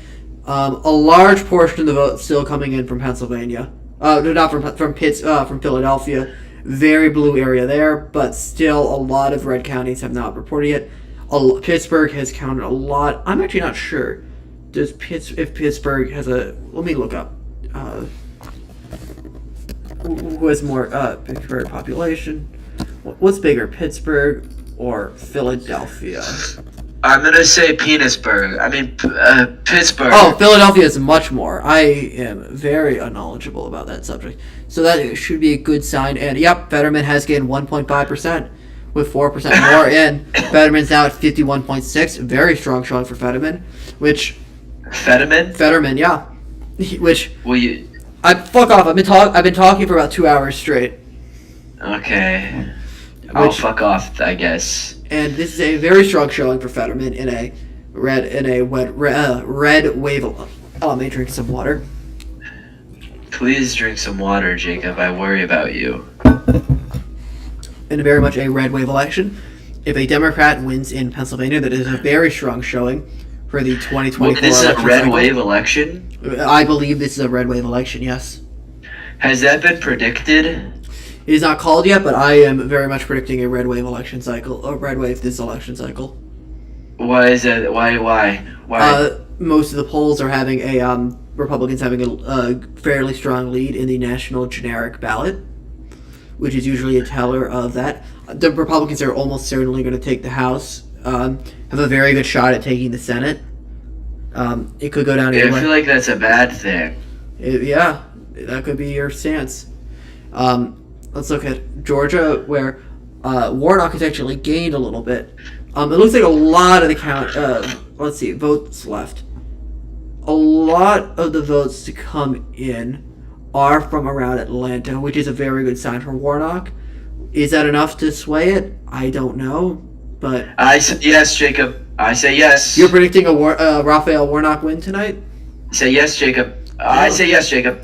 A large portion of the vote still coming in from Pennsylvania. No, not from Philadelphia. Very blue area there, but still a lot of red counties have not reported yet. Pittsburgh has counted a lot. I'm actually not sure. If Pittsburgh has a... Let me look up. Who has more Pittsburgh population? What's bigger, Pittsburgh or Philadelphia? I'm gonna say Pittsburgh. Pittsburgh. Oh, Philadelphia is much more. I am very unknowledgeable about that subject. So that should be a good sign. And yep, Fetterman has gained 1.5% with 4% more in. Fetterman's now at 51.6. Very strong showing for Fetterman. Fetterman? Fetterman, yeah. Which... Will you... fuck off. I've been talking for about 2 hours straight. Okay. I'll fuck off, I guess. And this is a very strong showing for Fetterman in a red wave. Let me drink some water. Please drink some water, Jacob. I worry about you. In very much a red wave election. If a Democrat wins in Pennsylvania, that is a very strong showing for the 2024 election. This is a red wave election? I believe this is a red wave election, yes. Has that been predicted? It is not called yet, but I am very much predicting a red wave election cycle. A red wave this election cycle. Why is that? Why? Most of the polls are having Republicans having a fairly strong lead in the national generic ballot, which is usually a teller of that. The Republicans are almost certainly going to take the House. Have a very good shot at taking the Senate. It could go down either way. I feel like that's a bad thing. Yeah, that could be your stance. Let's look at Georgia, where Warnock has actually gained a little bit. It looks like a lot of the count. Let's see, votes left. A lot of the votes to come in are from around Atlanta, which is a very good sign for Warnock. Is that enough to sway it? I don't know, but I say yes, Jacob. I say yes. You're predicting a Raphael Warnock win tonight? Say yes, Jacob. I say yes, Jacob.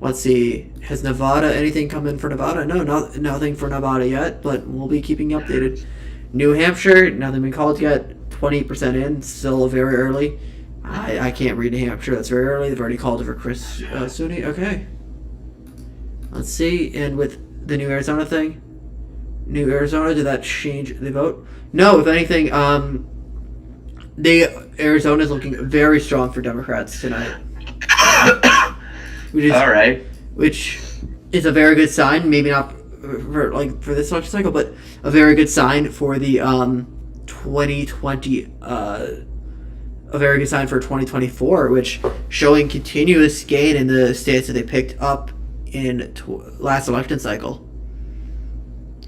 Let's see. Has Nevada anything come in for Nevada? No, nothing for Nevada yet, but we'll be keeping you updated. New Hampshire, nothing been called yet. 20% in, still very early. I can't read New Hampshire. That's very early. They've already called it for Chris Suney. Okay. Let's see. And with the new Arizona thing, New Arizona, did that change the vote? No. If anything, Arizona is looking very strong for Democrats tonight. All right. Which is a very good sign. Maybe not for this election cycle, but a very good sign for the 2020. A very good sign for 2024, which showing continuous gain in the states that they picked up in last election cycle.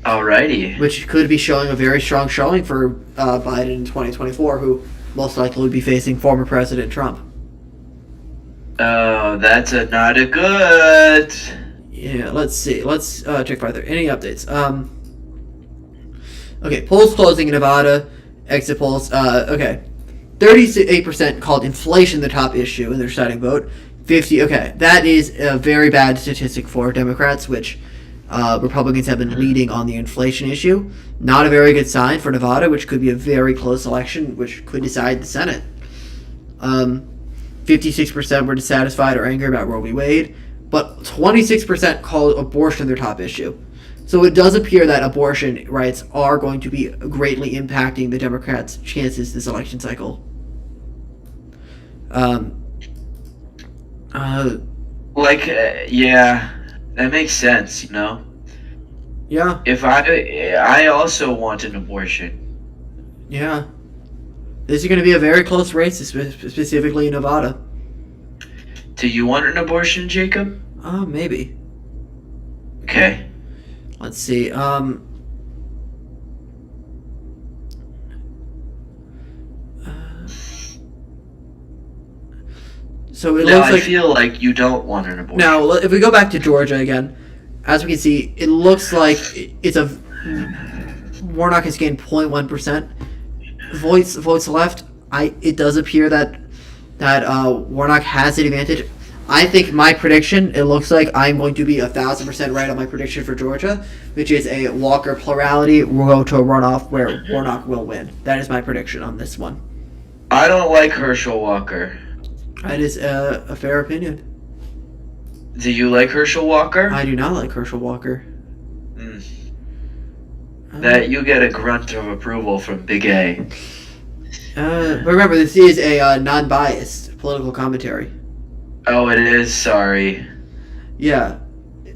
Alrighty. Which could be showing a very strong showing for Biden in 2024, who most likely would be facing former President Trump. Oh, that's not a good. Yeah, let's see. Let's check further. Any updates? Okay, polls closing in Nevada. Exit polls. Okay. 38% called inflation the top issue in their deciding vote. 50. Okay, that is a very bad statistic for Democrats, which Republicans have been leading on the inflation issue. Not a very good sign for Nevada, which could be a very close election, which could decide the Senate. 56% were dissatisfied or angry about Roe v. Wade, but 26% called abortion their top issue. So it does appear that abortion rights are going to be greatly impacting the Democrats' chances this election cycle. Yeah, that makes sense, you know? Yeah. If I also want an abortion. Yeah. This is going to be a very close race, specifically in Nevada. Do you want an abortion, Jacob? Maybe. Okay. Let's see. So it looks like. I feel like you don't want an abortion. Now, if we go back to Georgia again, as we can see, it looks like it's a. Warnock has gained 0.1%. Votes left. It does appear that Warnock has an advantage. I think my prediction, it looks like I'm going to be 1,000% right on my prediction for Georgia, which is a Walker plurality. We'll go to a runoff where Warnock will win. That is my prediction on this one. I don't like Herschel Walker. That is a fair opinion. Do you like Herschel Walker? I do not like Herschel Walker. That you get a grunt of approval from Big A. But remember, this is a non-biased political commentary. Oh, it is? Sorry. Yeah.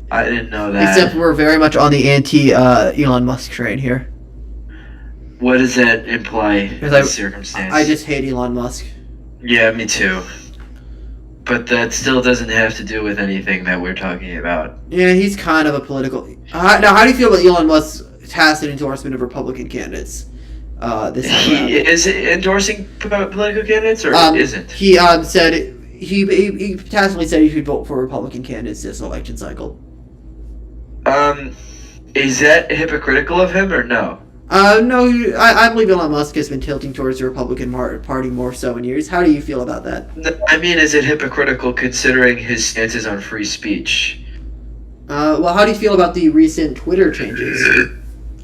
I didn't know that. Except we're very much on the anti-Elon Musk train here. What does that imply in this circumstance? I just hate Elon Musk. Yeah, me too. But that still doesn't have to do with anything that we're talking about. Yeah, he's kind of a political... now, how do you feel about Elon Musk's tacit endorsement of Republican candidates? He is endorsing political candidates, or isn't? He said... He tacitly said he should vote for Republican candidates this election cycle. Is that hypocritical of him, or no? No, I believe Elon Musk has been tilting towards the Republican Party more so in years. How do you feel about that? I mean, is it hypocritical considering his stances on free speech? Well, how do you feel about the recent Twitter changes?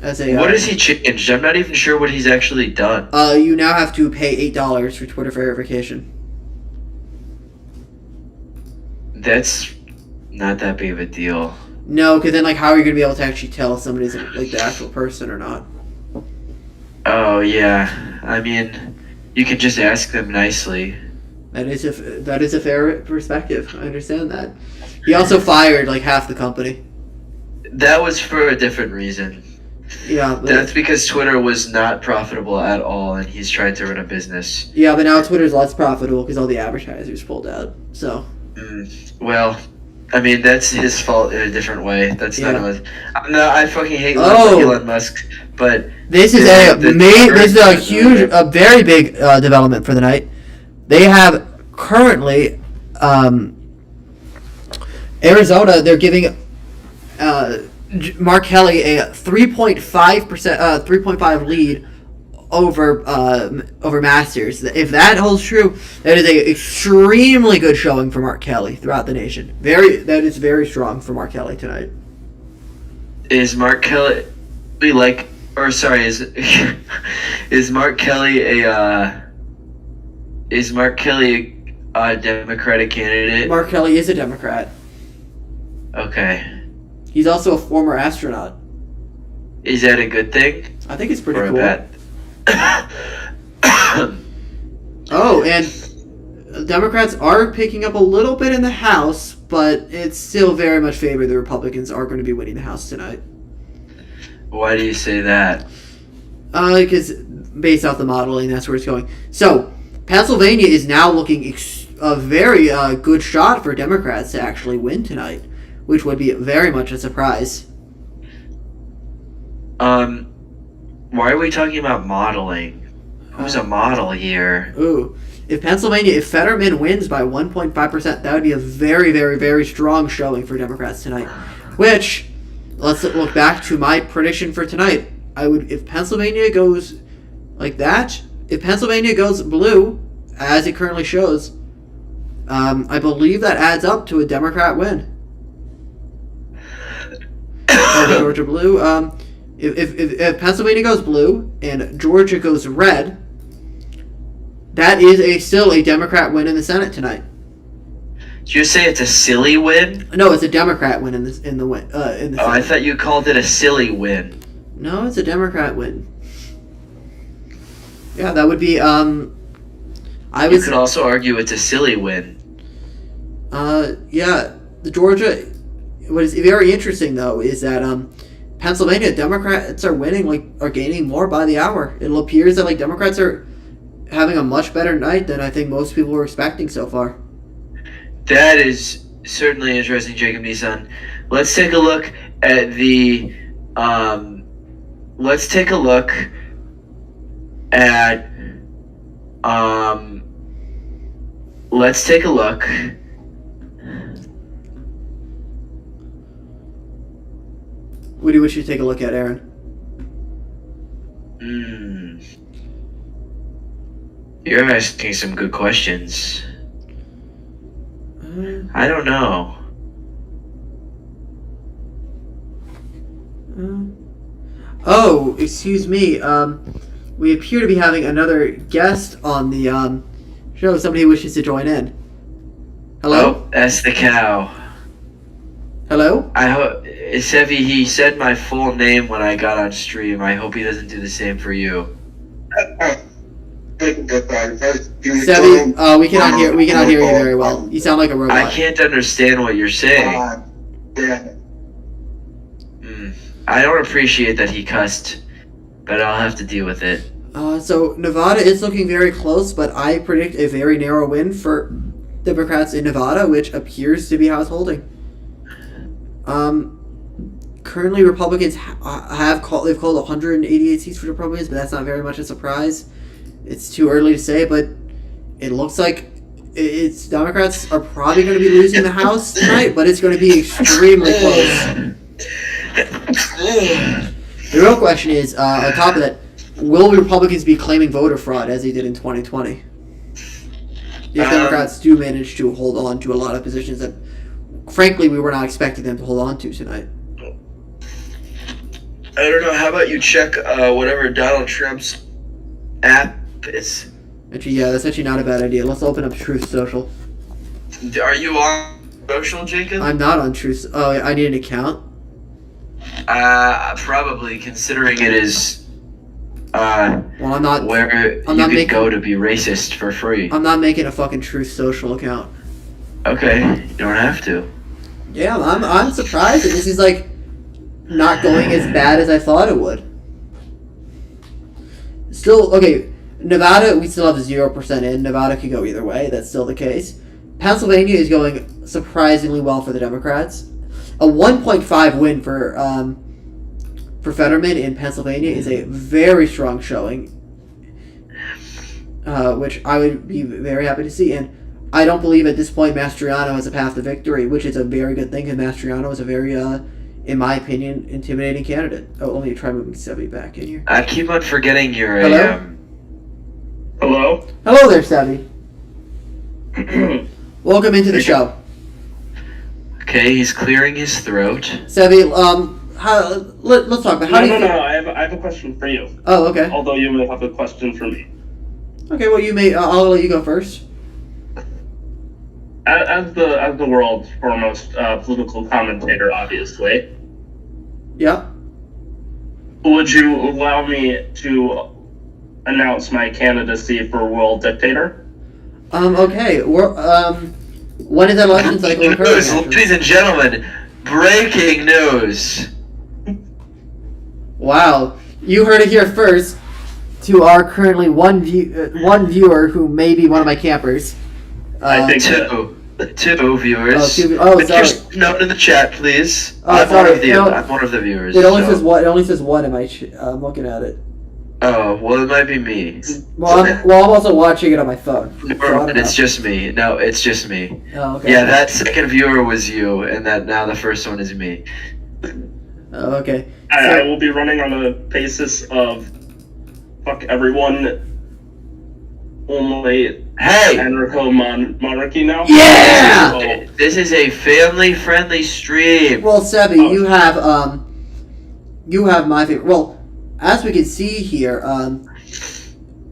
What has he changed? I'm not even sure what he's actually done. You now have to pay $8 for Twitter verification. That's not that big of a deal. No, because then, how are you going to be able to actually tell if somebody's, the actual person or not? Oh, yeah. I mean, you can just ask them nicely. That is a fair perspective. I understand that. He also fired, half the company. That was for a different reason. Yeah. That's because Twitter was not profitable at all, and he's trying to run a business. Yeah, but now Twitter's less profitable because all the advertisers pulled out, so... Well, I mean, that's his fault in a different way. That's not us. I fucking hate Elon Musk, but this is a very big development for the night. They have currently Arizona. They're giving Mark Kelly a 3.5 lead over Masters. If that holds true, that is a extremely good showing for Mark Kelly throughout the nation. That is very strong for Mark Kelly tonight. Is Mark Kelly is Mark Kelly Is Mark Kelly a Democratic candidate? Mark Kelly is a Democrat. Okay. He's also a former astronaut. Is that a good thing? I think it's pretty Or a cool. bad? Oh, and Democrats are picking up a little bit in the House, but it's still very much favored the Republicans are going to be winning the House tonight. Why do you say that? Because based off the modeling, that's where it's going. So, Pennsylvania is now looking a very good shot for Democrats to actually win tonight, which would be very much a surprise. Why are we talking about modeling? Who's a model here? Ooh. If Fetterman wins by 1.5%, that would be a very, very, very strong showing for Democrats tonight. Which, let's look back to my prediction for tonight. If Pennsylvania goes like that, if Pennsylvania goes blue, as it currently shows, I believe that adds up to a Democrat win. Georgia blue. If Pennsylvania goes blue and Georgia goes red, that is still a Democrat win in the Senate tonight. Did you say it's a silly win? No, it's a Democrat win in the Senate. Oh, I thought you called it a silly win. No, it's a Democrat win. Yeah, that would be. You could also argue it's a silly win. Yeah, the Georgia. What is very interesting though is that Pennsylvania Democrats are winning, are gaining more by the hour. It appears that Democrats are having a much better night than I think most people were expecting so far. That is certainly interesting, Jacob Nissan. Let's take a look at the. Let's take a look at. Let's take a look. What do you wish you take a look at, Aaron? You're asking some good questions. I don't know. Oh, excuse me. We appear to be having another guest on the show. Somebody wishes to join in. Hello? Oh, that's the cow. Hello? I hope Sevi, he said my full name when I got on stream. I hope he doesn't do the same for you. Sevi, we cannot hear you very well. You sound like a robot. I can't understand what you're saying. I don't appreciate that he cussed, but I'll have to deal with it. So Nevada is looking very close, but I predict a very narrow win for Democrats in Nevada, which appears to be how it's holding. Currently Republicans they've called 188 seats for Republicans, but that's not very much a surprise. It's too early to say, but it looks like Democrats are probably going to be losing the House tonight, but it's going to be extremely close. The real question is, on top of that, will Republicans be claiming voter fraud as they did in 2020? If Democrats do manage to hold on to a lot of positions that, frankly, we were not expecting them to hold on to tonight. I don't know. How about you check whatever Donald Trump's app is? Actually, yeah, that's actually not a bad idea. Let's open up Truth Social. Are you on social, Jacob? I'm not on Truth. Oh, I need an account. Probably, considering it is well, I'm not. where I'm you not could go to be racist for free. I'm not making a fucking Truth Social account. Okay, you don't have to. Yeah, I'm surprised that this is not going as bad as I thought it would. Still, okay, Nevada, we still have 0% in. Nevada could go either way. That's still the case. Pennsylvania is going surprisingly well for the Democrats. A 1.5 win for Fetterman in Pennsylvania is a very strong showing, which I would be very happy to see. And I don't believe at this point Mastriano has a path to victory, which is a very good thing, because Mastriano is a very, in my opinion, intimidating candidate. Oh, let me try moving Sevi back in here. I keep on forgetting you're Hello? Hello? Hello there, Sevi. Welcome into the show. Okay, he's clearing his throat. Sevi, let's talk about how do you No, I have a question for you. Oh, okay. Although you may have a question for me. Okay, well, you may. I'll let you go first. As the world's foremost political commentator, obviously, Yeah. would you allow me to announce my candidacy for world dictator? Okay. When is that election cycle occurring? News, ladies and gentlemen, breaking news. Wow, you heard it here first. To our currently one viewer who may be one of my campers. I think Two viewers. Oh, two, Put sorry. your note in the chat, please. Oh, I'm sorry. I'm one of the viewers. It only so- says one. It only says one. I'm looking at it. Oh, well, it might be me. Well, I'm also watching it on my phone. So I don't know. It's just me. No, it's just me. Oh, okay. Yeah, that second viewer was you, and that now the first one is me. Oh, okay. I will be running on the basis of fuck everyone, only Hey! anarcho monarchy now. Yeah! This is a family-friendly stream. Well, Sebi, you have my favorite. Well, as we can see here,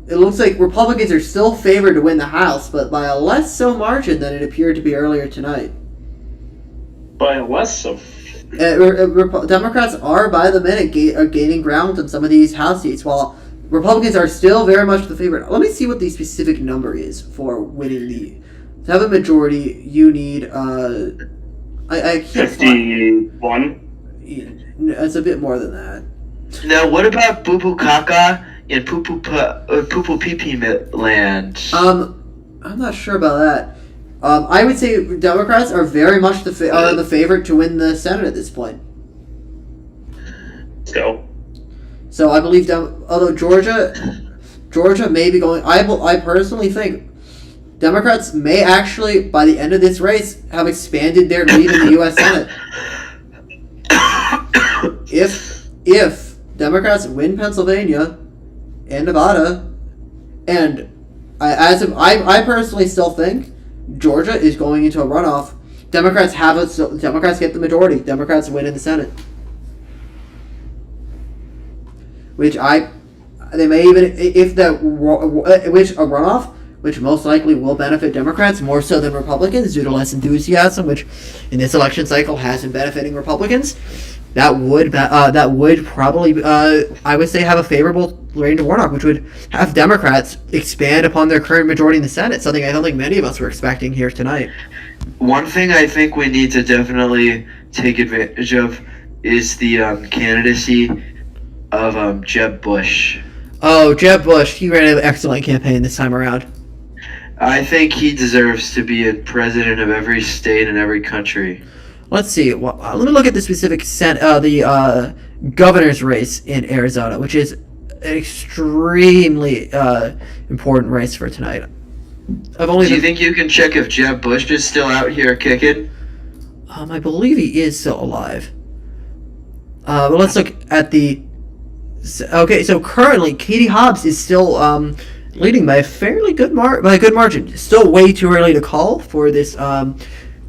it looks like Republicans are still favored to win the House, but by a less so margin than it appeared to be earlier tonight. By less so. Democrats are by the minute gaining ground on some of these House seats, while Republicans are still very much the favorite. Let me see what the specific number is for winning the. To have a majority, you need I can't 51. It's a bit more than that. Now, what about Boo Boo Kaka in Poo Poo Pee Pee land? I'm not sure about that. I would say Democrats are very much the favorite to win the Senate at this point. Let's go. So I believe, although Georgia may be going, I personally think Democrats may actually, by the end of this race, have expanded their lead in the U.S. Senate. If Democrats win Pennsylvania and Nevada, and I personally still think Georgia is going into a runoff. Democrats get the majority. Democrats win in the Senate. They may even, if a runoff, which most likely will benefit Democrats more so than Republicans due to less enthusiasm, which in this election cycle has been benefiting Republicans. That would probably I would say have a favorable rain to Warnock, which would have Democrats expand upon their current majority in the Senate. Something I don't think many of us were expecting here tonight. One thing I think we need to definitely take advantage of is the candidacy of Jeb Bush. Oh, Jeb Bush, he ran an excellent campaign this time around. I think he deserves to be a president of every state and every country. Let's see. Well, let me look at the specific the governor's race in Arizona, which is an extremely important race for tonight. Do you think you can check if Jeb Bush is still out here kicking? I believe he is still alive. But let's look at the. Okay, so currently Katie Hobbs is still leading by a fairly good margin. Still way too early to call for this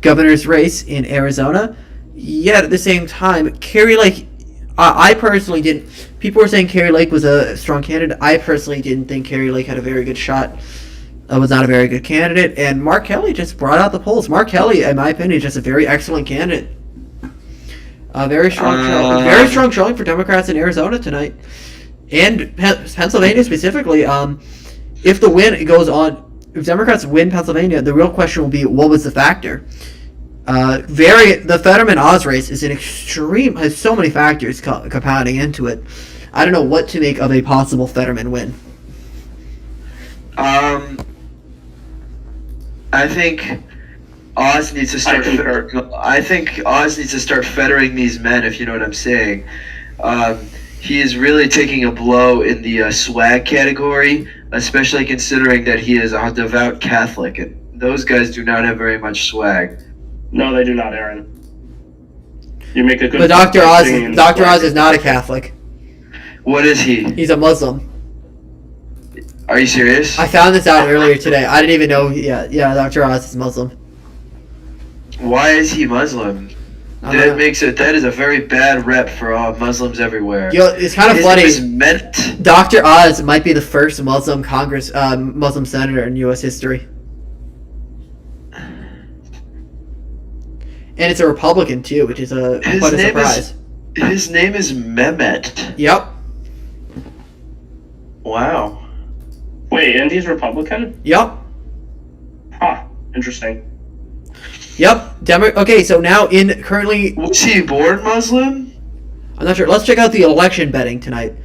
governor's race in Arizona. Yet at the same time, Carrie Lake, I personally didn't. People were saying Carrie Lake was a strong candidate. I personally didn't think Carrie Lake had a very good shot. Was not a very good candidate, and Mark Kelly just brought out the polls. Mark Kelly, in my opinion, is just a very excellent candidate. Very strong showing for Democrats in Arizona tonight, and Pennsylvania specifically. If the win goes on, if Democrats win Pennsylvania, the real question will be what was the factor. The Fetterman-Oz race is an extreme, has so many factors compounding into it. I don't know what to make of a possible Fetterman win. I think Oz needs to start. I think Oz needs to start fettering these men. If you know what I'm saying. He is really taking a blow in the swag category, especially considering that he is a devout Catholic, and those guys do not have very much swag. No, they do not, Aaron. You make a good. But Dr. Oz is not a Catholic. What is he? He's a Muslim. Are you serious? I found this out earlier today. I didn't even know. Yeah, Dr. Oz is Muslim. Why is he Muslim? That is a very bad rep for Muslims everywhere. Yo, it's kind of His funny. name is Mehmet. Dr. Oz might be the first Muslim Muslim senator in U.S. history. And it's a Republican, too, which is quite a surprise. His name is Mehmet. Yep. Wow. Wait, and he's Republican? Yep. Huh. Interesting. Yep. Okay, so now currently... Was he born Muslim? I'm not sure. Let's check out the election betting tonight.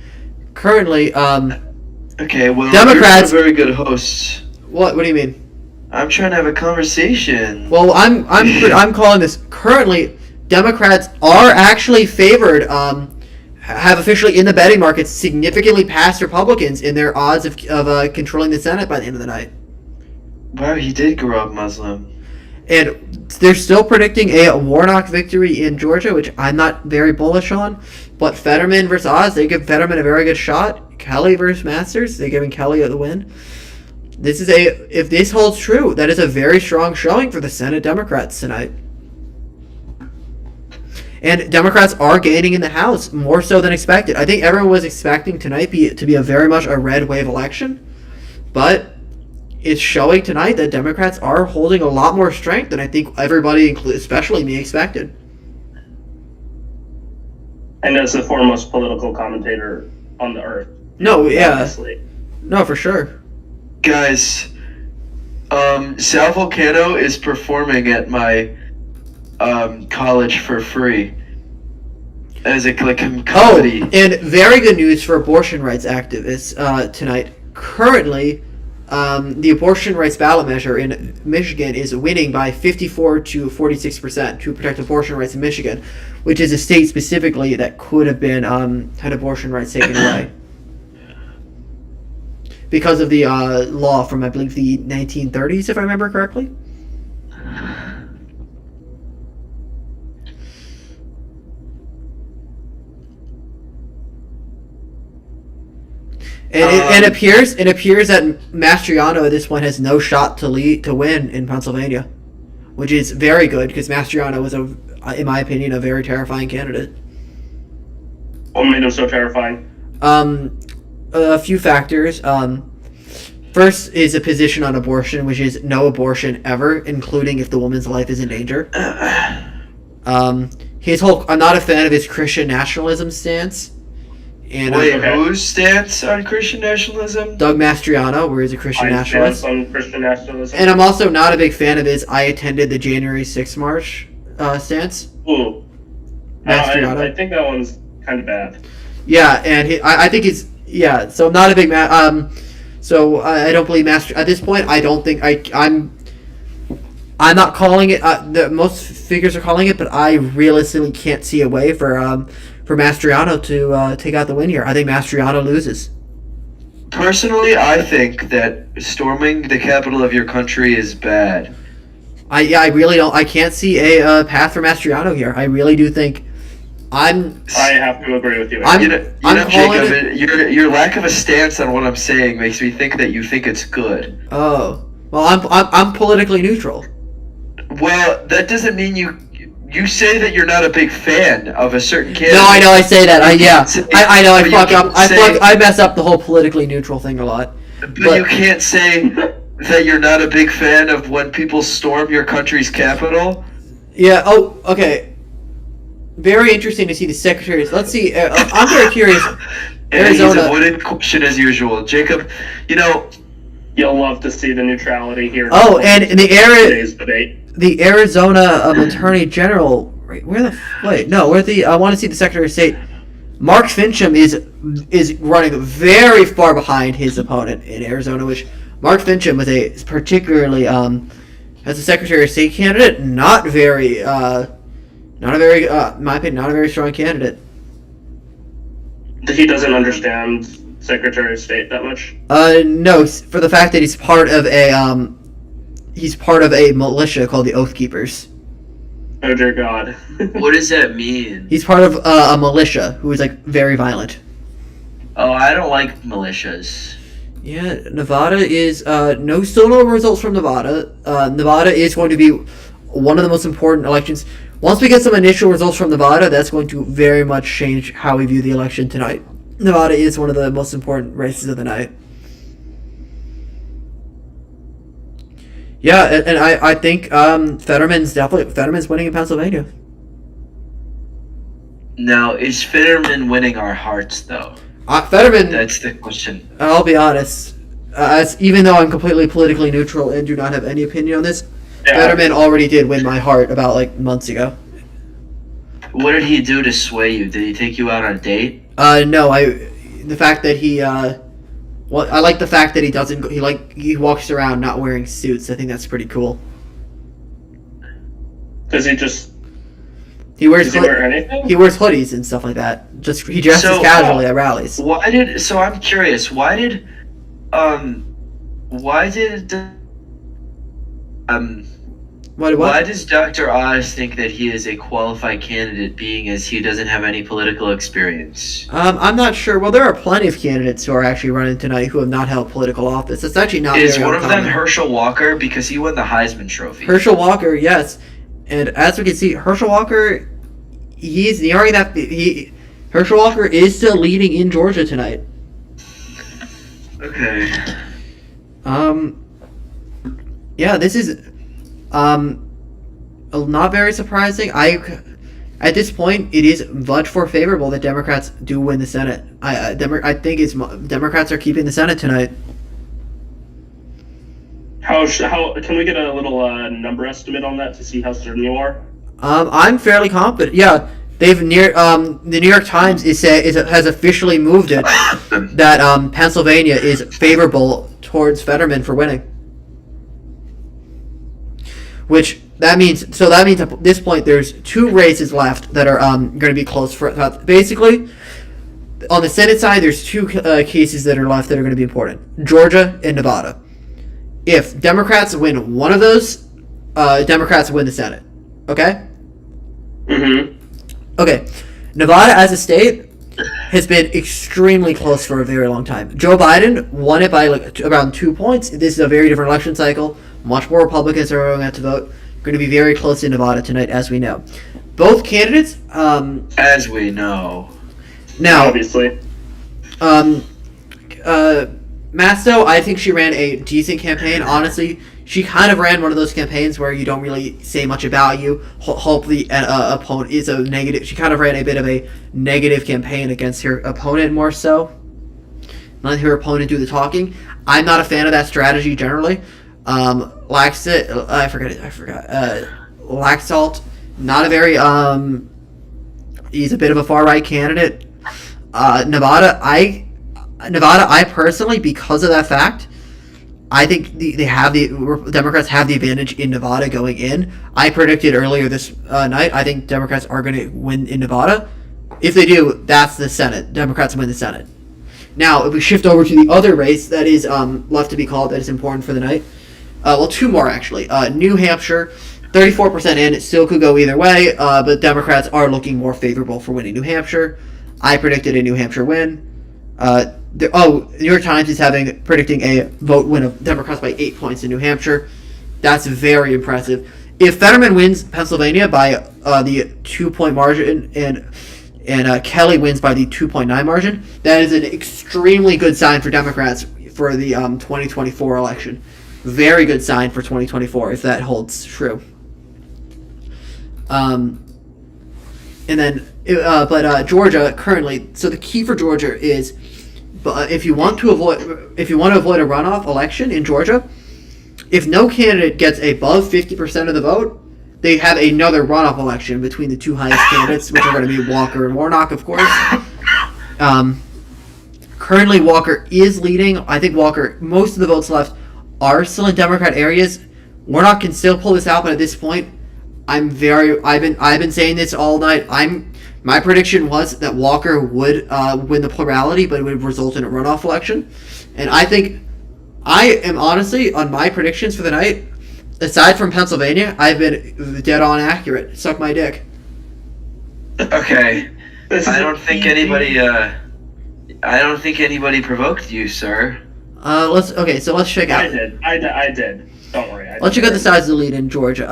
Currently, Okay, well, Democrats... you're not a very good host. What do you mean? I'm trying to have a conversation. Well, I'm calling this currently. Democrats are actually favored. Have officially in the betting markets significantly passed Republicans in their odds of controlling the Senate by the end of the night. Wow, he did grow up Muslim. And they're still predicting a Warnock victory in Georgia, which I'm not very bullish on. But Fetterman versus Oz, they give Fetterman a very good shot. Kelly versus Masters, they're giving Kelly the win. If this holds true, that is a very strong showing for the Senate Democrats tonight. And Democrats are gaining in the House more so than expected. I think everyone was expecting tonight to be a very much a red wave election, but it's showing tonight that Democrats are holding a lot more strength than I think everybody, especially me, expected. And as the foremost political commentator on the earth. No, yeah. Obviously. No, for sure. Guys, Sal Volcano is performing at my college for free as a comedy. Oh, and very good news for abortion rights activists tonight. Currently, the abortion rights ballot measure in Michigan is winning by 54 to 46% to protect abortion rights in Michigan, which is a state specifically that could have been had abortion rights taken away because of the law from, I believe, the 1930s, if I remember correctly. And it appears that Mastriano at this point has no shot to win in Pennsylvania, which is very good because Mastriano was, in my opinion, a very terrifying candidate. What made him so terrifying? A few factors. First is a position on abortion, which is no abortion ever, including if the woman's life is in danger. I'm not a fan of his Christian nationalism stance. And whose stance on Christian nationalism? Doug Mastriano, where he's a Christian nationalist. On Christian nationalism. And I'm also not a big fan of his I attended the January 6th march stance. Ooh. Mastriano. I think that one's kind of bad. Yeah, and I think he's... Yeah, so I'm not a big... so I don't believe at this point, I don't think... I'm not calling it... most figures are calling it, but I realistically can't see a way for Mastriano to take out the win here. I think Mastriano loses. Personally, I think that storming the capital of your country is bad. I really don't. I can't see a path for Mastriano here. I really do think. I have to agree with you. Jacob, your lack of a stance on what I'm saying makes me think that you think it's good. Oh well, I'm politically neutral. Well, that doesn't mean you say that you're not a big fan of a certain candidate. No, I know. I say that. I know. I fuck up. I mess up the whole politically neutral thing a lot. But you can't say that you're not a big fan of when people storm your country's capital. Yeah. Oh. Okay. Very interesting to see the secretaries. Let's see. I'm very curious. Arizona. He's avoided question as usual, Jacob. You'll love to see the neutrality here. Oh, and in today's debate. The Arizona Attorney General. Wait, I want to see the Secretary of State. Mark Fincham is running very far behind his opponent in Arizona, which Mark Fincham was as a Secretary of State candidate, in my opinion, not a very strong candidate. He doesn't understand Secretary of State that much? No, for the fact that he's part of a militia called the Oath Keepers. Oh dear God. What does that mean? He's part of a militia who is very violent. Oh, I don't like militias. Yeah, Nevada is still no results from Nevada. Nevada is going to be one of the most important elections. Once we get some initial results from Nevada, that's going to very much change how we view the election tonight. Nevada is one of the most important races of the night. Yeah, and I think Fetterman's winning in Pennsylvania. Now, is Fetterman winning our hearts, though? Fetterman. That's the question. I'll be honest. Even though I'm completely politically neutral and do not have any opinion on this, Fetterman already did win my heart about months ago. What did he do to sway you? Did he take you out on a date? No. The fact that he I like the fact that he doesn't. He walks around not wearing suits. I think that's pretty cool. Does he just? He wears. Does he wear anything? He wears hoodies and stuff like that. He dresses casually at rallies. So I'm curious. Why did Why does Dr. Oz think that he is a qualified candidate, being as he doesn't have any political experience? I'm not sure. Well, there are plenty of candidates who are actually running tonight who have not held political office. It's actually not. Is very one of them uncommon. Herschel Walker, because he won the Heisman Trophy? Herschel Walker, yes, and as we can see, Herschel Walker, Herschel Walker is still leading in Georgia tonight. Okay. Yeah, this is not very surprising. At this point, it is much more favorable that Democrats do win the Senate. I think Democrats are keeping the Senate tonight. How can we get a little number estimate on that to see how certain you are? I'm fairly confident. Yeah, the New York Times has officially moved it that Pennsylvania is favorable towards Fetterman for winning. That means at this point there's 2 races left that are going to be close for basically. On the Senate side, there's 2 cases that are left that are going to be important: Georgia and Nevada. If Democrats win one of those, Democrats win the Senate. Okay? Mm-hmm. Okay. Nevada as a state has been extremely close for a very long time. Joe Biden won it by around 2 points. This is a very different election cycle. Much more Republicans are going to vote. Going to be very close in Nevada tonight, as we know. Both candidates, as we know. Now, Obviously. Masto, I think she ran a decent campaign. Honestly, she kind of ran one of those campaigns where you don't really say much about you. Hope the opponent is a negative. She kind of ran a bit of a negative campaign against her opponent, more so. Let her opponent do the talking. I'm not a fan of that strategy generally. Laxalt, not a very he's a bit of a far right candidate. Nevada, I personally, because of that fact, I think Democrats have the advantage in Nevada going in. I predicted earlier this night, I think Democrats are going to win in Nevada. If they do, that's the Senate. Democrats win the Senate. Now, if we shift over to the other race that is left to be called, that is important for the night. 2 more actually. New Hampshire, 34% in. It still could go either way, but Democrats are looking more favorable for winning New Hampshire. I predicted a New Hampshire win. New York Times is predicting a vote win of Democrats by 8 points in New Hampshire. That's very impressive. If Fetterman wins Pennsylvania by the 2-point margin and Kelly wins by the 2.9 margin, that is an extremely good sign for Democrats for the 2024 election. Very good sign for 2024 if that holds true. Georgia currently. So the key for Georgia is, if you want to avoid a runoff election in Georgia, if no candidate gets above 50% of the vote, they have another runoff election between the 2 highest candidates, which are going to be Walker and Warnock, of course. Currently, Walker is leading. I think most of the votes left are still in Democrat areas. Warnock can still pull this out, but at this point, I've been saying this all night. My prediction was that Walker would win the plurality, but it would result in a runoff election. And I think I am honestly, on my predictions for the night, aside from Pennsylvania, I've been dead on accurate. Suck my dick. Okay. I don't think anybody provoked you, sir. Let's check out. I did. Don't worry. Let's check out the size of the lead in Georgia.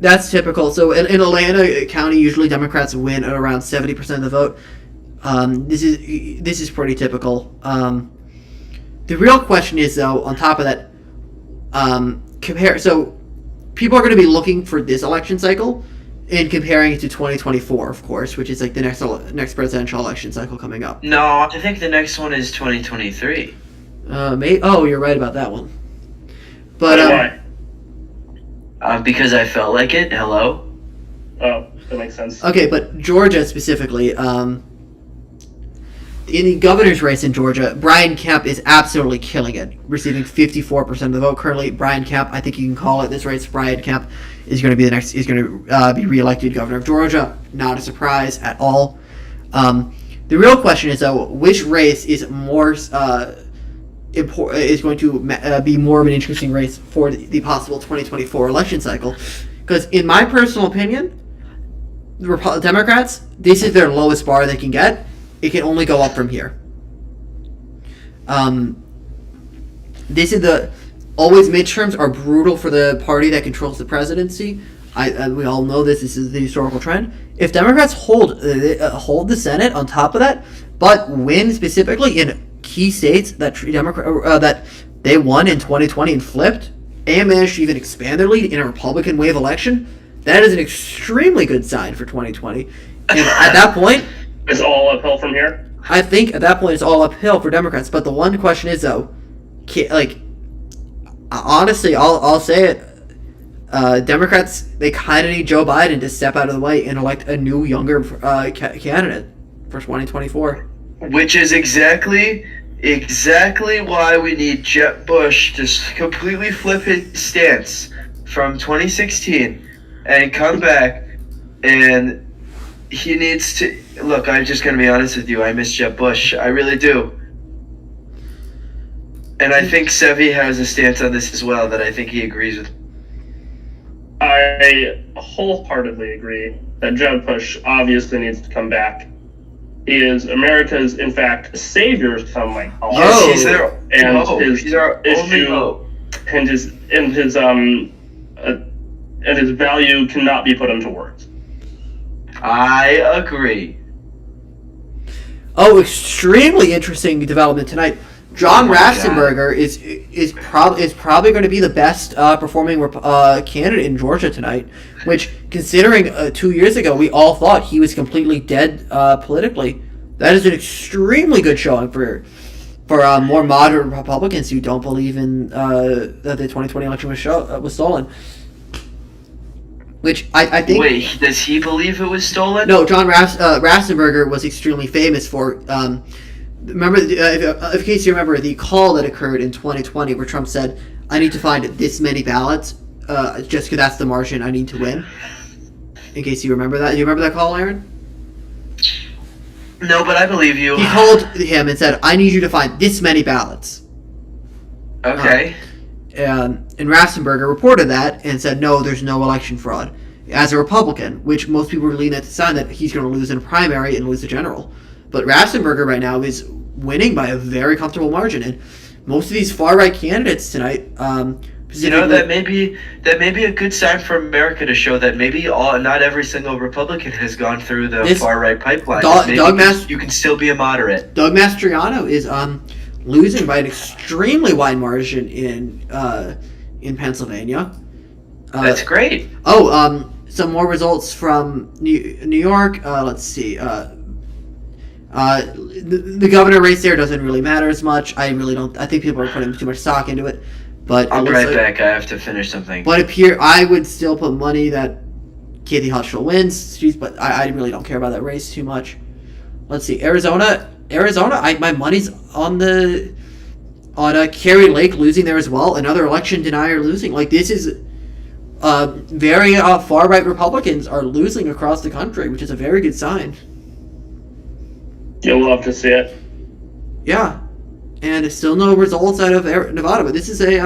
That's typical. So in Atlanta County, usually Democrats win at around 70% of the vote. This is pretty typical. The real question is, though, on top of that, compare. So people are going to be looking for this election cycle and comparing it to 2024, of course, which is like the next presidential election cycle coming up. No, I think the next one is 2023. Oh, you're right about that one. But Why? Because I felt like it. Hello. Oh, that makes sense. okay, but Georgia specifically, in the governor's race in Georgia, Brian Kemp is absolutely killing it, receiving 54% of the vote currently. Brian Kemp, I think you can call it this race. Brian Kemp is going to be be reelected governor of Georgia. Not a surprise at all. The real question is, though, which race is more is going to be more of an interesting race for the possible 2024 election cycle? Because in my personal opinion, the Democrats, this is their lowest bar they can get. It can only go up from here. This is always midterms are brutal for the party that controls the presidency. We all know this. This is the historical trend. If Democrats hold the Senate on top of that, but win specifically in key states that that they won in 2020 and flipped, and managed to even expand their lead in a Republican wave election, that is an extremely good sign for 2020. And at that point, It's all uphill from here. I think at that point it's all uphill for Democrats. But the one question is, though, honestly, I'll say it. Democrats, they kind of need Joe Biden to step out of the way and elect a new, younger candidate for 2024. Which is exactly why we need Jeb Bush to completely flip his stance from 2016 and come back, and he needs to look. I'm just gonna be honest with you. I miss Jeb Bush. I really do. And I think Sevi has a stance on this as well that I think he agrees with. I wholeheartedly agree that Jeb Bush obviously needs to come back. He is America's, in fact, savior, some might call him. Yes, he's their And hope. his He's our only issue hope. and his value cannot be put into words. I agree. Oh, extremely interesting development tonight. John Ratzenberger is probably going to be the best performing candidate in Georgia tonight. Which, considering 2 years ago we all thought he was completely dead politically, that is an extremely good showing for more moderate Republicans who don't believe in that the 2020 election was stolen. Which I think. Wait, does he believe it was stolen? No, John Ratzenberger was extremely famous for. Remember, in case you remember, the call that occurred in 2020 where Trump said, "I need to find this many ballots, just because that's the margin I need to win." In case you remember that, you remember that call, Aaron? No, but I believe you. He called him and said, "I need you to find this many ballots." Okay. And Ratzenberger reported that and said, "No, there's no election fraud." As a Republican, which most people were leaning at the sign that he's going to lose in a primary and lose the general. But Ratzenberger right now is winning by a very comfortable margin, and most of these far right candidates tonight, that may be a good sign for America to show that maybe not every single Republican has gone through the far right pipeline. You can still be a moderate. Doug Mastriano is losing by an extremely wide margin in Pennsylvania. That's great. Some more results from New York. Let's see. The governor race there doesn't really matter as much. I really don't. I think people are putting too much stock into it. But I'll be right back. I have to finish something. But I would still put money that Kathy Hochul wins. But I really don't care about that race too much. Let's see. Arizona. My money's on Carrie Lake losing there as well. Another election denier losing. Like, this is very far right Republicans are losing across the country, which is a very good sign. You'll love to see it. Yeah, and still no results out of Nevada. But this is a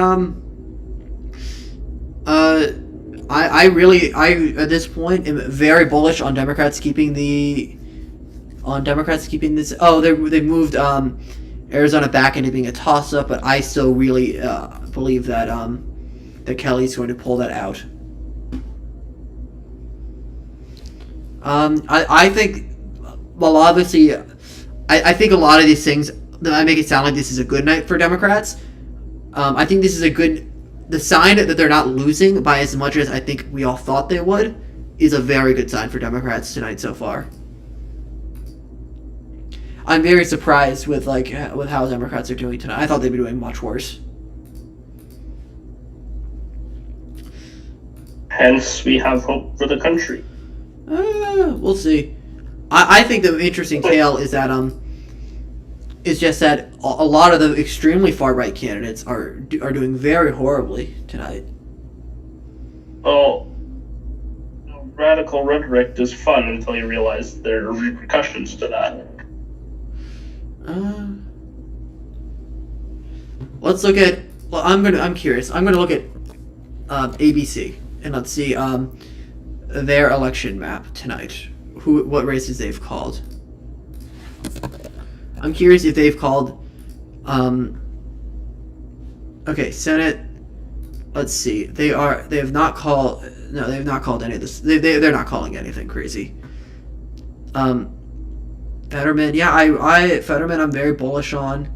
I at this point am very bullish on Democrats keeping this. Oh, they moved Arizona back into being a toss-up, but I still really believe that that Kelly's going to pull that out. I think, well, obviously, I think a lot of these things that make it sound like this is a good night for Democrats. I think this is the sign that they're not losing by as much as I think we all thought they would is a very good sign for Democrats tonight so far. I'm very surprised with how Democrats are doing tonight. I thought they'd be doing much worse. Hence, we have hope for the country. We'll see. I think the interesting tale is that it's just that a lot of the extremely far right candidates are doing very horribly tonight. Well, radical rhetoric is fun until you realize there are repercussions to that. Let's look at. Well, I'm curious. I'm gonna look at ABC and let's see their election map tonight. What races they've called. I'm curious if they've called. Okay, Senate. Let's see. They have not called. No, they have not called any of this. They're not calling anything crazy. Fetterman. Yeah, Fetterman. I'm very bullish on.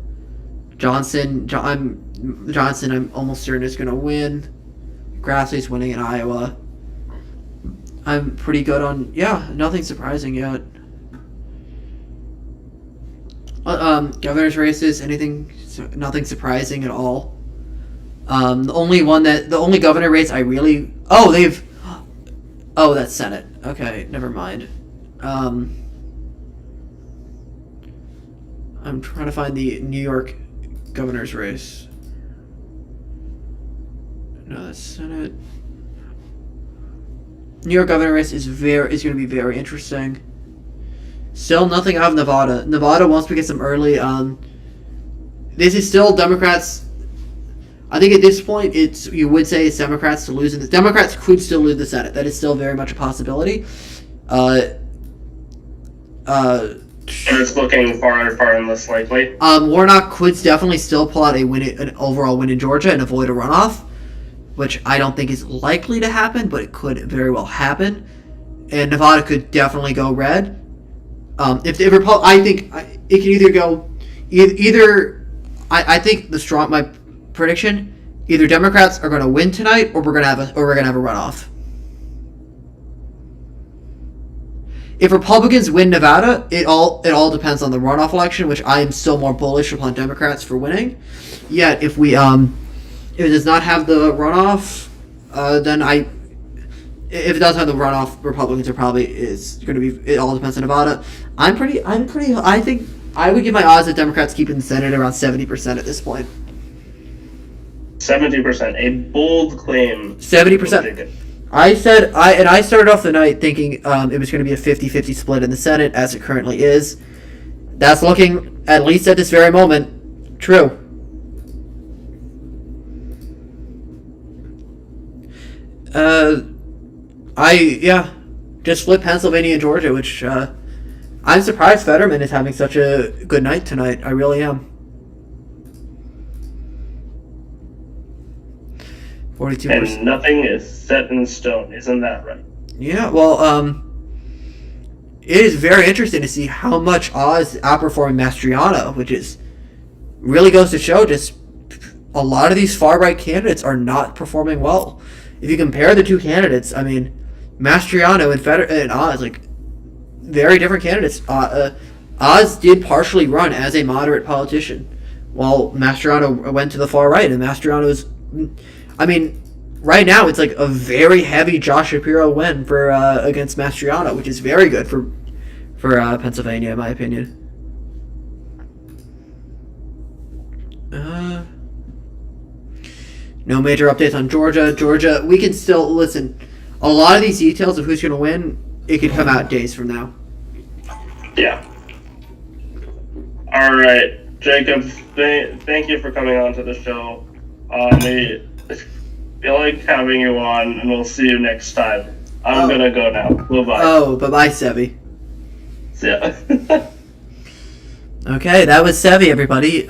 Johnson. I'm almost certain is going to win. Grassley's winning in Iowa. I'm pretty good on. Yeah, nothing surprising yet. Governor's races, nothing surprising at all. The only governor race I really, that's Senate. Okay, never mind. I'm trying to find the New York governor's race. No, that's Senate. New York governor race is going to be very interesting. Still nothing out of Nevada. Nevada, once we get some early, this is still Democrats. I think at this point, you would say it's Democrats to lose. And the Democrats could still lose the Senate. That is still very much a possibility. And it's looking far and less likely. Warnock could definitely still pull out an overall win in Georgia and avoid a runoff, which I don't think is likely to happen, but it could very well happen. And Nevada could definitely go red. I think it can either go I think my prediction, either Democrats are going to win tonight or we're going to have a runoff. If Republicans win Nevada, it all depends on the runoff election, which I am still more bullish upon Democrats for winning. Yet if it does not have the runoff, if it does have the runoff, Republicans are probably is going to be. It all depends on Nevada. I think I would give my odds that Democrats keep in the Senate around 70% at this point. 70%, a bold claim. 70%. I started off the night thinking it was going to be a 50-50 split in the Senate, as it currently is. That's looking, at least at this very moment, true. Just flip Pennsylvania and Georgia, which I'm surprised Fetterman is having such a good night tonight. I really am. 42%. And nothing is set in stone, isn't that right? Yeah, well, it is very interesting to see how much Oz is outperforming Mastriano, which really goes to show just a lot of these far right candidates are not performing well. If you compare the two candidates, I mean, Mastriano and Oz, very different candidates. Oz did partially run as a moderate politician, while Mastriano went to the far right, and Mastriano is, right now it's a very heavy Josh Shapiro win for against Mastriano, which is very good for Pennsylvania, in my opinion. No major updates on Georgia. Georgia, we can still listen. A lot of these details of who's going to win, it could come out days from now. Yeah. All right, Jacob. Thank you for coming on to the show. We feel like having you on, and we'll see you next time. I'm gonna go now. Bye-bye. Oh, bye-bye, Sevi. Yeah. Okay, that was Sevi, everybody.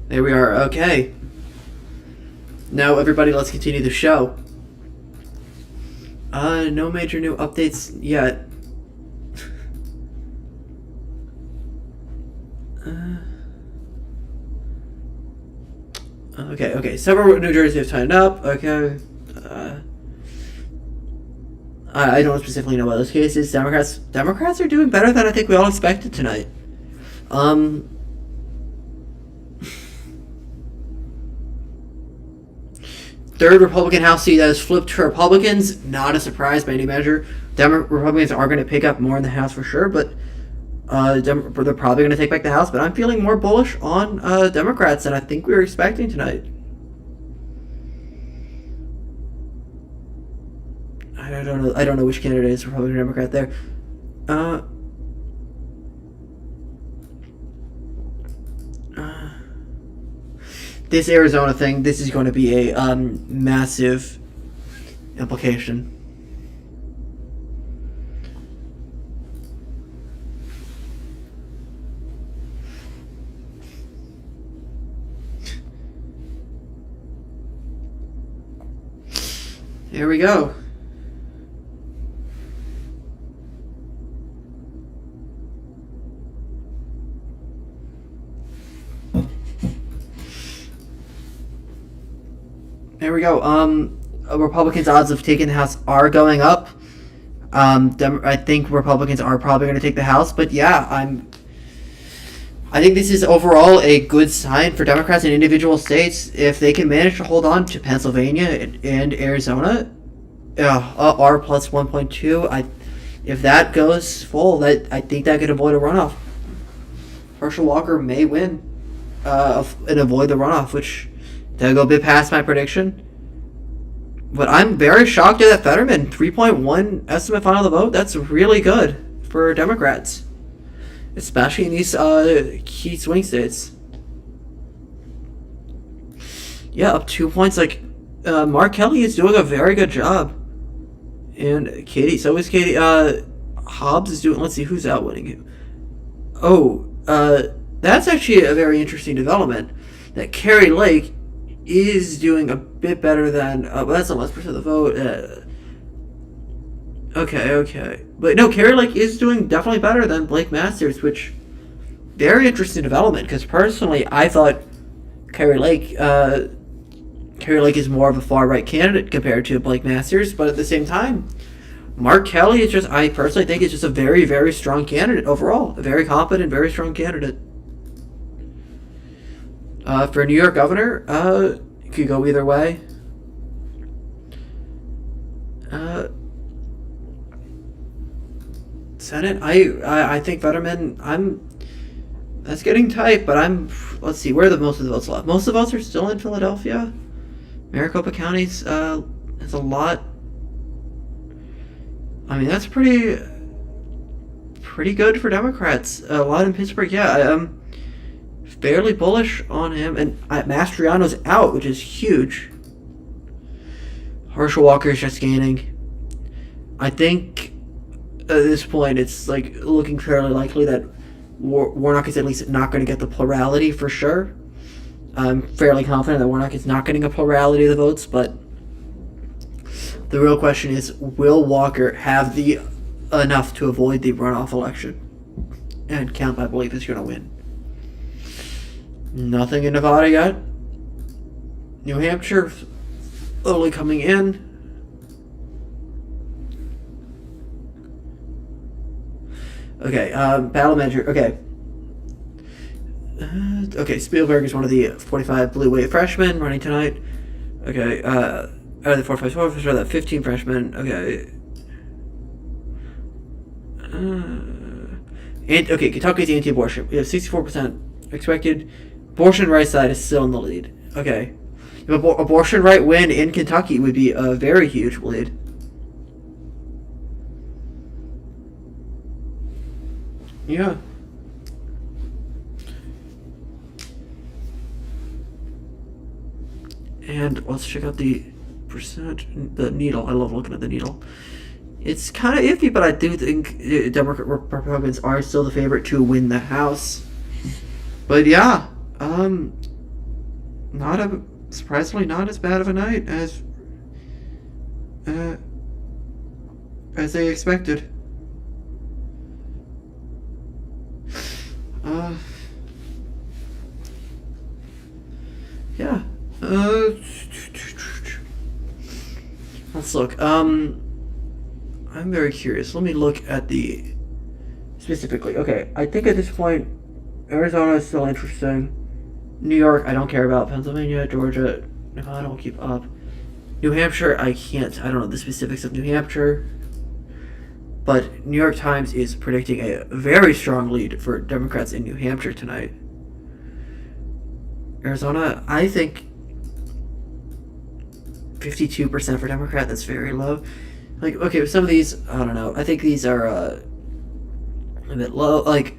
There we are. Okay. Now, everybody, let's continue the show. No major new updates yet. Okay. Several New Jersey have signed up. Okay. I don't specifically know what those cases. Democrats are doing better than I think we all expected tonight. Third Republican House seat that has flipped to Republicans. Not a surprise by any measure. Republicans are going to pick up more in the House for sure, but they're probably going to take back the House. But I'm feeling more bullish on Democrats than I think we were expecting tonight. I don't know which candidate is Republican or Democrat there. This Arizona thing, this is going to be a massive implication. Here we go. There we go. Republicans' odds of taking the House are going up. I think Republicans are probably going to take the House, but yeah, I think this is overall a good sign for Democrats in individual states if they can manage to hold on to Pennsylvania and Arizona. R plus 1.2. If that goes full, I think that could avoid a runoff. Herschel Walker may win and avoid the runoff, which that'll go a bit past my prediction. But I'm very shocked at that Fetterman 3.1 estimate final of the vote. That's really good for Democrats, especially in these key swing states. Yeah, up 2 points. Mark Kelly is doing a very good job, and so is Katie. Hobbs is doing. Let's see who's out winning him. That's actually a very interesting development. That Carrie Lake is doing a bit better than. That's not less percent of the vote. Okay. But no, Carrie Lake is doing definitely better than Blake Masters, which very interesting development. Because personally, I thought Carrie Lake is more of a far right candidate compared to Blake Masters, but at the same time, Mark Kelly is just. I personally think is just a very, very strong candidate overall. A very competent, very strong candidate. For New York governor, it could go either way. Senate, I think Fetterman. That's getting tight, but let's see, where are most of the votes left? Most of the votes are still in Philadelphia. Maricopa County's has a lot. I mean, that's pretty good for Democrats. A lot in Pittsburgh, yeah. Fairly bullish on him, and Mastriano's out, which is huge. Herschel Walker is just gaining. I think at this point it's looking fairly likely that Warnock is at least not going to get the plurality for sure. I'm fairly confident that Warnock is not getting a plurality of the votes, but the real question is, will Walker have enough to avoid the runoff election? And Kemp, I believe, is going to win. Nothing in Nevada yet. New Hampshire slowly coming in. Okay, battle manager. Okay. Spielberg is one of the 45 blue wave freshmen running tonight. Okay, out of the 45 officers, that 15 freshmen. Okay. Kentucky's anti-abortion. We have 64% expected. Abortion right side is still in the lead. Okay. If abortion right win in Kentucky would be a very huge lead. Yeah. And let's check out the percent, the needle. I love looking at the needle. It's kind of iffy, but I do think Republicans are still the favorite to win the House. But yeah, surprisingly not as bad of a night as as they expected. Yeah. Let's look. I'm very curious. Let me look at the specifically. Okay, I think at this point, Arizona is still interesting. New York, I don't care about. Pennsylvania, Georgia, Nevada will keep up. New Hampshire, I can't. I don't know the specifics of New Hampshire. But New York Times is predicting a very strong lead for Democrats in New Hampshire tonight. Arizona, I think 52% for Democrat, that's very low. Like, okay, with some of these, I don't know. I think these are a bit low. Like,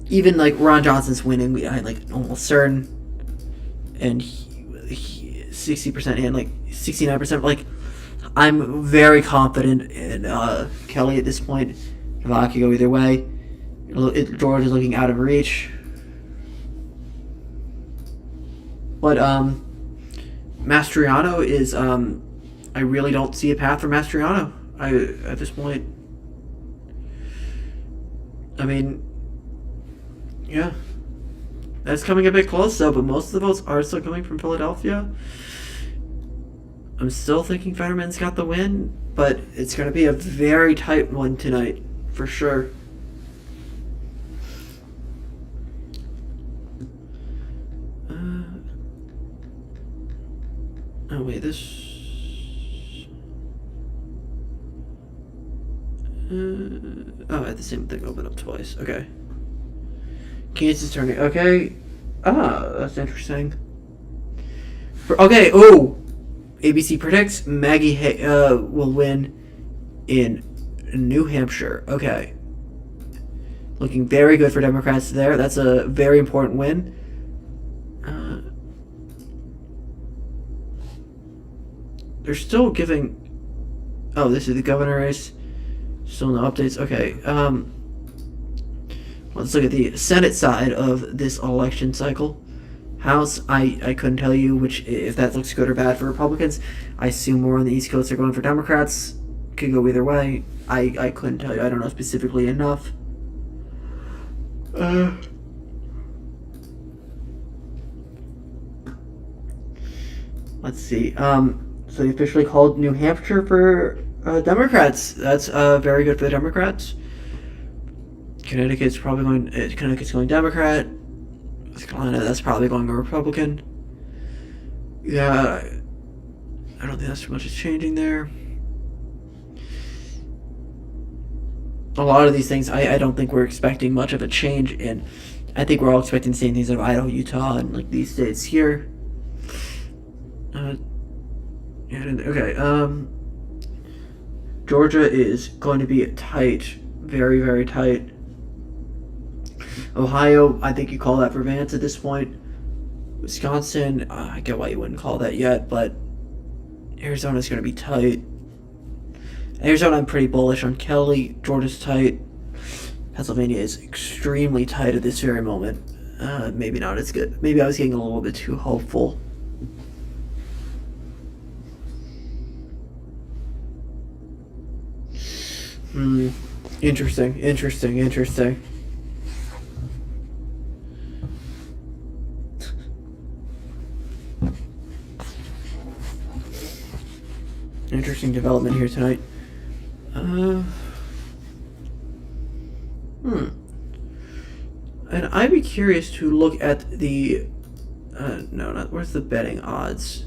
even like Ron Johnson's winning, I like almost certain, and 60% and like 69%. Like, I'm very confident in Kelly at this point. Nevada could go either way. Georgia's looking out of reach. But Mastriano is I really don't see a path for Mastriano. At this point. I mean, yeah. That's coming a bit close though, but most of the votes are still coming from Philadelphia. I'm still thinking Fetterman's got the win, but it's going to be a very tight one tonight, for sure. Oh wait, this... I had the same thing open up twice. Okay. Kansas turning. Okay. That's interesting. Okay, ABC predicts Maggie will win in New Hampshire. Okay. Looking very good for Democrats there. That's a very important win. They're still giving... Oh, this is the governor race. Still no updates. Okay. Let's look at the Senate side of this election cycle. House, I couldn't tell you which, if that looks good or bad for Republicans. I assume more on the East Coast are going for Democrats. Could go either way. I couldn't tell you. I don't know specifically enough. Let's see. So they officially called New Hampshire for Democrats. That's very good for the Democrats. Connecticut's going Democrat. North Carolina, that's probably going Republican. Yeah, I don't think that's too much is changing there. A lot of these things, I don't think we're expecting much of a change in. I think we're all expecting the same things out of Idaho, Utah, and like these states here. Okay. Georgia is going to be tight, very, very tight. Ohio, I think you call that for Vance at this point. Wisconsin, I get why you wouldn't call that yet, but Arizona's going to be tight. Arizona, I'm pretty bullish on Kelly. Georgia's tight. Pennsylvania is extremely tight at this very moment. Maybe not as good. Maybe I was getting a little bit too hopeful. Interesting. Interesting development here tonight. And I'd be curious to look at the where's the betting odds?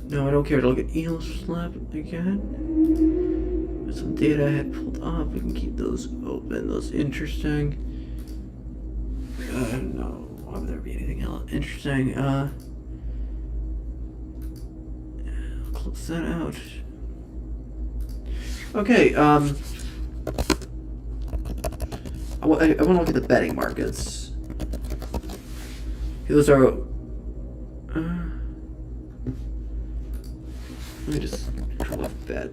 No, I don't care to look at Eel Slap again. There's some data I had pulled up. We can keep those open. Those interesting. No, why would there be anything else interesting? I'll close that out. Okay, I want to look at the betting markets. Those are. Let me just control F bet.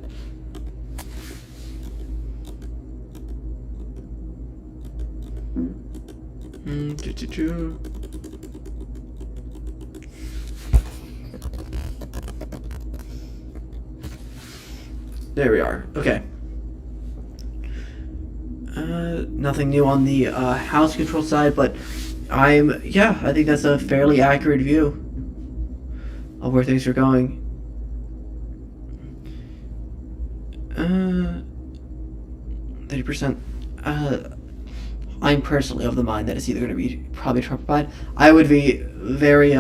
There we are. Okay. Nothing new on the House control side, but I think that's a fairly accurate view of where things are going. 30%. I'm personally of the mind that it's either going to be probably Trump or Biden. I would be very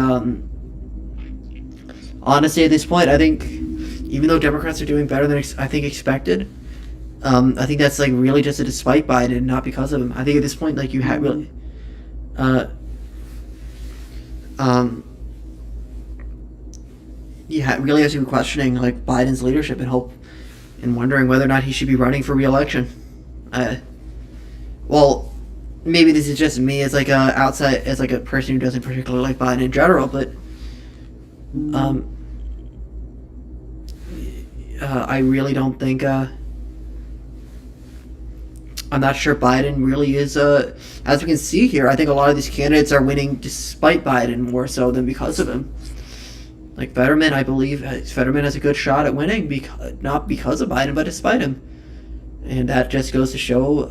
honestly at this point. I think even though Democrats are doing better than I think expected, I think that's like really just a despite Biden, not because of him. I think at this point, like you have really, really has to be questioning like Biden's leadership and wondering whether or not he should be running for re-election. Well, maybe this is just me as like a person who doesn't particularly like Biden in general, but I really don't think I'm not sure Biden really is as we can see here. I think a lot of these candidates are winning despite Biden more so than because of him. Like Fetterman, I believe Fetterman has a good shot at winning not because of Biden but despite him, and that just goes to show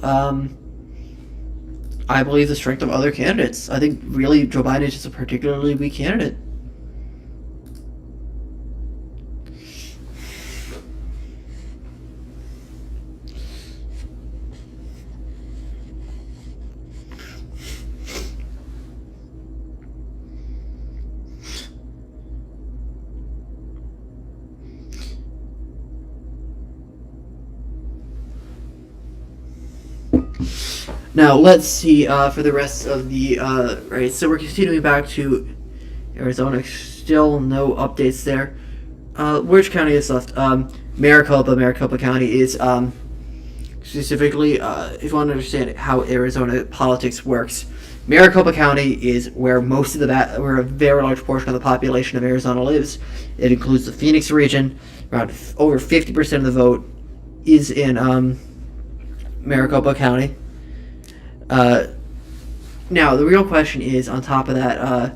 I believe the strength of other candidates. I think really Joe Biden is just a particularly weak candidate. Now let's see for the rest of the race. So we're continuing back to Arizona. Still no updates there. Which county is left? Maricopa County is specifically. If you want to understand how Arizona politics works, Maricopa County is where where a very large portion of the population of Arizona lives. It includes the Phoenix region. Around over 50% of the vote is in Maricopa County. Now, the real question is, on top of that,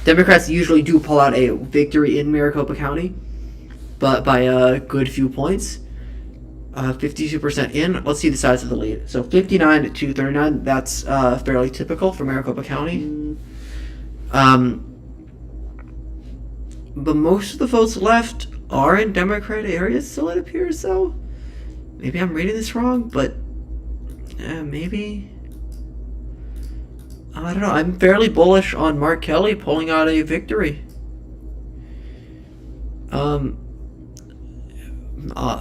Democrats usually do pull out a victory in Maricopa County, but by a good few points. 52% in. Let's see the size of the lead. So 59 to 39, that's fairly typical for Maricopa County. But most of the votes left are in Democrat areas, so it appears so. Maybe I'm reading this wrong, but maybe. I don't know. I'm fairly bullish on Mark Kelly pulling out a victory.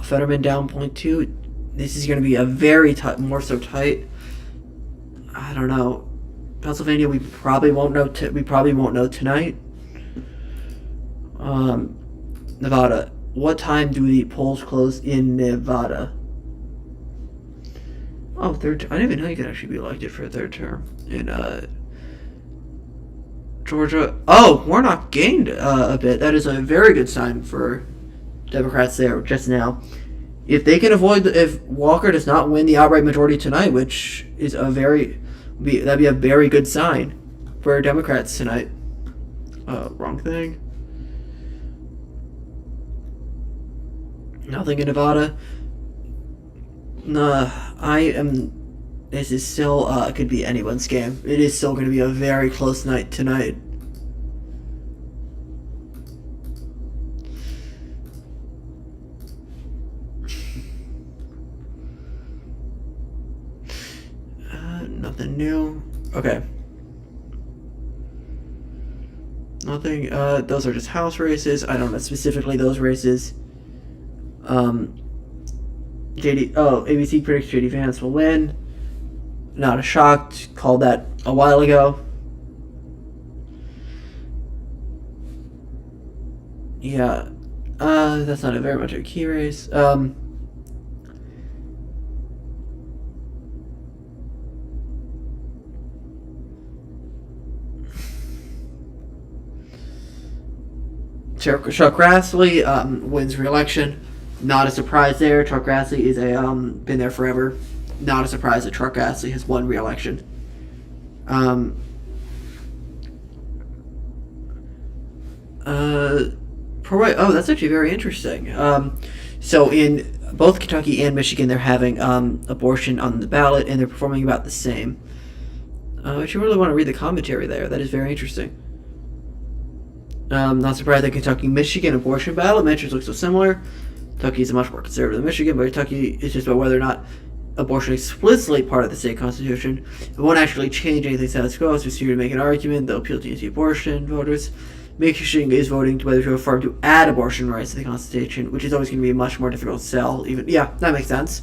Fetterman down 0.2. This is going to be a very more so tight. I don't know. Pennsylvania, we probably won't know. We probably won't know tonight. Nevada. What time do the polls close in Nevada? Oh, third. I didn't even know you could actually be elected for a third term in Georgia. Oh, Warnock gained a bit. That is a very good sign for Democrats there just now. If they can if Walker does not win the outright majority tonight, which is that'd be a very good sign for Democrats tonight. Wrong thing. Nothing in Nevada. This is still, could be anyone's game. It is still going to be a very close night tonight. Nothing new. Okay. Nothing, those are just house races. I don't know specifically those races. ABC predicts JD Vance will win. Not a shock. Called that a while ago. Yeah. That's not very much a key race. Chuck Grassley wins re-election. Not a surprise there. Chuck Grassley is been there forever. Not a surprise that Chuck Grassley has won re-election. Oh, that's actually very interesting. So in both Kentucky and Michigan, they're having abortion on the ballot, and they're performing about the same. If you really want to read the commentary there, that is very interesting. Not surprised that Kentucky Michigan abortion ballot measures look so similar. Kentucky is much more conservative than Michigan, but Kentucky is just about whether or not abortion is explicitly part of the state constitution. It won't actually change anything status quo, so it's easier to make an argument. They'll appeal to anti-abortion voters. Michigan is voting to whether to affirm to add abortion rights to the Constitution, which is always going to be a much more difficult sell. Even that makes sense.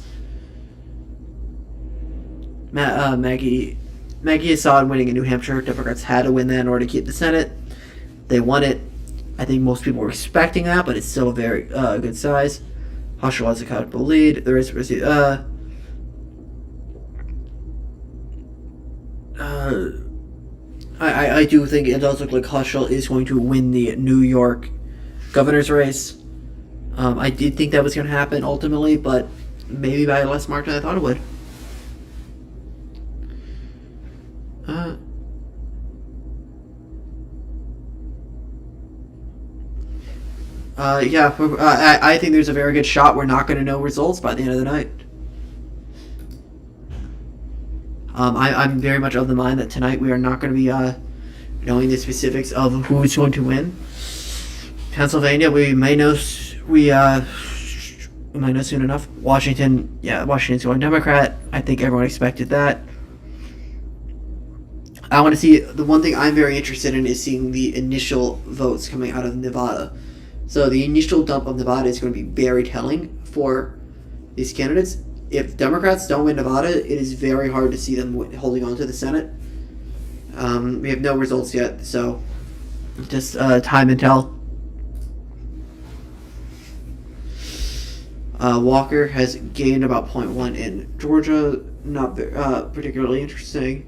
Maggie Assad winning in New Hampshire. Democrats had to win that in order to keep the Senate. They won it. I think most people were expecting that, but it's still a very good size. Hushel has a comfortable lead. There is I do think it does look like Hushel is going to win the New York governor's race. I did think that was going to happen ultimately, but maybe by a less margin than I thought it would. I think there's a very good shot we're not going to know results by the end of the night. I'm very much of the mind that tonight we are not going to be knowing the specifics of who's going to win. Pennsylvania, we may know soon enough. Washington's going Democrat. I think everyone expected that. I want to see, the one thing I'm very interested in is seeing the initial votes coming out of Nevada. So the initial dump of Nevada is going to be very telling for these candidates. If Democrats don't win Nevada, it is very hard to see them holding on to the Senate. We have no results yet, so just time and tell. Walker has gained about 0.1 in Georgia. Not particularly interesting.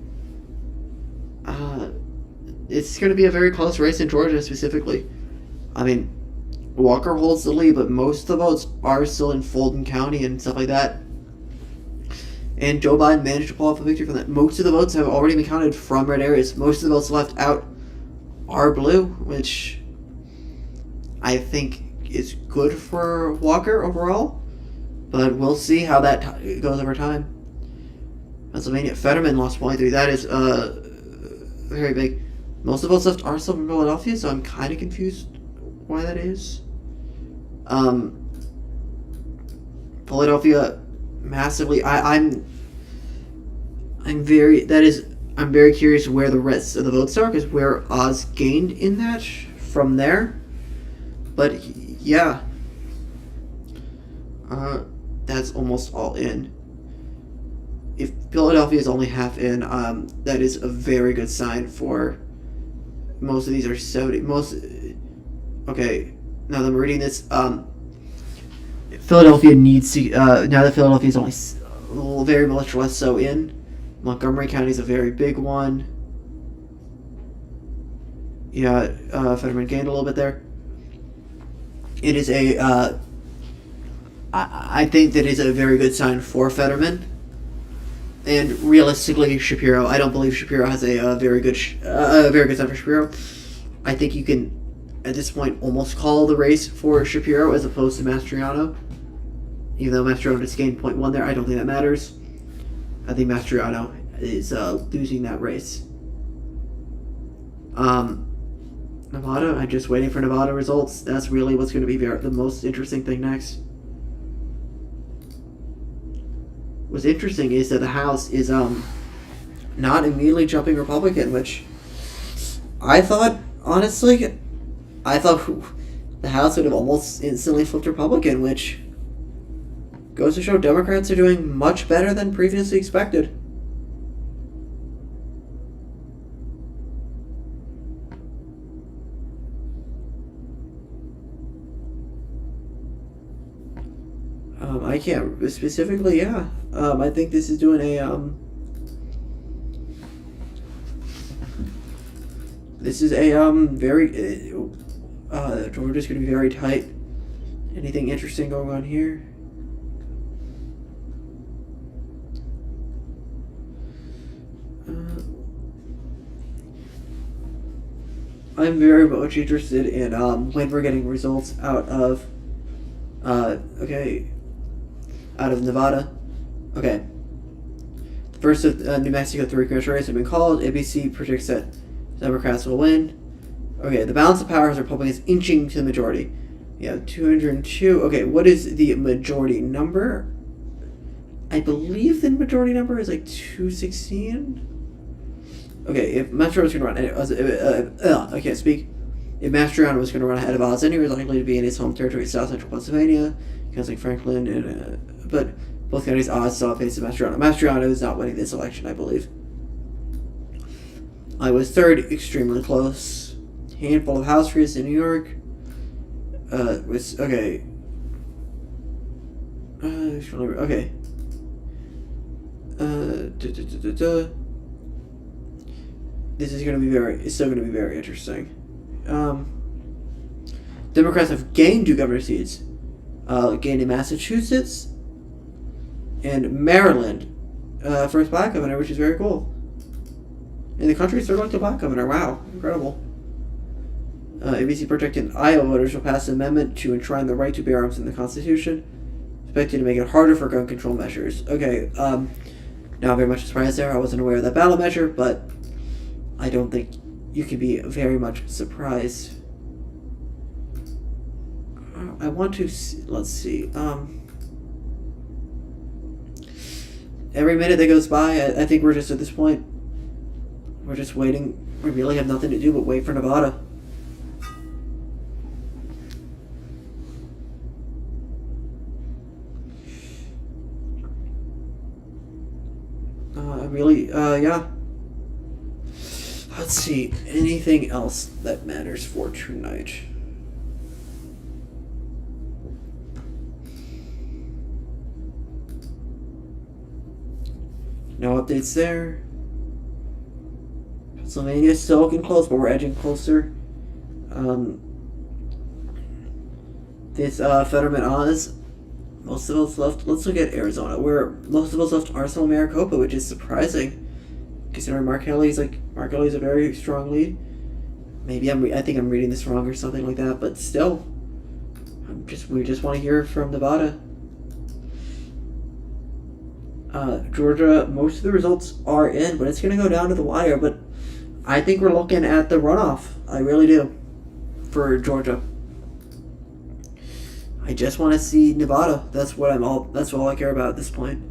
It's going to be a very close race in Georgia specifically. I mean, Walker holds the lead, but most of the votes are still in Fulton County and stuff like that. And Joe Biden managed to pull off a victory from that. Most of the votes have already been counted from red areas. Most of the votes left out are blue, which I think is good for Walker overall. But we'll see how that goes over time. Pennsylvania, Fetterman lost 0.3. That is very big. Most of the votes left are still from Philadelphia, so I'm kind of confused why that is. Philadelphia massively. I'm very curious where the rest of the votes are, because where Oz gained in that from there. But yeah, that's almost all in. If Philadelphia is only half in, that is a very good sign for most of these are 70. Okay, now that I'm reading this, Philadelphia needs to, now that Philadelphia is only very much less so in, Montgomery County is a very big one. Yeah, Fetterman gained a little bit there. It is I think that is a very good sign for Fetterman. And realistically, Shapiro, I don't believe Shapiro has a very good sign for Shapiro. I think you can, at this point, almost call the race for Shapiro as opposed to Mastriano. Even though Mastriano just gained 0.1 there, I don't think that matters. I think Mastriano is losing that race. Nevada, I'm just waiting for Nevada results. That's really what's going to be the most interesting thing next. What's interesting is that the House is not immediately jumping Republican, which I thought, honestly, the House would have almost instantly flipped Republican, which goes to show Democrats are doing much better than previously expected. I can't specifically, yeah. I think this is doing this is a very Georgia's gonna be very tight. Anything interesting going on here? I'm very much interested in when we're getting results out of okay. out of Nevada. Okay. The first of New Mexico 3 congressional races have been called. ABC predicts that Democrats will win. Okay, the balance of power is Republicans inching to the majority. Yeah, 202. Okay, what is the majority number? I believe the majority number is like 216. Okay, if Mastriano was going to run, I can't speak. If Mastriano was going to run ahead of Oz, he was likely to be in his home territory, South Central Pennsylvania, counts like Franklin, and but both counties Oz saw face of Mastriano. Mastriano is not winning this election, I believe. I was third, extremely close. Handful of House races in New York. Was okay. Okay. This is going to be it's still going to be very interesting. Democrats have gained 2 governor seats. Gained in Massachusetts and Maryland. First black governor, which is very cool. In the country, third elected black governor. Wow, incredible. ABC projected Iowa voters will pass an amendment to enshrine the right to bear arms in the Constitution, expected to make it harder for gun control measures. Okay, not very much surprised there. I wasn't aware of that ballot measure, but I don't think you can be very much surprised. I want to see, let's see. Every minute that goes by, I think we're just at this point. We're just waiting. We really have nothing to do but wait for Nevada. Yeah. Let's see. Anything else that matters for tonight? No updates there. Pennsylvania is still looking close, but we're edging closer. This Fetterman Oz. Most of us left. Let's look at Arizona, where most of us left Arsenal Maricopa, which is surprising, considering Mark Kelly's a very strong lead. Maybe I think I'm reading this wrong or something like that, but still, we just want to hear from Nevada. Georgia, most of the results are in, but it's going to go down to the wire. But I think we're looking at the runoff. I really do, for Georgia. I just want to see Nevada. That's all I care about at this point.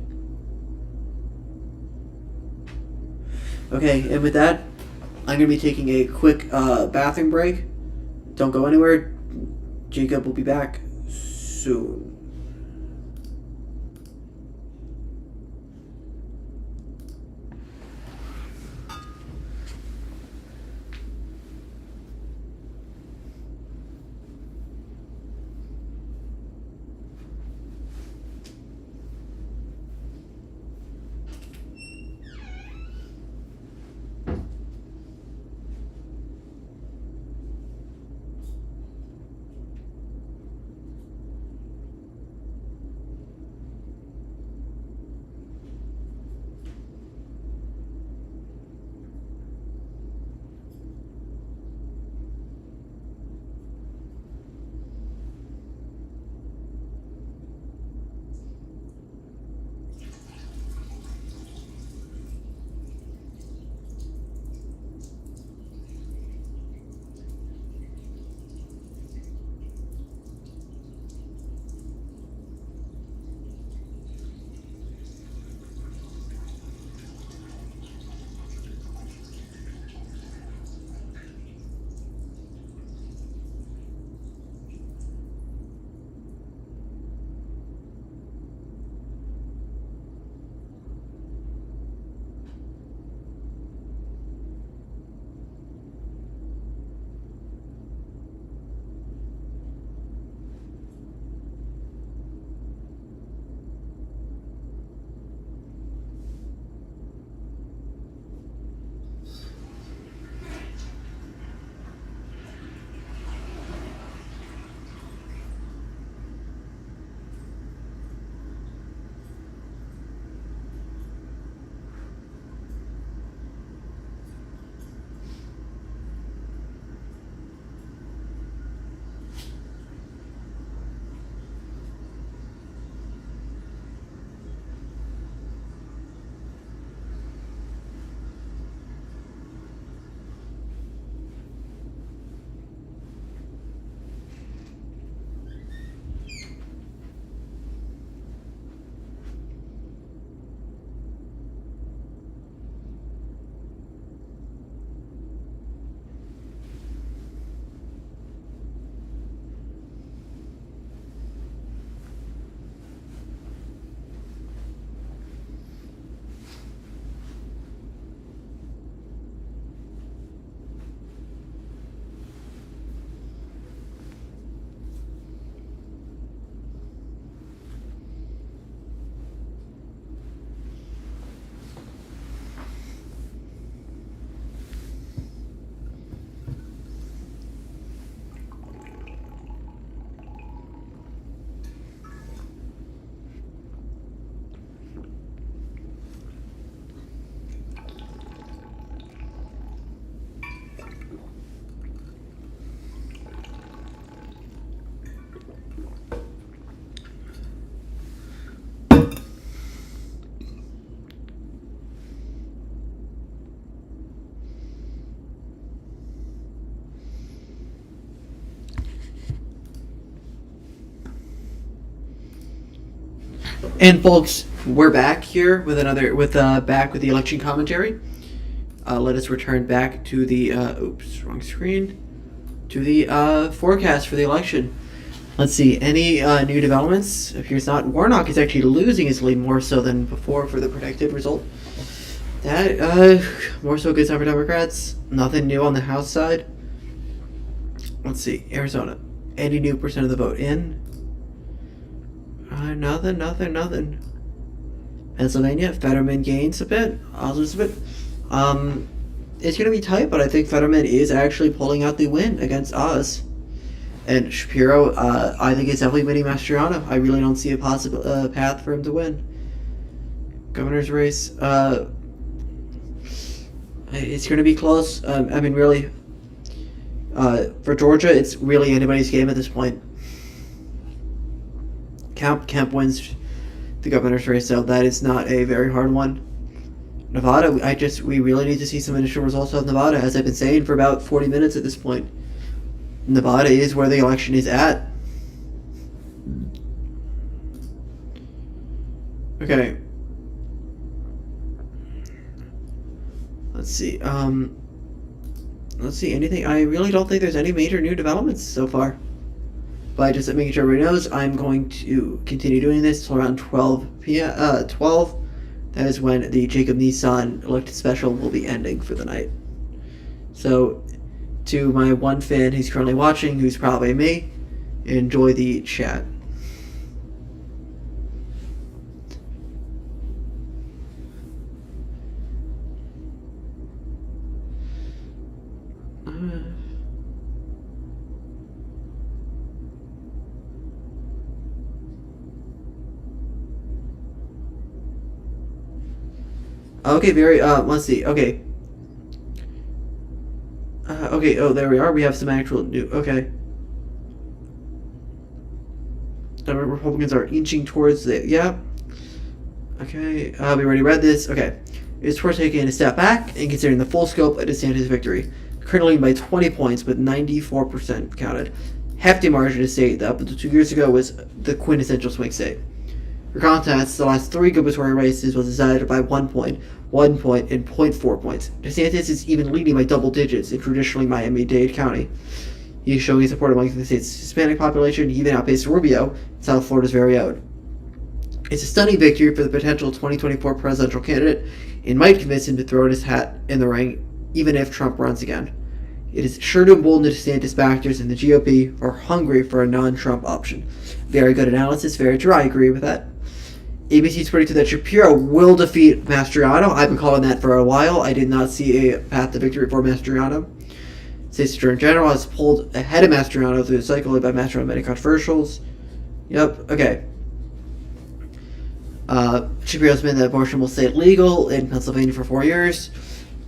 Okay, and with that, I'm going to be taking a quick bathroom break. Don't go anywhere. Jacob will be back soon. And folks, we're back here with back with the election commentary. Let us return back to the wrong screen. To the forecast for the election. Let's see, any new developments? Appears not. Warnock is actually losing his lead more so than before for the predicted result. That more so good time for Democrats. Nothing new on the House side. Let's see, Arizona. Any new percent of the vote in? Nothing. Pennsylvania, Fetterman gains a bit. I'll lose a bit. It's going to be tight, but I think Fetterman is actually pulling out the win against Oz. And Shapiro, I think is definitely winning Mastriano. I really don't see a possible path for him to win. Governor's race, it's going to be close. I mean, really, for Georgia, it's really anybody's game at this point. Kemp wins the governor's race, so that is not a very hard one. Nevada, we really need to see some initial results of Nevada, as I've been saying for about 40 minutes at this point. Nevada is where the election is at. Okay. Let's see. Let's see, anything? I really don't think there's any major new developments so far. But just making sure everybody knows, I'm going to continue doing this till around 12 p.m. 12. That is when the Jacob Nissan elected special will be ending for the night. So, to my one fan who's currently watching, who's probably me, enjoy the chat. Okay, let's see, okay. Okay, oh, there we are, we have some actual new, okay. The Republicans are inching towards the, yeah. Okay, we already read this, okay. It's worth taking a step back and considering the full scope of DeSantis' victory. Currently by 20 points, with 94% counted. Hefty margin to state that up until 2 years ago was the quintessential swing state. For context, the last 3 gubernatorial races was decided by 1 point, 1 point, and 0.4 points. DeSantis is even leading by double digits in traditionally Miami-Dade County. He is showing support among the state's Hispanic population, even outpaced Rubio, South Florida's very own. It's a stunning victory for the potential 2024 presidential candidate and might convince him to throw his hat in the ring, even if Trump runs again. It is sure to embolden the DeSantis backers, and the GOP are hungry for a non-Trump option. Very good analysis, very true, I agree with that. ABC's predicted that Shapiro will defeat Mastriano. I've been calling that for a while. I did not see a path to victory for Mastriano. State's Attorney General has pulled ahead of Mastriano through the cycle led by Mastriano many controversials. Yep, okay. Shapiro's been that abortion will stay legal in Pennsylvania for 4 years.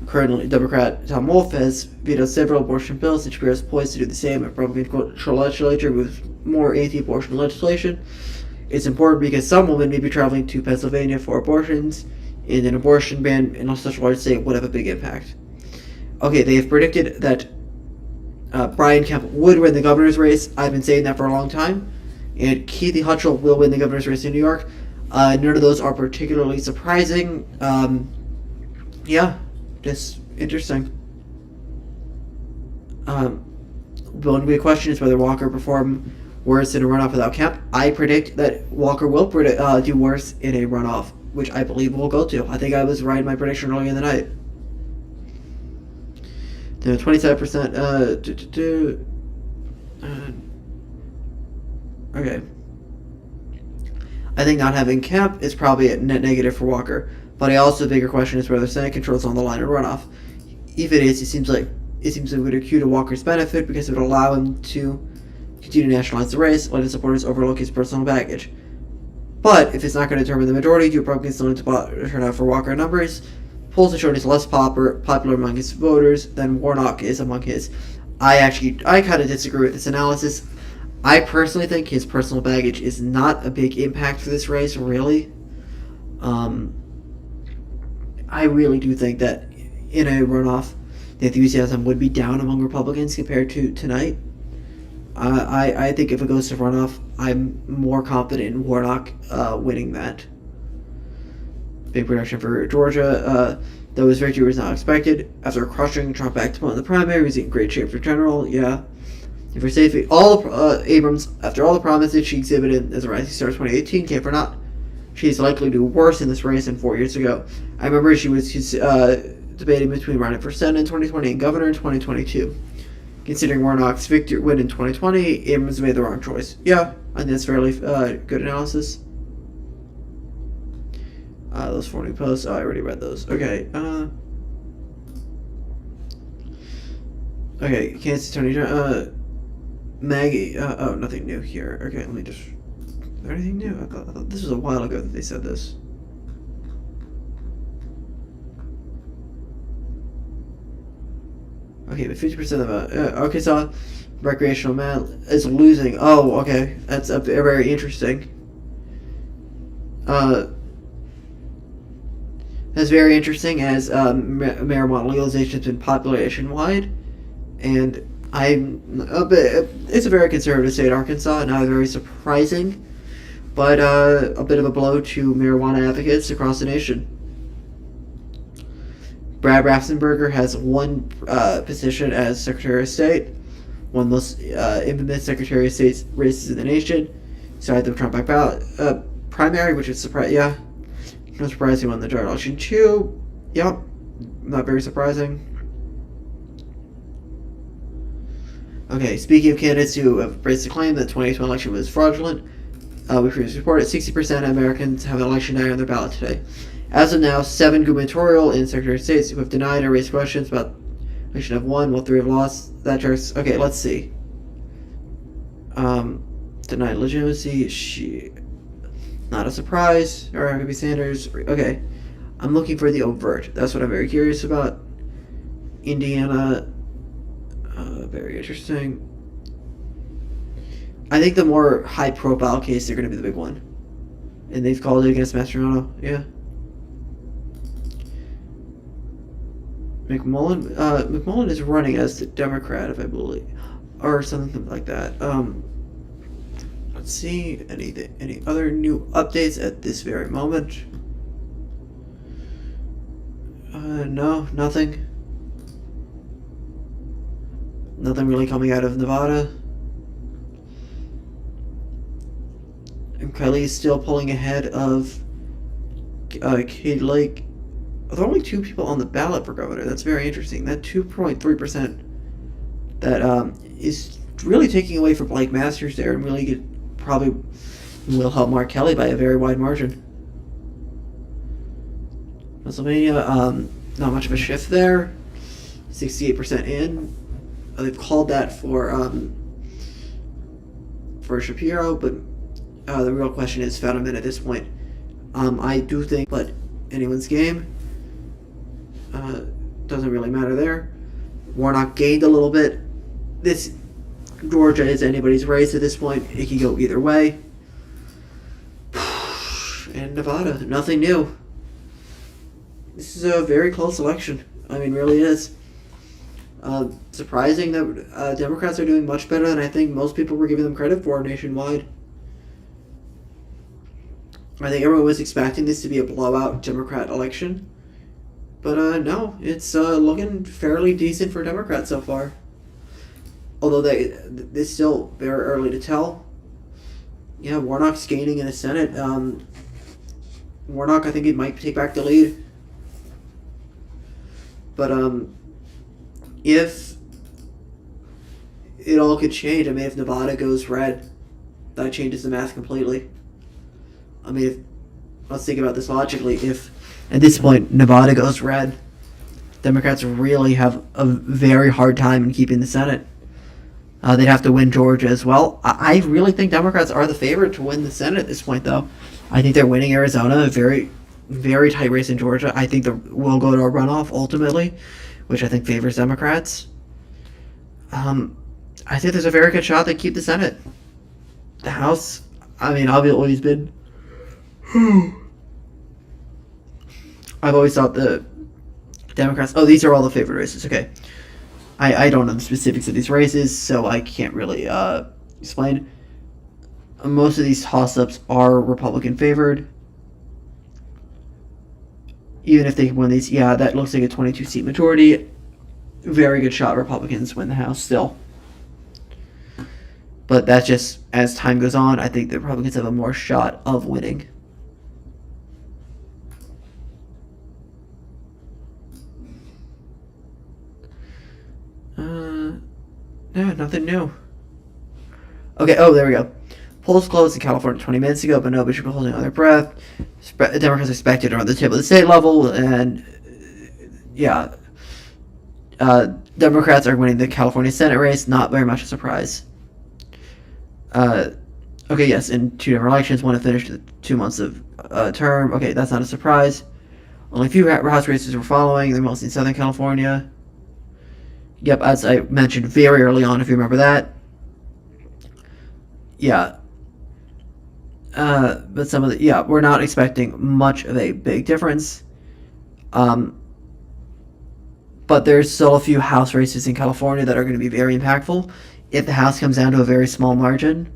Currently, Democrat Tom Wolf has vetoed several abortion bills, and Shapiro is poised to do the same at Republican legislature with more anti-abortion legislation. It's important because some women may be traveling to Pennsylvania for abortions, and an abortion ban in such a large state would have a big impact. Okay, they have predicted that Brian Kemp would win the governor's race. I've been saying that for a long time. And Keith Hutchell will win the governor's race in New York. None of those are particularly surprising. Yeah, just interesting. One big question is whether Walker performed worse in a runoff without Kemp. I predict that Walker will do worse in a runoff, which I believe will go to. I think I was right in my prediction earlier in the night. The 27%. Okay. I think not having Kemp is probably a net negative for Walker, but the bigger question is whether Senate control is on the line in runoff. If it is, it seems like it would accrue to Walker's benefit because it would allow him to continue to nationalize the race, let his supporters overlook his personal baggage. But if it's not going to determine the majority, do Republicans still need to turn out for Walker numbers? Polls have shown he's less popular among his voters than Warnock is among his. I kind of disagree with this analysis. I personally think his personal baggage is not a big impact for this race, really. I really do think that in a runoff, the enthusiasm would be down among Republicans compared to tonight. I think if it goes to runoff, I'm more confident in Warnock winning that. Big production for Georgia. Though his victory was not expected. After crushing Trump back to in the primary, he's in great shape for general. Yeah. And for safety, Abrams, after all the promises she exhibited as a rising star in 2018, came for naught. She's likely to do worse in this race than 4 years ago. I remember she was debating between running for Senate in 2020 and governor in 2022. Considering Warnock's win in 2020, Abrams made the wrong choice. Yeah, I think that's fairly good analysis. Those 4 new posts. Oh, I already read those. Okay. Okay, Kansas Attorney General. Maggie. Oh, nothing new here. Okay, let me just. Is there anything new? I thought this was a while ago that they said this. Okay, but 50% of Arkansas recreational man is losing. Oh, okay, that's very interesting. That's very interesting as marijuana legalization has been popular nationwide, and it's a very conservative state, Arkansas, not very surprising, but a bit of a blow to marijuana advocates across the nation. Brad Raffensperger has won position as Secretary of State, one of the most infamous Secretary of State races in the nation. Started the Trump back ballot primary, which is surprising. Yeah, no surprise he won the general election too. Yep, not very surprising. Okay, speaking of candidates who have raised the claim that the 2020 election was fraudulent, we previously reported 60% of Americans have an election night on their ballot today. As of now, 7 gubernatorial and Secretary of States who have denied or raised questions about election have won, while 3 have lost. That charts. Okay, let's see. Denied legitimacy. Not a surprise. Or maybe Sanders. Okay, I'm looking for the overt. That's what I'm very curious about. Indiana. Very interesting. I think the more high-profile case, they're going to be the big one, and they've called it against Mastriano. Yeah. McMullen is running as the Democrat, if I believe, or something like that. Let's see any other new updates at this very moment. No, nothing. Nothing really coming out of Nevada. And Kelly's still pulling ahead of Katie Lake. There are only 2 people on the ballot for governor. That's very interesting. That 2.3% that is really taking away from Blake Masters there, and really probably will help Mark Kelly by a very wide margin. Pennsylvania, not much of a shift there. 68% in. They've called that for Shapiro, but the real question is Fetterman at this point. I do think, but anyone's game. Doesn't really matter there. Warnock gained a little bit. This Georgia is anybody's race at this point. It can go either way. And Nevada, nothing new. This is a very close election. I mean, really is. Surprising that Democrats are doing much better than I think most people were giving them credit for nationwide. I think everyone was expecting this to be a blowout Democrat election. But no, it's looking fairly decent for Democrats so far. Although it's still very early to tell. Yeah, Warnock's gaining in the Senate. Warnock, I think he might take back the lead. But if it all could change, I mean, if Nevada goes red, that changes the math completely. I mean, let's think about this logically. If at this point Nevada goes red, Democrats really have a very hard time in keeping the Senate. They'd have to win Georgia as well. I really think Democrats are the favorite to win the Senate at this point, though. I think they're winning Arizona, a very, very tight race in Georgia. I think we'll go to a runoff ultimately, which I think favors Democrats. I think there's a very good shot they keep the Senate. The House, I mean, I've always been... I've always thought the Democrats... Oh, these are all the favorite races, okay. I don't know the specifics of these races, so I can't really explain. Most of these toss-ups are Republican favored. Even if they win these, yeah, that looks like a 22-seat majority. Very good shot Republicans win the House still. But that's just, as time goes on, I think the Republicans have a more shot of winning. No, nothing new. Okay, oh, there we go. Polls closed in California 20 minutes ago, but nobody should be holding on their breath. Democrats expected around the table at the state level, and yeah, Democrats are winning the California Senate race. Not very much a surprise. Okay, yes, in 2 different elections, one had finished 2 months of term. Okay, that's not a surprise. Only a few House races were following. They're mostly in Southern California. Yep, as I mentioned very early on, if you remember that. Yeah. But some of the, yeah, we're not expecting much of a big difference. But there's still a few House races in California that are going to be very impactful. If the House comes down to a very small margin,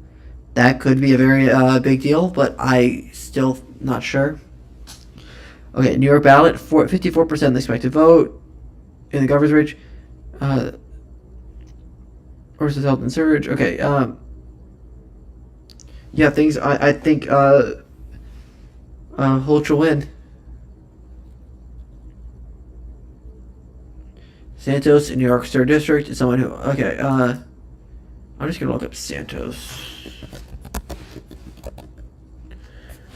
that could be a very big deal, but I still not sure. Okay, New York ballot, 54% of the expected vote in the governor's race. Horses held in surge. Okay, yeah, things, I think, Holt will win. Santos in New York's 3rd District is someone who, okay, I'm just gonna look up Santos.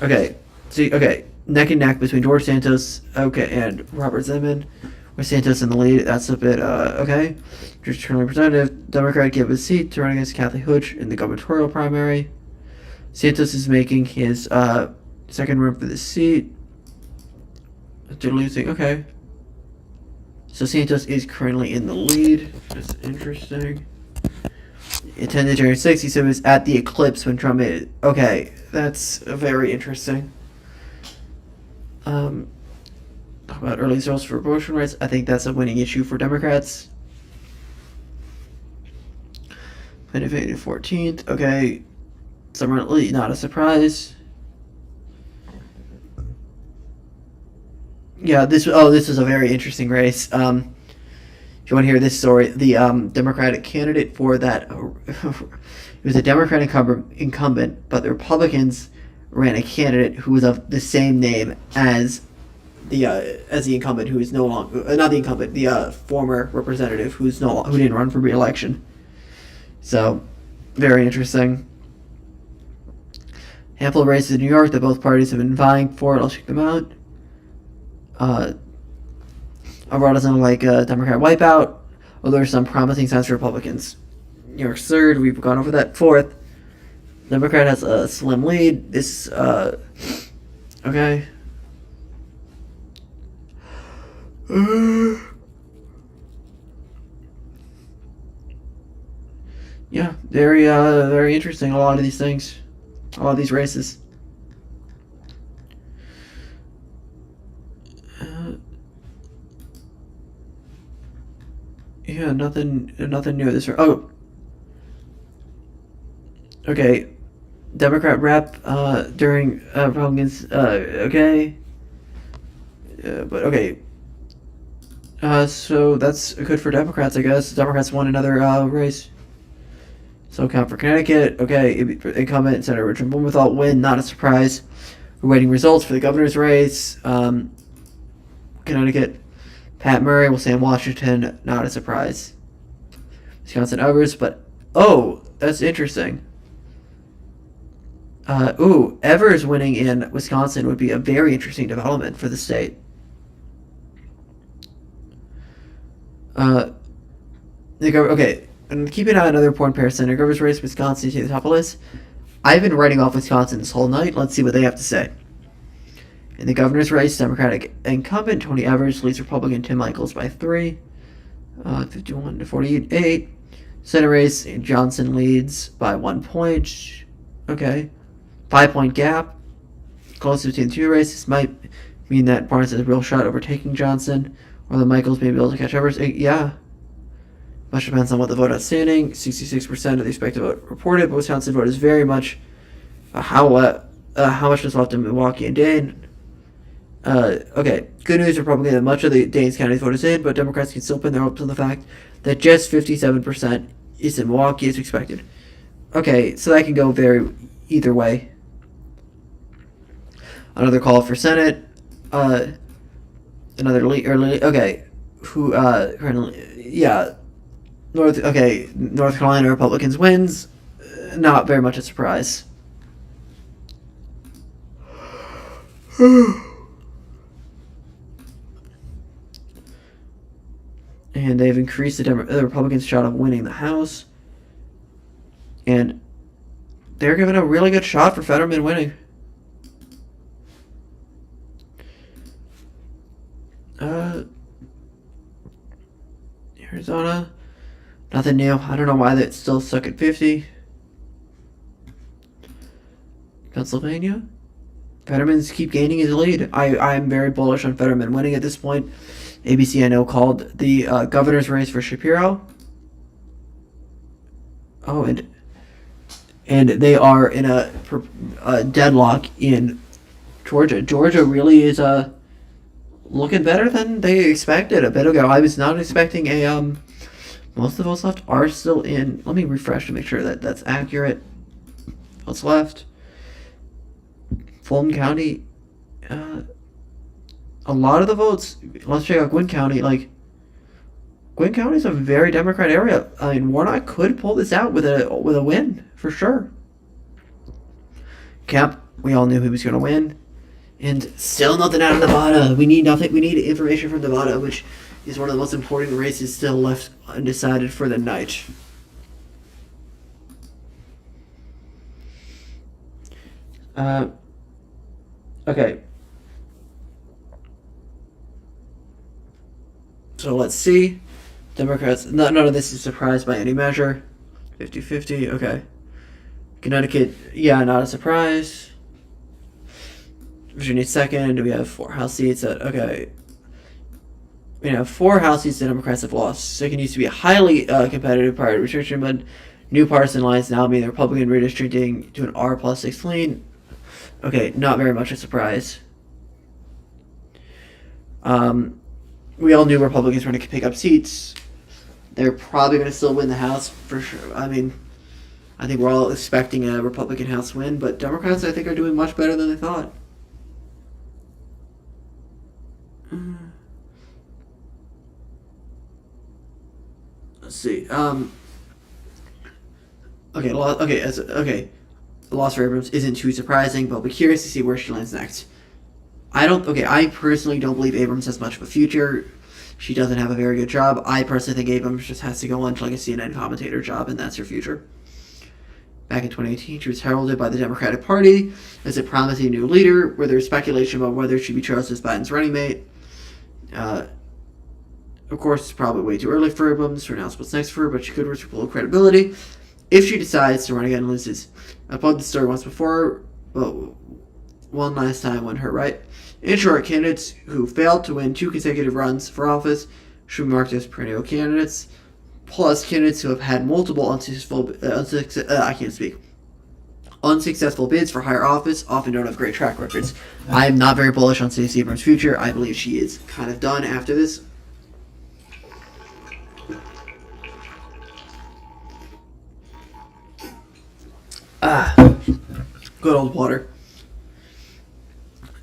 Okay, see, okay, neck and neck between George Santos, okay, and Robert Zeman, with Santos in the lead. That's a bit, okay. George Turner Representative, Democrat gave a seat to run against Kathy Hooch in the gubernatorial primary. Santos is making his, second run for the seat. After losing, okay. So Santos is currently in the lead. That's interesting. He attended January 6th. He said he was at the eclipse when Trump made it. Okay, that's very interesting. Talk about early results for abortion rights. I think that's a winning issue for Democrats. Benefited 14th. Okay, summarily not a surprise. Yeah, this was a very interesting race. If you want to hear this story, the Democratic candidate for that, it was a Democratic incumbent, but the Republicans ran a candidate who was of the same name as the incumbent, who is no longer not the incumbent, the former representative who didn't run for re-election. So, very interesting. Handful of races in New York that both parties have been vying for. I'll check them out. Overall, doesn't look like a Democrat wipeout, although there's some promising signs for Republicans. New York's 3rd, we've gone over that. 4th, Democrat has a slim lead. This, okay. Yeah, very interesting. A lot of these things, a lot of these races. Yeah, nothing new this. Oh, okay. Democrat rep during Republicans. Okay, but okay. So that's good for Democrats, I guess. Democrats won another race. So count for Connecticut. Okay, incumbent Senator Richard Blumenthal win. Not a surprise. We're waiting results for the governor's race. Connecticut. Pat Murray will stay in Washington. Not a surprise. Wisconsin Evers, but oh, that's interesting. Evers winning in Wisconsin would be a very interesting development for the state. Okay, and keep an eye on another important pair. Senator Governor's race, Wisconsin to the top of the list. I've been writing off Wisconsin this whole night. Let's see what they have to say. In the governor's race, Democratic incumbent Tony Evers leads Republican Tim Michels by 3, 51 to 48. Senate race, Johnson leads by 1 point. Okay, 5-point gap. Close between the two races might mean that Barnes has a real shot overtaking Johnson, or that Michels may be able to catch Evers. Yeah, Much depends on what the vote outstanding. 66% of the expected vote reported, but Wisconsin vote is very much how much is left in Milwaukee and Dane. Okay, good news, Republican, that much of the Danes County's vote is in, but Democrats can still pin their hopes on the fact that just 57% is in Milwaukee as expected. Okay, so that can go either way. Another call for Senate. Okay, who North Carolina Republicans wins. Not very much a surprise. And they've increased the Republicans' shot of winning the House. And they're giving a really good shot for Fetterman winning. Arizona, nothing new. I don't know why that's still stuck at 50. Pennsylvania, Fetterman's keep gaining his lead. I'm very bullish on Fetterman winning at this point. ABC, I know, called the governor's race for Shapiro. Oh, and they are in a deadlock in Georgia. Georgia really is looking better than they expected a bit ago. I was not expecting most of the votes left are still in. Let me refresh to make sure that that's accurate. What's left? Fulton County, a lot of the votes. Let's check out Gwinn County. Gwinn County is a very Democrat area. I mean, Warnock could pull this out with a win for sure. Kemp, we all knew he was going to win. And still nothing out of Nevada. We need nothing. We need information from Nevada, which is one of the most important races still left undecided for the night. Okay. So let's see. Democrats. None of this is surprised by any measure. 50-50. Okay. Connecticut. Yeah, not a surprise. Virginia second. We have 4 House seats. Okay. We have 4 House seats the Democrats have lost. Second used to be a highly competitive prior to restriction, but new partisan lines now mean the Republican redistricting to an R+6 lean. Okay, not very much a surprise. We all knew Republicans were going to pick up seats. They're probably going to still win the House for sure. I mean, I think we're all expecting a Republican House win, but Democrats, I think, are doing much better than they thought. Let's see. The loss for Abrams isn't too surprising, but I'll be curious to see where she lands next. I personally don't believe Abrams has much of a future. She doesn't have a very good job. I personally think Abrams just has to go on to a CNN commentator job, and that's her future. Back in 2018, she was heralded by the Democratic Party as a promising new leader, where there's speculation about whether she'd be chosen as Biden's running mate. Of course, it's probably way too early for Abrams to announce what's next for her, but she could reach full credibility if she decides to run again and loses. I plugged the story once before, but one last time when her right. In short, candidates who failed to win 2 consecutive runs for office should be marked as perennial candidates, plus candidates who have had multiple unsuccessful bids for higher office often don't have great track records. I am not very bullish on Stacey Abrams' future. I believe she is kind of done after this. Good old water.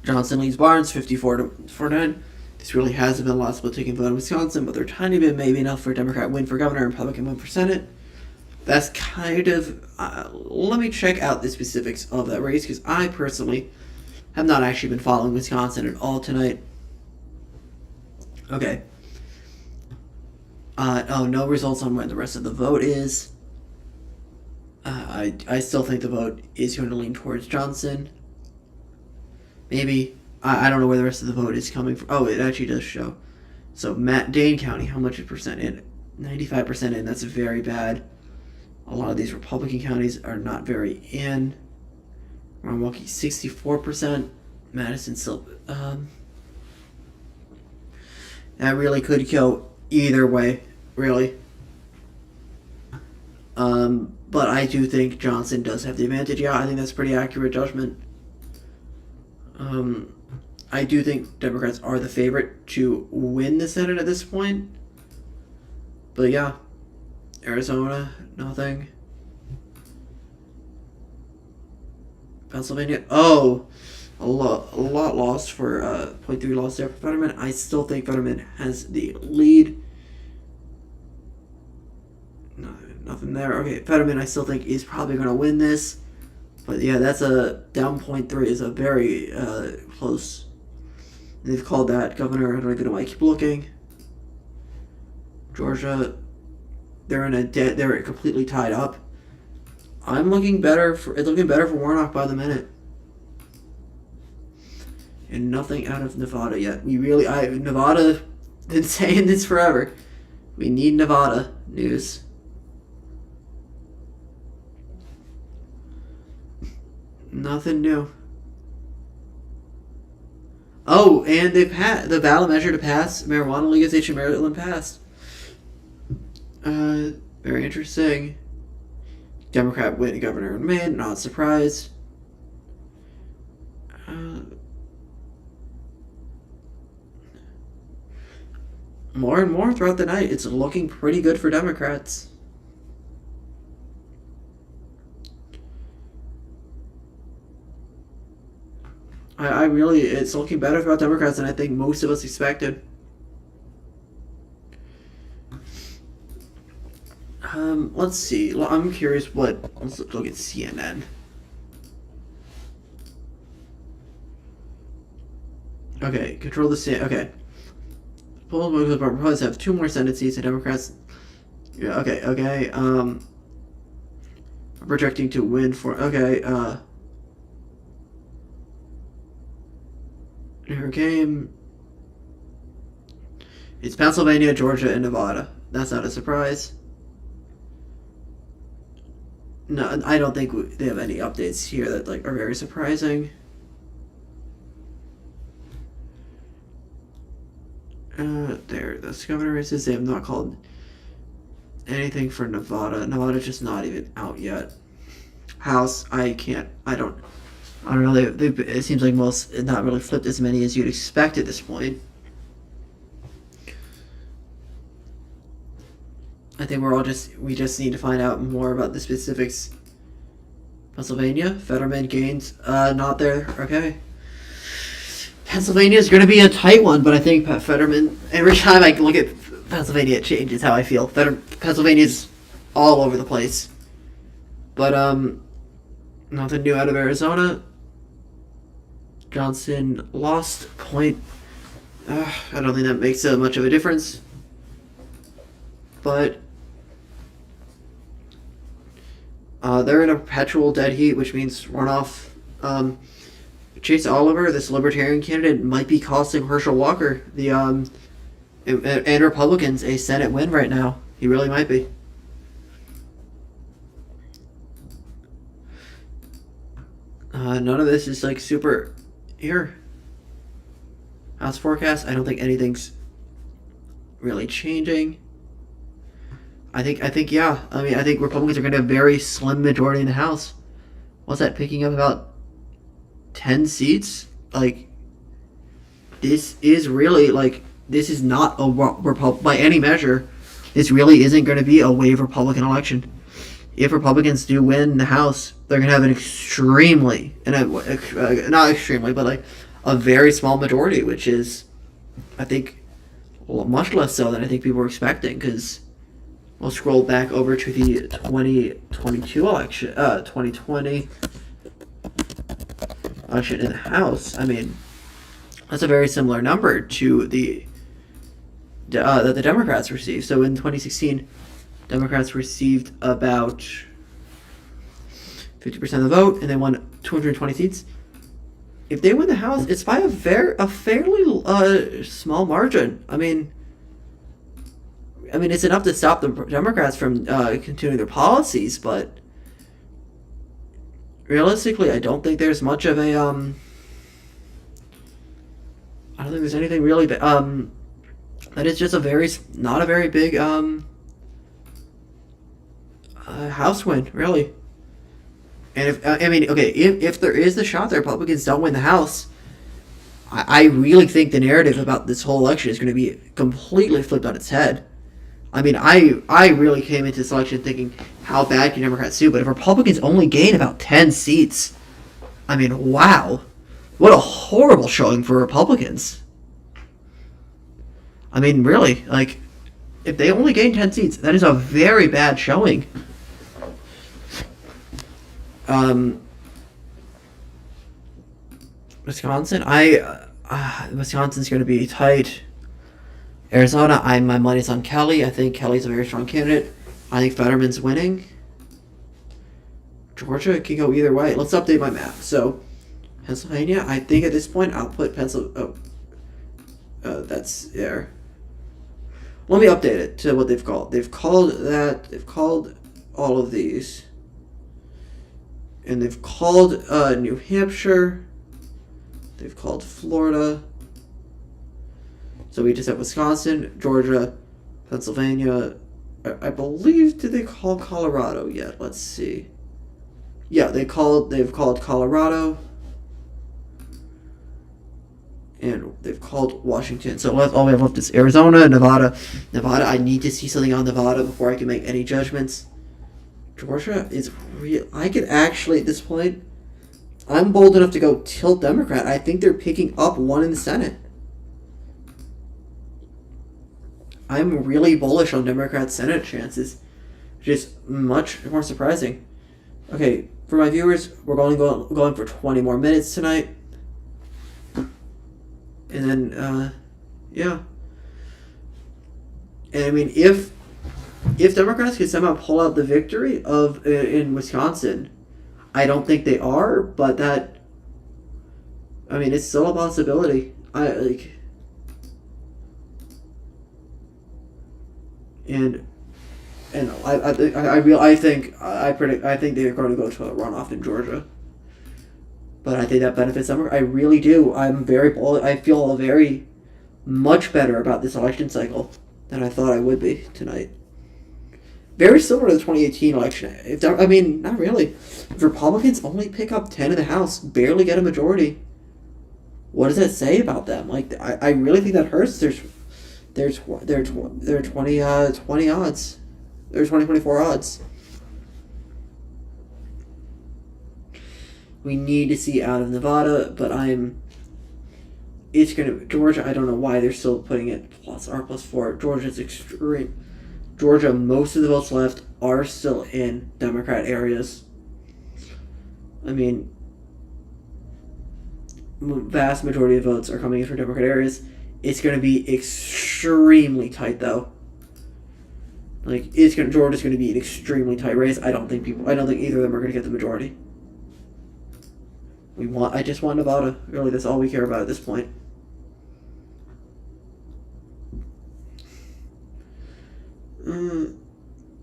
Johnson leads Barnes 54-49. This really hasn't been a lot of split-taking vote in Wisconsin, but they're tiny bit maybe enough for a Democrat win for governor and Republican win for Senate. That's kind of... let me check out the specifics of that race, because I personally have not actually been following Wisconsin at all tonight. Okay. No results on when the rest of the vote is. I still think the vote is going to lean towards Johnson. Maybe. I don't know where the rest of the vote is coming from. Oh, it actually does show. So, Dane County, how much is percent in? 95% in. That's very bad. A lot of these Republican counties are not very in. Milwaukee, 64%. Madison still. That really could go either way, really. But I do think Johnson does have the advantage. Yeah, I think that's pretty accurate judgment. I do think Democrats are the favorite to win the Senate at this point. But yeah, Arizona, nothing. Pennsylvania, a lot lost for 0.3 loss there for Fetterman. I still think Fetterman has the lead. No, nothing there. Okay, Fetterman I still think is probably going to win this. But yeah, that's a down 0.3 is a very close. They've called that governor. I don't even know why I keep looking. Georgia, they're completely tied up. It's looking better for Warnock by the minute. And nothing out of Nevada yet. Nevada been saying this forever. We need Nevada news. Nothing new. Oh, and the ballot measure to pass marijuana legalization in Maryland passed. Very interesting. Democrat win governor in Maine, not surprised. More and more throughout the night, it's looking pretty good for Democrats. It's looking better throughout Democrats than I think most of us expected. Let's see. I'm curious let's look at CNN. Okay, control the Senate. Okay. Polls Republicans have 2 more Senate seats, and Democrats. Yeah. Okay. Projecting to win for. Okay. Here came. It's Pennsylvania, Georgia, and Nevada. That's not a surprise. No, I don't think they have any updates here that are very surprising. There, the governor races. They have not called anything for Nevada. Nevada's just not even out yet. House, I don't know. It seems like most not really flipped as many as you'd expect at this point. I think we just need to find out more about the specifics. Pennsylvania, Fetterman gains, not there. Okay. Pennsylvania is going to be a tight one, but I think Fetterman. Every time I look at Pennsylvania, it changes how I feel. Pennsylvania's all over the place, but nothing new out of Arizona. Johnson lost point. I don't think that makes much of a difference, but they're in a perpetual dead heat, which means runoff. Chase Oliver, this Libertarian candidate, might be costing Herschel Walker and Republicans a Senate win right now. He really might be. None of this is super here. House forecast. I don't think anything's really changing. I think Republicans are going to have a very slim majority in the House. What's that, picking up about 10 seats? This is really, this is not by any measure, this really isn't going to be a wave Republican election. If Republicans do win the House, they're going to have an extremely, not extremely, but a very small majority, which is, I think, much less so than I think people were expecting, because we'll scroll back over to the 2022 election, 2020 election in the House. I mean, that's a very similar number to that the Democrats received. So in 2016, Democrats received about 50% of the vote, and they won 220 seats. If they win the House, it's by a fairly small margin. I mean, it's enough to stop the Democrats from continuing their policies, but realistically, I don't think there's much of a I don't think there's anything really that is just not a very big House win, really. And if there is the shot the Republicans don't win the House, I really think the narrative about this whole election is going to be completely flipped on its head. I mean, I really came into this election thinking, how bad can Democrats do? But if Republicans only gain about 10 seats, I mean, wow. What a horrible showing for Republicans. I mean, really, like, if they only gain 10 seats, that is a very bad showing. Wisconsin, Wisconsin's going to be tight. Arizona, my money's on Kelly. I think Kelly's a very strong candidate. I think Fetterman's winning. Georgia can go either way. Let's update my map. So, Pennsylvania, I think at this point I'll put Pennsylvania. That's there. Let me update it to what they've called. They've called all of these. And they've called New Hampshire. They've called Florida. So we just have Wisconsin, Georgia, Pennsylvania. I believe, did they call Colorado yet? Let's see. Yeah, they've called Colorado. And they've called Washington. So all we have left is Arizona, Nevada. Nevada, I need to see something on Nevada before I can make any judgments. Georgia is real. I could actually, at this point, I'm bold enough to go tilt Democrat. I think they're picking up one in the Senate. I'm really bullish on Democrat Senate chances. Just much more surprising. Okay, for my viewers, we're going for 20 more minutes tonight. And then, yeah. And I mean, if Democrats could somehow pull out the victory in Wisconsin, I don't think they are, but that, I mean, it's still a possibility. I think they're going to go to a runoff in Georgia. But I think that benefits them. I really do. I'm very bold. I feel very much better about this election cycle than I thought I would be tonight. Very similar to the 2018 election. Not really. If Republicans only pick up 10 in the House, barely get a majority, what does that say about them? Like, I really think that hurts their 20 odds. There's 24 odds. We need to see out of Nevada, but Georgia, I don't know why they're still putting it R+4. Georgia's extreme. Georgia, most of the votes left are still in Democrat areas. I mean, vast majority of votes are coming in from Democrat areas. It's going to be extremely tight, though. Like, Georgia's going to be an extremely tight race. I don't think either of them are going to get the majority. I just want Nevada. Really, that's all we care about at this point.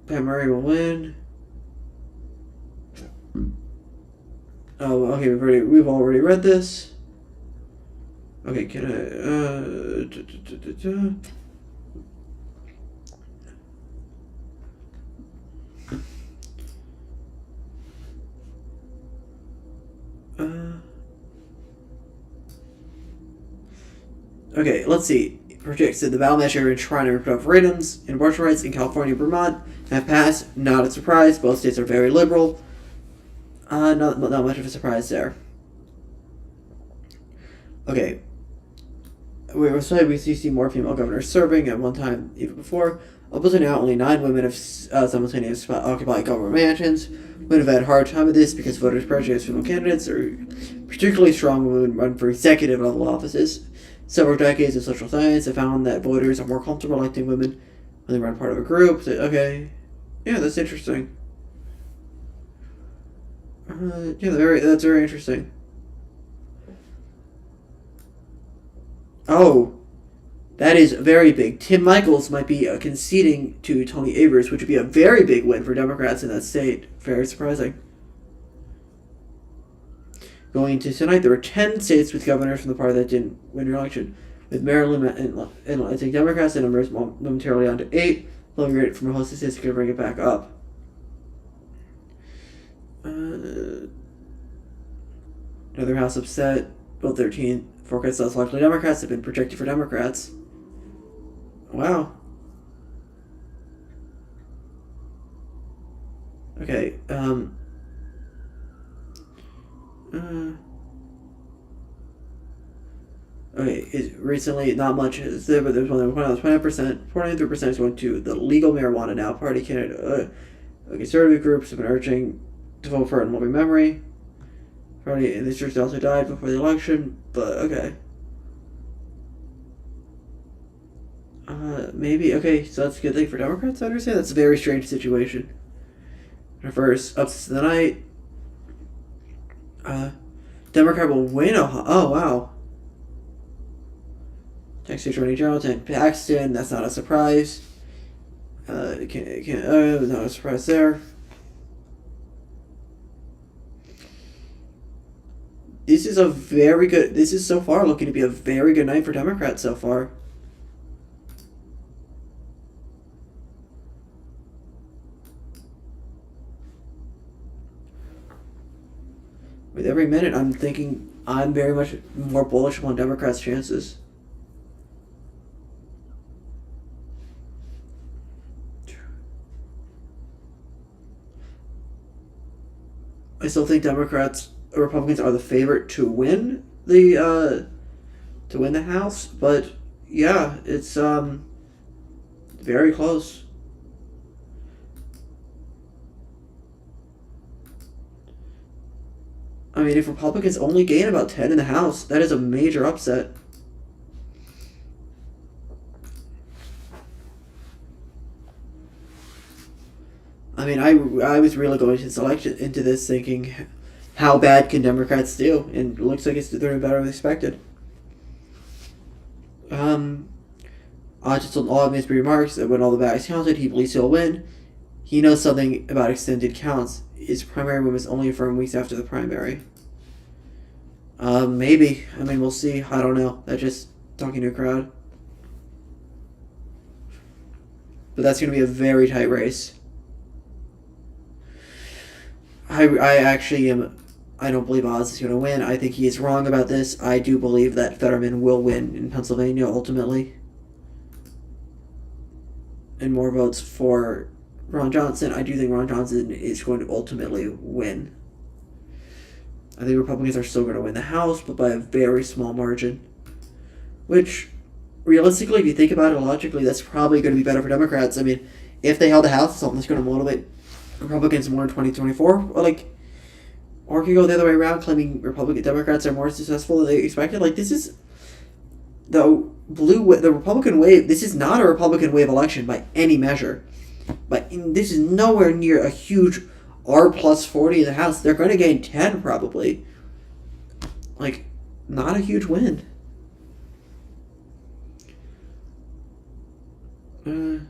Pat Murray will win. Oh, okay. We've already read this. Okay, can okay, let's see. Projects that the ballot measure in trying to reproductive freedoms and abortion rights in California and Vermont have passed. Not a surprise. Both states are very liberal. Not much of a surprise there. Okay. We see more female governors serving at one time even before. Up until now, only 9 women have simultaneously occupied government mansions. Women have had a hard time with this because voters prejudice female candidates are particularly strong when women run for executive level offices. Several decades of social science have found that voters are more comfortable electing women when they run part of a group. So, okay, yeah, that's interesting. That's very interesting. Oh, that is very big. Tim Michaels might be conceding to Tony Evers, which would be a very big win for Democrats in that state. Very surprising. Going into tonight, there were 10 states with governors from the party that didn't win an election. With Maryland and I think Democrats, the numbers momentarily on to 8. Looking great from a host of states to bring it back up. Another House upset. Bill 13 forecasts less likely Democrats have been projected for Democrats. Wow. Okay. Okay. Recently, not much is there, but there's one that was 29%. 43% is going to the legal marijuana now party candidate. Conservative groups have been urging to vote for it in living memory. Party in this church also died before the election, but okay. Maybe, okay, so that's a good thing for Democrats, I understand. That's a very strange situation. First, upsets of the night. Democrat will win Ohio. Oh, wow. Texas Attorney General Ted Paxton, that's not a surprise. Not a surprise there. This is so far looking to be a very good night for Democrats so far. With every minute, I'm thinking I'm very much more bullish on Democrats' chances. I still think Republicans are the favorite to win the House, but yeah, it's very close. I mean, if Republicans only gain about 10 in the House, that is a major upset. I mean, I was really going into this thinking, how bad can Democrats do? And it looks like they're doing better than expected. Just on all of his remarks that when all the ballots counted, he believes he'll win. He knows something about extended counts. His primary win was only affirmed weeks after the primary. Maybe. I mean, we'll see. I don't know. That's just talking to a crowd. But that's going to be a very tight race. I actually am. I don't believe Oz is going to win. I think he is wrong about this. I do believe that Fetterman will win in Pennsylvania ultimately. And more votes for Ron Johnson. I do think Ron Johnson is going to ultimately win. I think Republicans are still going to win the House, but by a very small margin. Which, realistically, if you think about it logically, that's probably going to be better for Democrats. I mean, if they held the House, something that's going to motivate Republicans more in 2024, or it could go the other way around, claiming Democrats are more successful than they expected. This is the Republican wave. This is not a Republican wave election by any measure. But this is nowhere near a huge R plus 40 in the House. They're going to gain 10 probably. Not a huge win. And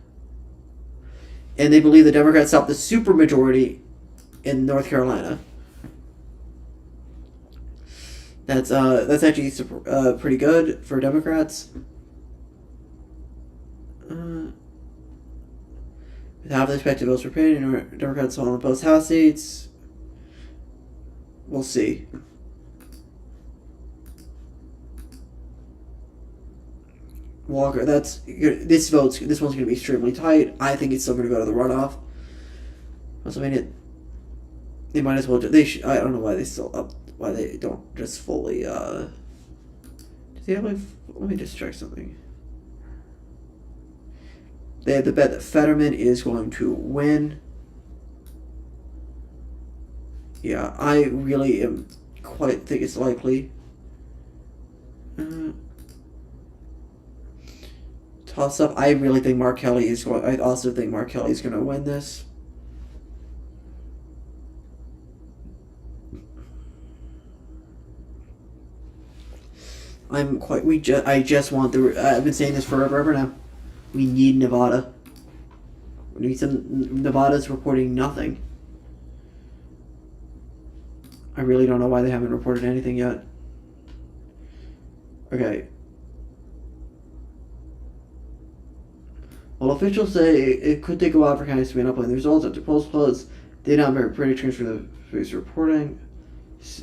they believe the Democrats stopped the supermajority in North Carolina. That's actually pretty good for Democrats. With half the expected votes were paid, and Democrats won both House seats. We'll see. Walker, this one's going to be extremely tight. I think it's still going to go to the runoff. Pennsylvania, they might as well. I don't know why they don't just fully. Does he have let me just check something. They have the bet that Fetterman is going to win. Yeah, I really am quite think it's likely. Toss up. I really think Mark Kelly is going. I also think Mark Kelly is going to win this. I just want I've been saying this forever now. We need Nevada. We need Nevada's reporting nothing. I really don't know why they haven't reported anything yet. Okay. Well, officials say it could take a while for counties to be in upline. The results after polls close They now have predictions for the police reporting.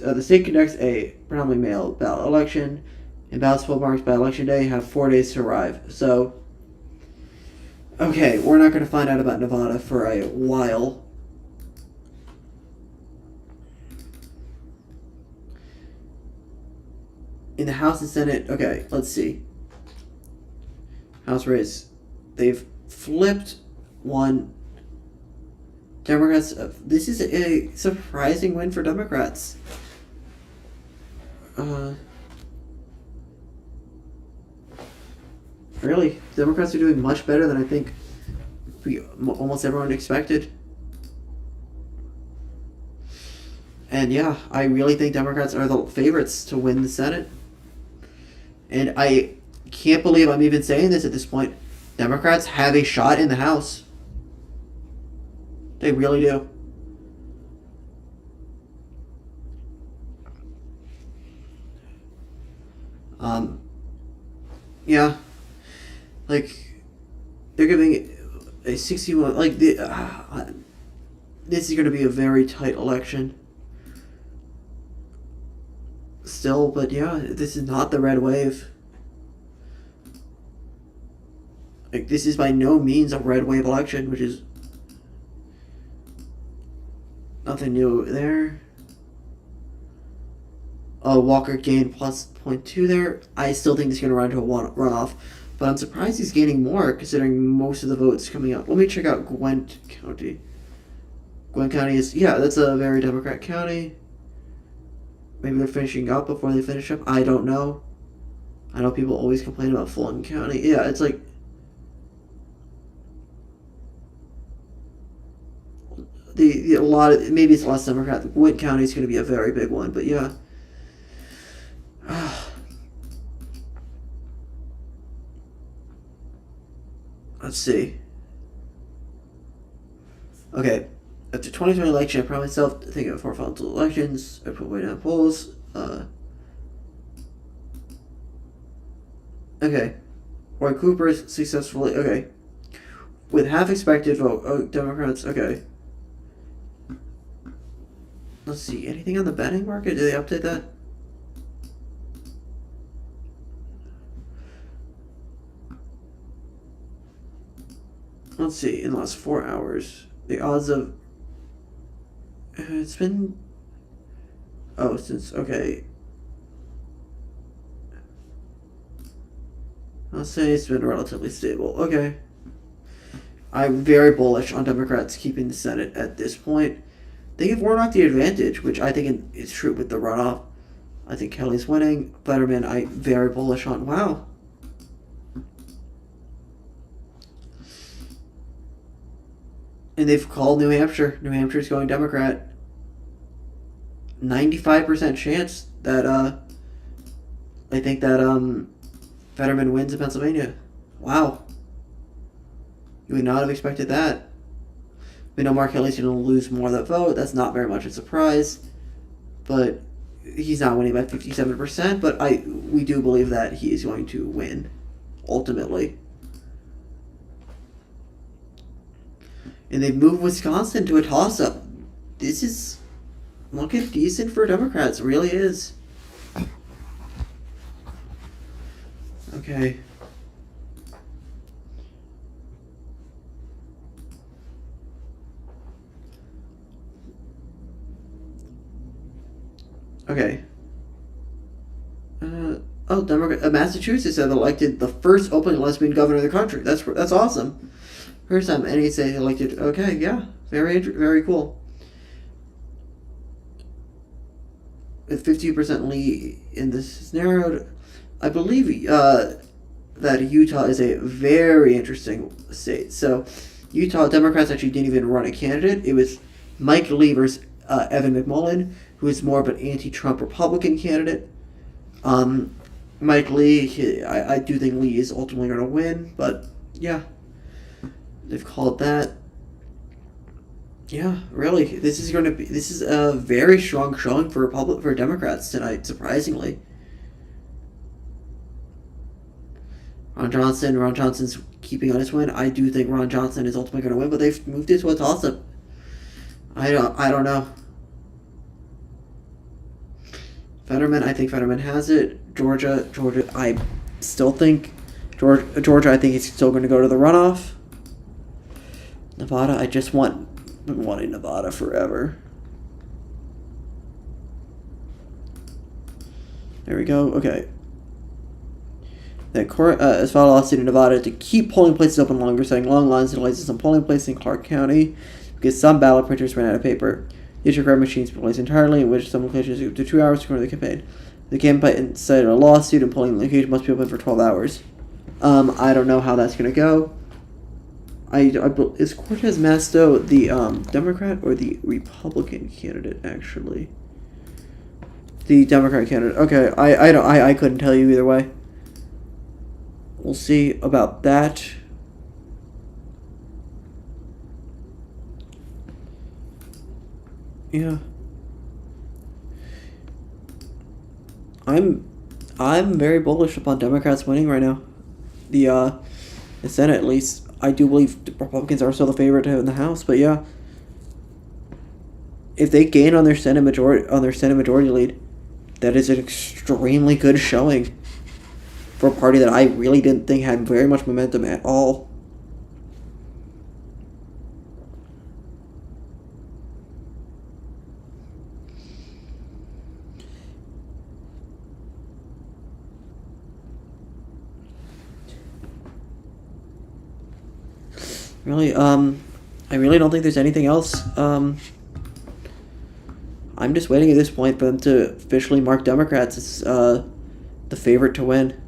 The state conducts a predominantly mail ballot election, and ballots full marks by election day have 4 days to arrive. So, okay, we're not going to find out about Nevada for a while. In the House and Senate, okay, let's see. House race. They've flipped one. Democrats, this is a surprising win for Democrats. Really, Democrats are doing much better than I think almost everyone expected. And yeah, I really think Democrats are the favorites to win the Senate. And I can't believe I'm even saying this at this point. Democrats have a shot in the House. They really do. Yeah. Like, they're giving a 61, like, this is going to be a very tight election. Still, but yeah, this is not the red wave. Like, this is by no means a red wave election, which is nothing new there. Walker gained plus 0.2 there. I still think he's going to run into a runoff, but I'm surprised he's gaining more considering most of the votes coming out. Let me check out Gwent County. Gwent County is, yeah, that's a very Democrat county. Maybe they're finishing up before they finish up. I don't know. I know people always complain about Fulton County. Yeah, it's like a lot of, maybe it's less Democrat. Gwent County is going to be a very big one, but yeah. Let's see. Okay. After 2020 election, I promised myself to think of 4 final elections. I put way down polls. Okay. Roy Cooper's successfully. Okay. With half expected vote. Oh, Democrats. Okay. Let's see. Anything on the betting market? Did they update that? Let's see. In the last 4 hours, the odds of. It's been. Oh, since. Okay. I'll say it's been relatively stable. Okay. I'm very bullish on Democrats keeping the Senate at this point. They give Warnock the advantage, which I think is true with the runoff. I think Kelly's winning. Fetterman, I'm very bullish on. Wow. And they've called New Hampshire. New Hampshire's going Democrat. 95% chance that they think that Fetterman wins in Pennsylvania. Wow. You would not have expected that. We know Mark Kelly's going to lose more of that vote. That's not very much a surprise. But he's not winning by 57%. But we do believe that he is going to win, ultimately. And they've moved Wisconsin to a toss-up. This is looking decent for Democrats. It really is. Okay. Okay. Massachusetts have elected the first openly lesbian governor of the country. That's awesome. First time any state elected. Okay, yeah, very cool. With 50% lead in this narrowed, I believe that Utah is a very interesting state. So, Utah Democrats actually didn't even run a candidate. It was Mike Lee versus Evan McMullen, who is more of an anti-Trump Republican candidate. Mike Lee, I do think Lee is ultimately going to win, but yeah, they've called that. Yeah, really, this is a very strong showing for Democrats tonight, surprisingly. Ron Johnson's keeping on his win. I do think Ron Johnson is ultimately going to win, but they've moved it to a toss-up. I don't know. Fetterman, I think Fetterman has it. Georgia, I still think Georgia, I think he's still going to go to the runoff. Nevada, I just been wanting Nevada forever. There we go. Okay. The court has filed a lawsuit in Nevada to keep polling places open longer, citing long lines and delays in some polling places in Clark County because some ballot printers ran out of paper. These require machines to be replaced entirely, in which some locations took up to 2 hours to go to the campaign. The campaign cited a lawsuit and polling location must be open for 12 hours. I don't know how that's going to go. Is Cortez Masto the Democrat or the Republican candidate, actually? The Democrat candidate. Okay, I couldn't tell you either way. We'll see about that. Yeah. I'm very bullish upon Democrats winning right now. The Senate, at least. I do believe the Republicans are still the favorite in the House, but yeah. If they gain on their Senate majority lead, that is an extremely good showing for a party that I really didn't think had very much momentum at all. Really, I really don't think there's anything else. I'm just waiting at this point for them to officially mark Democrats as the favorite to win.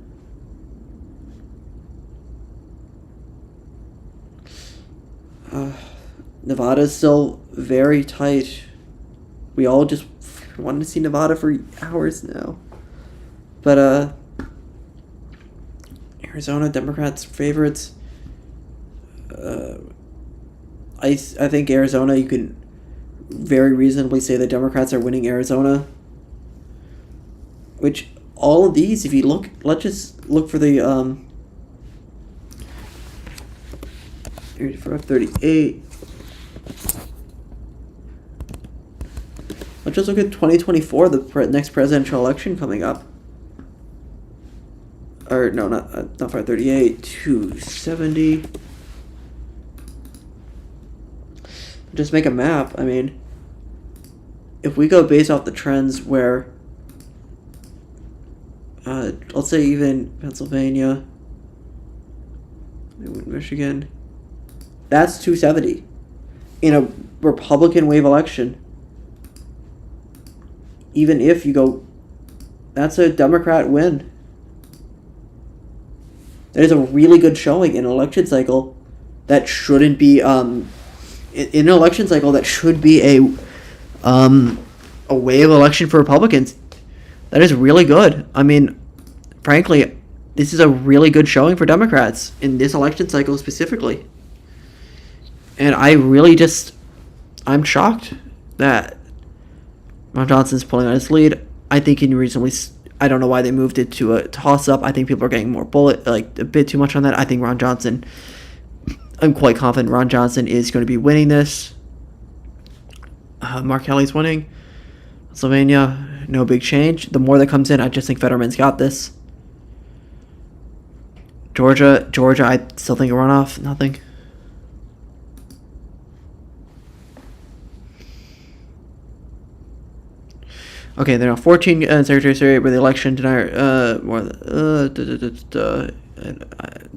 Nevada's still very tight. We all just wanted to see Nevada for hours now. But Arizona Democrats favorites. I think Arizona, you can very reasonably say the Democrats are winning Arizona. Which all of these, if you look, let's just look for the 38. Let's just look at 2024, the next presidential election coming up. Or no, not 538, 270. Just make a map. I mean, if we go based off the trends where, let's say even Pennsylvania, Michigan, that's 270 in a Republican wave election. Even if you go, that's a Democrat win. That is a really good showing in an election cycle that shouldn't be, in an election cycle that should be a wave election for Republicans. That is really good. I mean, frankly, this is a really good showing for Democrats in this election cycle specifically. And I really I'm shocked that Ron Johnson's pulling on his lead. I think I don't know why they moved it to a toss-up. I think people are getting more a bit too much on that. I think I'm quite confident Ron Johnson is going to be winning this. Mark Kelly's winning. Pennsylvania, no big change. The more that comes in, I just think Fetterman's got this. Georgia, I still think a runoff. Nothing. Okay, there are 14 secretaries where the election denier doesn't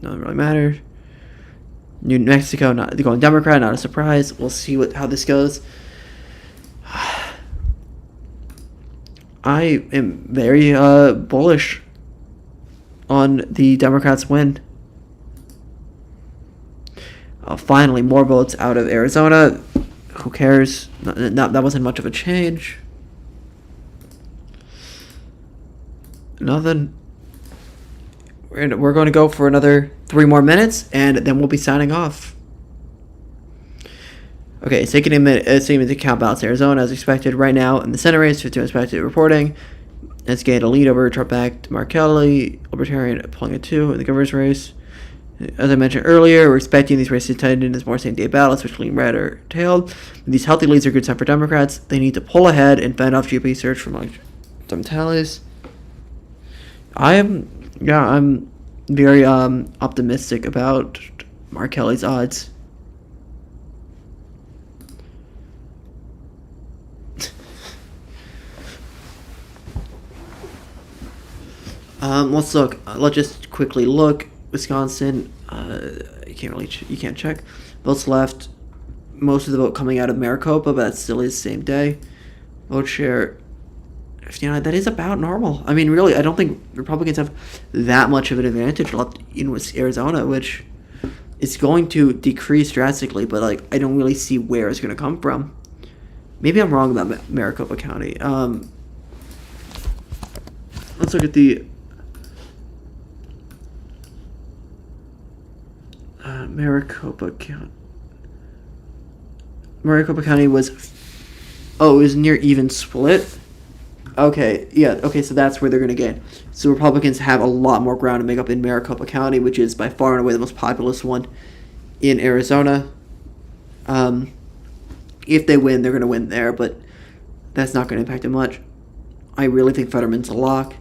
really matter. New Mexico, not going Democrat, not a surprise. We'll see how this goes. I am very bullish on the Democrats' win. Finally, more votes out of Arizona. Who cares? That wasn't much of a change. Nothing. We're going to go for another 3 more minutes, and then we'll be signing off. Okay, it's taking a minute. It's taking into account ballots in Arizona as expected right now in the Senate race. 50 expected reporting. It's gained a lead over Trump-backed Mark Kelly, Libertarian pulling a 2 in the governor's race. As I mentioned earlier, we're expecting these races to tighten in as more same-day battles, which lean red or tailed. These healthy leads are a good sign for Democrats. They need to pull ahead and fend off GOP surge from like some tallies. I'm very optimistic about Mark Kelly's odds. Let's look. Let's just quickly look. Wisconsin. You can't check. Votes left. Most of the vote coming out of Maricopa, but that still is same day. Vote share. 59. That is about normal. I mean, really, I don't think Republicans have that much of an advantage left in Arizona, which is going to decrease drastically. But like, I don't really see where it's going to come from. Maybe I'm wrong about Maricopa County. Let's look at the Maricopa County. Maricopa County was, it was near even split. Okay, yeah, okay, so that's where they're going to get. So Republicans have a lot more ground to make up in Maricopa County, which is by far and away the most populous one in Arizona. If they win, they're going to win there, but that's not going to impact it much. I really think Fetterman's a lock.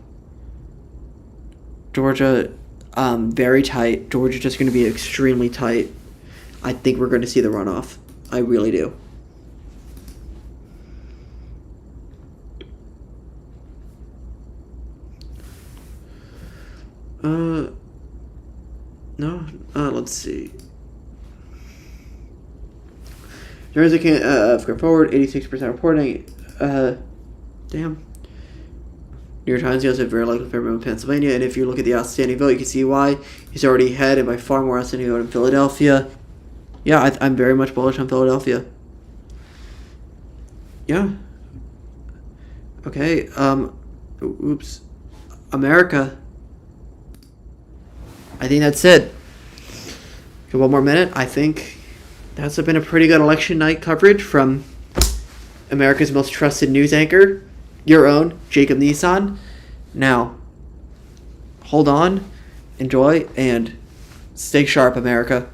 Georgia, very tight. Georgia's just going to be extremely tight. I think we're going to see the runoff. I really do. No. Let's see. Jersey can going forward. 86% reporting. Damn. New York Times has a very likely favorable in Pennsylvania, and if you look at the outstanding vote, you can see why he's already ahead, and by far more outstanding vote in Philadelphia. Yeah, I'm very much bullish on Philadelphia. Yeah. Okay. Oops. America. I think that's it. Okay, one more minute. I think that's been a pretty good election night coverage from America's most trusted news anchor, your own Jacob Nissan. Now, hold on, enjoy, and stay sharp, America.